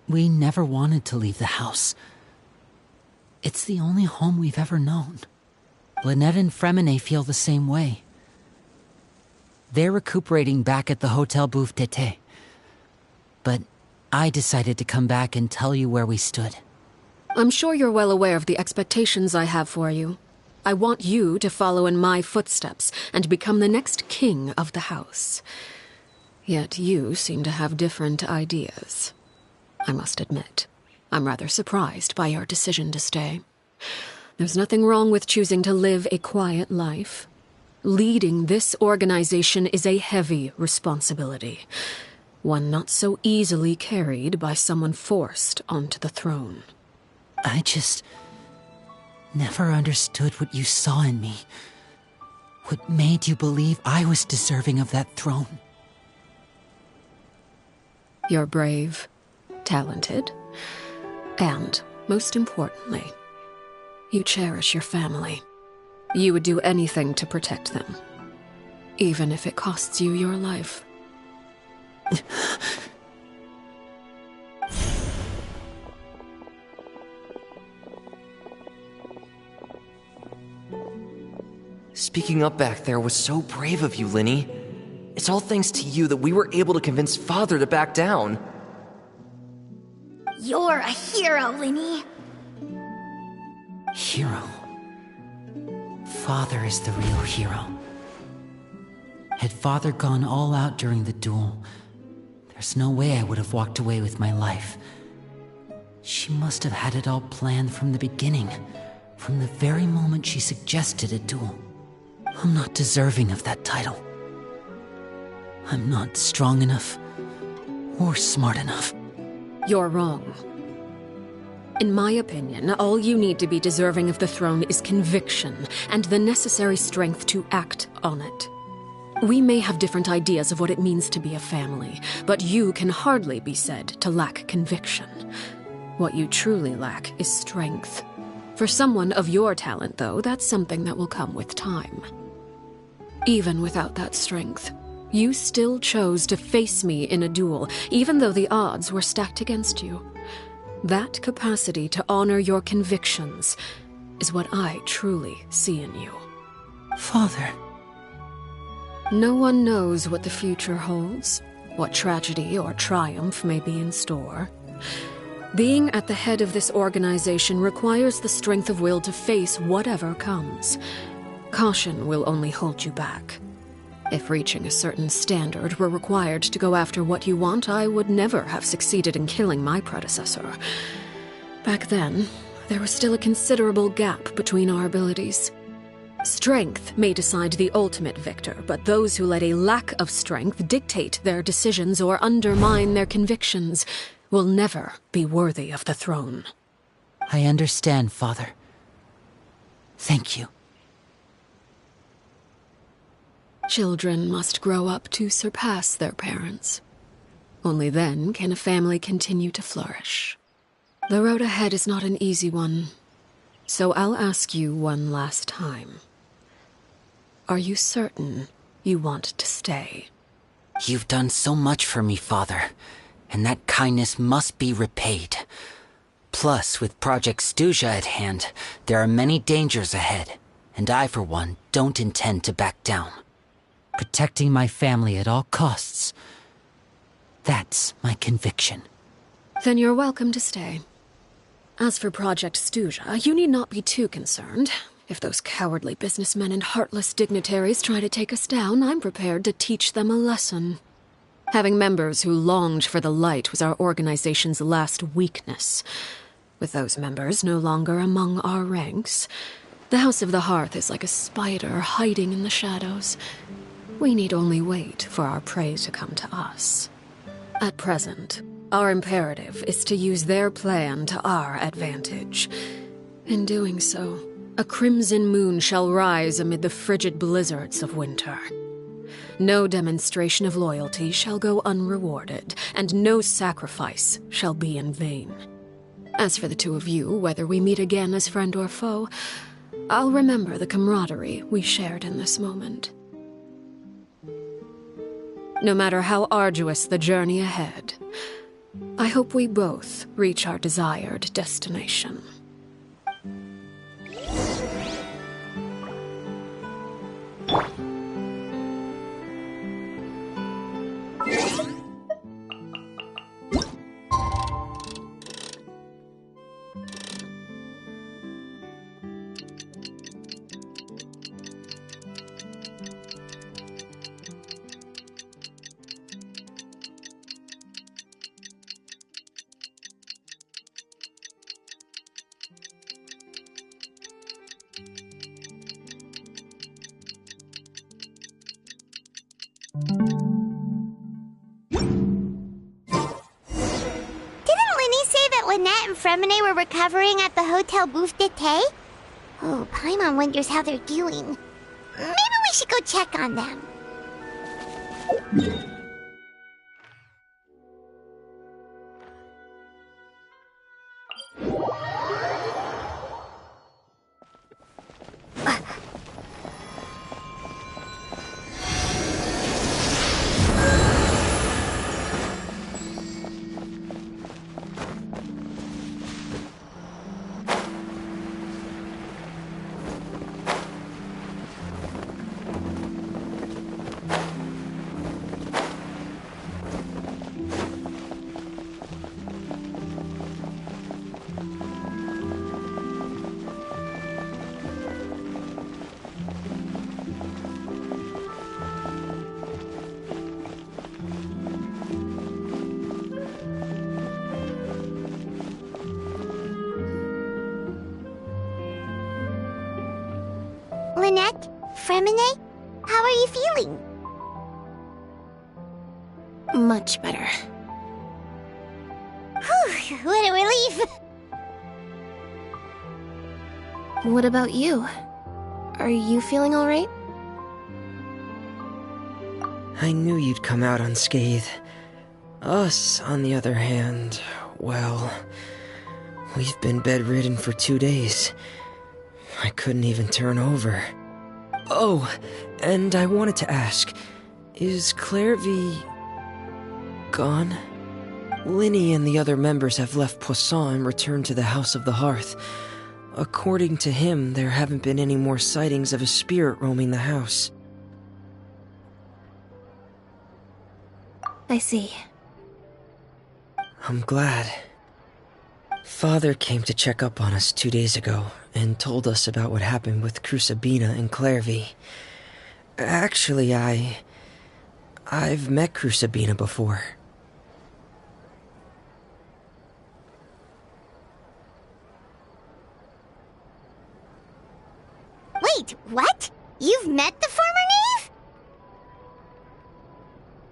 we never wanted to leave the house. It's the only home we've ever known. Lynette and Fremine feel the same way. They're recuperating back at the Hotel Bouffe d'été. But I decided to come back and tell you where we stood. I'm sure you're well aware of the expectations I have for you. I want you to follow in my footsteps and become the next king of the house. Yet you seem to have different ideas. I must admit, I'm rather surprised by your decision to stay. There's nothing wrong with choosing to live a quiet life. Leading this organization is a heavy responsibility, one not so easily carried by someone forced onto the throne. I just never understood what you saw in me. What made you believe I was deserving of that throne? You're brave, talented, and, most importantly, you cherish your family. You would do anything to protect them, even if it costs you your life. Speaking up back there was so brave of you, Linny. It's all thanks to you that we were able to convince Father to back down. You're a hero, Linny. Hero. Father is the real hero. Had Father gone all out during the duel, there's no way I would have walked away with my life. She must have had it all planned from the beginning, from the very moment she suggested a duel. I'm not deserving of that title. I'm not strong enough or smart enough. You're wrong. In my opinion, all you need to be deserving of the throne is conviction and the necessary strength to act on it. We may have different ideas of what it means to be a family, but you can hardly be said to lack conviction. What you truly lack is strength. For someone of your talent, though, that's something that will come with time. Even without that strength, you still chose to face me in a duel, even though the odds were stacked against you. That capacity to honor your convictions is what I truly see in you. Father. No one knows what the future holds, what tragedy or triumph may be in store. Being at the head of this organization requires the strength of will to face whatever comes. Caution will only hold you back. If reaching a certain standard were required to go after what you want, I would never have succeeded in killing my predecessor. Back then, there was still a considerable gap between our abilities. Strength may decide the ultimate victor, but those who let a lack of strength dictate their decisions or undermine their convictions will never be worthy of the throne. I understand, Father. Thank you. Children must grow up to surpass their parents. Only then can a family continue to flourish. The road ahead is not an easy one, so I'll ask you one last time. Are you certain you want to stay? You've done so much for me, Father, and that kindness must be repaid. Plus, with Project Stuja at hand, there are many dangers ahead, and I, for one, don't intend to back down. Protecting my family at all costs. That's my conviction. Then you're welcome to stay. As for Project Stuja, you need not be too concerned. If those cowardly businessmen and heartless dignitaries try to take us down, I'm prepared to teach them a lesson. Having members who longed for the light was our organization's last weakness. With those members no longer among our ranks, the House of the Hearth is like a spider hiding in the shadows. We need only wait for our prey to come to us. At present, our imperative is to use their plan to our advantage. In doing so, a crimson moon shall rise amid the frigid blizzards of winter. No demonstration of loyalty shall go unrewarded, and no sacrifice shall be in vain. As for the two of you, whether we meet again as friend or foe, I'll remember the camaraderie we shared in this moment. No matter how arduous the journey ahead, I hope we both reach our desired destination. Lynette and Fremine were recovering at the Hotel Bouffe d'été? Oh, Paimon wonders how they're doing. Maybe we should go check on them. Nanette, Fremine, how are you feeling? Much better. Whew, what a relief! What about you? Are you feeling alright? I knew you'd come out unscathed. Us, on the other hand, well, we've been bedridden for 2 days. I couldn't even turn over. Oh, and I wanted to ask, is Clairvy gone? Linny and the other members have left Poisson and returned to the House of the Hearth. According to him, there haven't been any more sightings of a spirit roaming the house. I see. I'm glad. Father came to check up on us 2 days ago and told us about what happened with Crusabina and Clairvy. Actually, I've met Crusabina before. Wait, what? You've met the former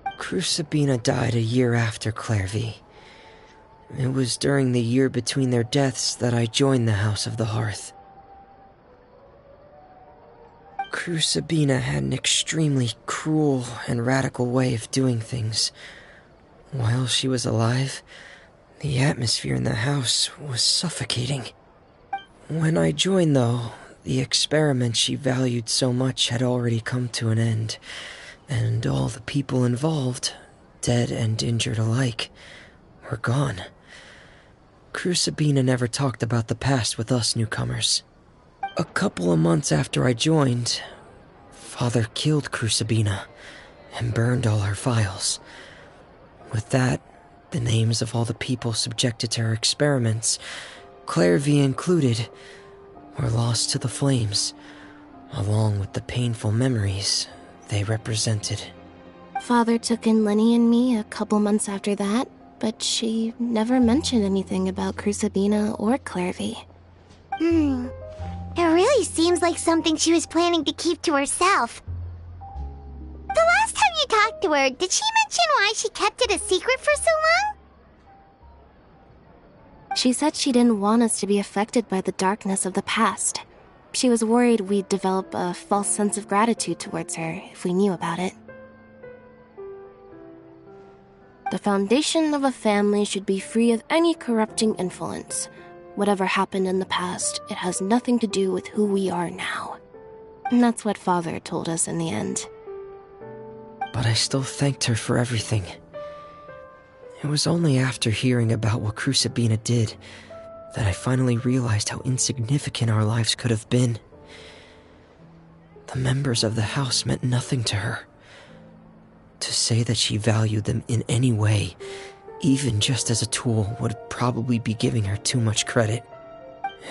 knave? Crusabina died a year after Clairvy. It was during the year between their deaths that I joined the House of the Hearth. Crusabina had an extremely cruel and radical way of doing things. While she was alive, the atmosphere in the house was suffocating. When I joined, though, the experiment she valued so much had already come to an end, and all the people involved, dead and injured alike, were gone. Crusabina never talked about the past with us newcomers. A couple of months after I joined, Father killed Crusabina and burned all her files. With that, the names of all the people subjected to her experiments, Clairvy included, were lost to the flames, along with the painful memories they represented. Father took in Lenny and me a couple months after that, but she never mentioned anything about Crusabina or Clairvy. It really seems like something she was planning to keep to herself. The last time you talked to her, did she mention why she kept it a secret for so long? She said she didn't want us to be affected by the darkness of the past. She was worried we'd develop a false sense of gratitude towards her if we knew about it. The foundation of a family should be free of any corrupting influence. Whatever happened in the past, it has nothing to do with who we are now. And that's what Father told us in the end. But I still thanked her for everything. It was only after hearing about what Crusabina did that I finally realized how insignificant our lives could have been. The members of the house meant nothing to her. To say that she valued them in any way, even just as a tool, would probably be giving her too much credit.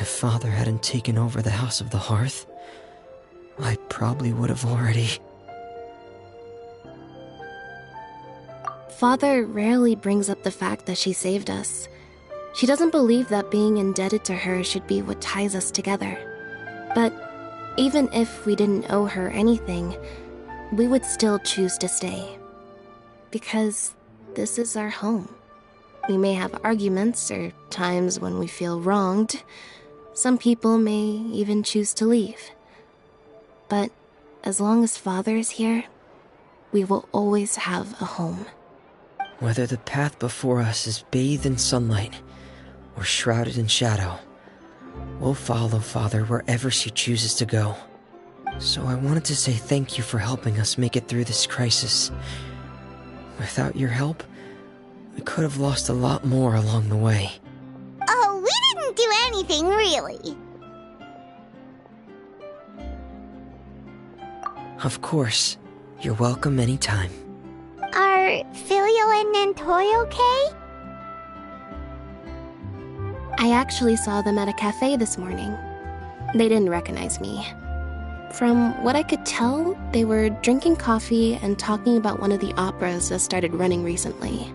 If Father hadn't taken over the House of the Hearth, I probably would have already... Father rarely brings up the fact that she saved us. She doesn't believe that being indebted to her should be what ties us together. But even if we didn't owe her anything, we would still choose to stay. Because this is our home. We may have arguments or times when we feel wronged. Some people may even choose to leave. But as long as Father is here, we will always have a home. Whether the path before us is bathed in sunlight or shrouded in shadow, we'll follow Father wherever she chooses to go. So I wanted to say thank you for helping us make it through this crisis. Without your help, we could have lost a lot more along the way. Oh, we didn't do anything, really. Of course. You're welcome anytime. Are Filial and Nantoy okay? I actually saw them at a cafe this morning. They didn't recognize me. From what I could tell, they were drinking coffee and talking about one of the operas that started running recently.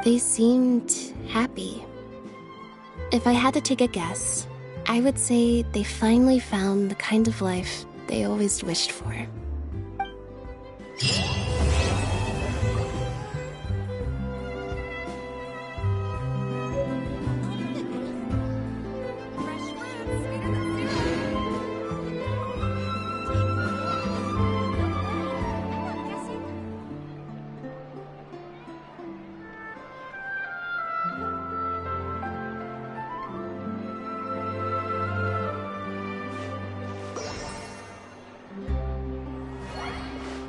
They seemed happy. If I had to take a guess, I would say they finally found the kind of life they always wished for.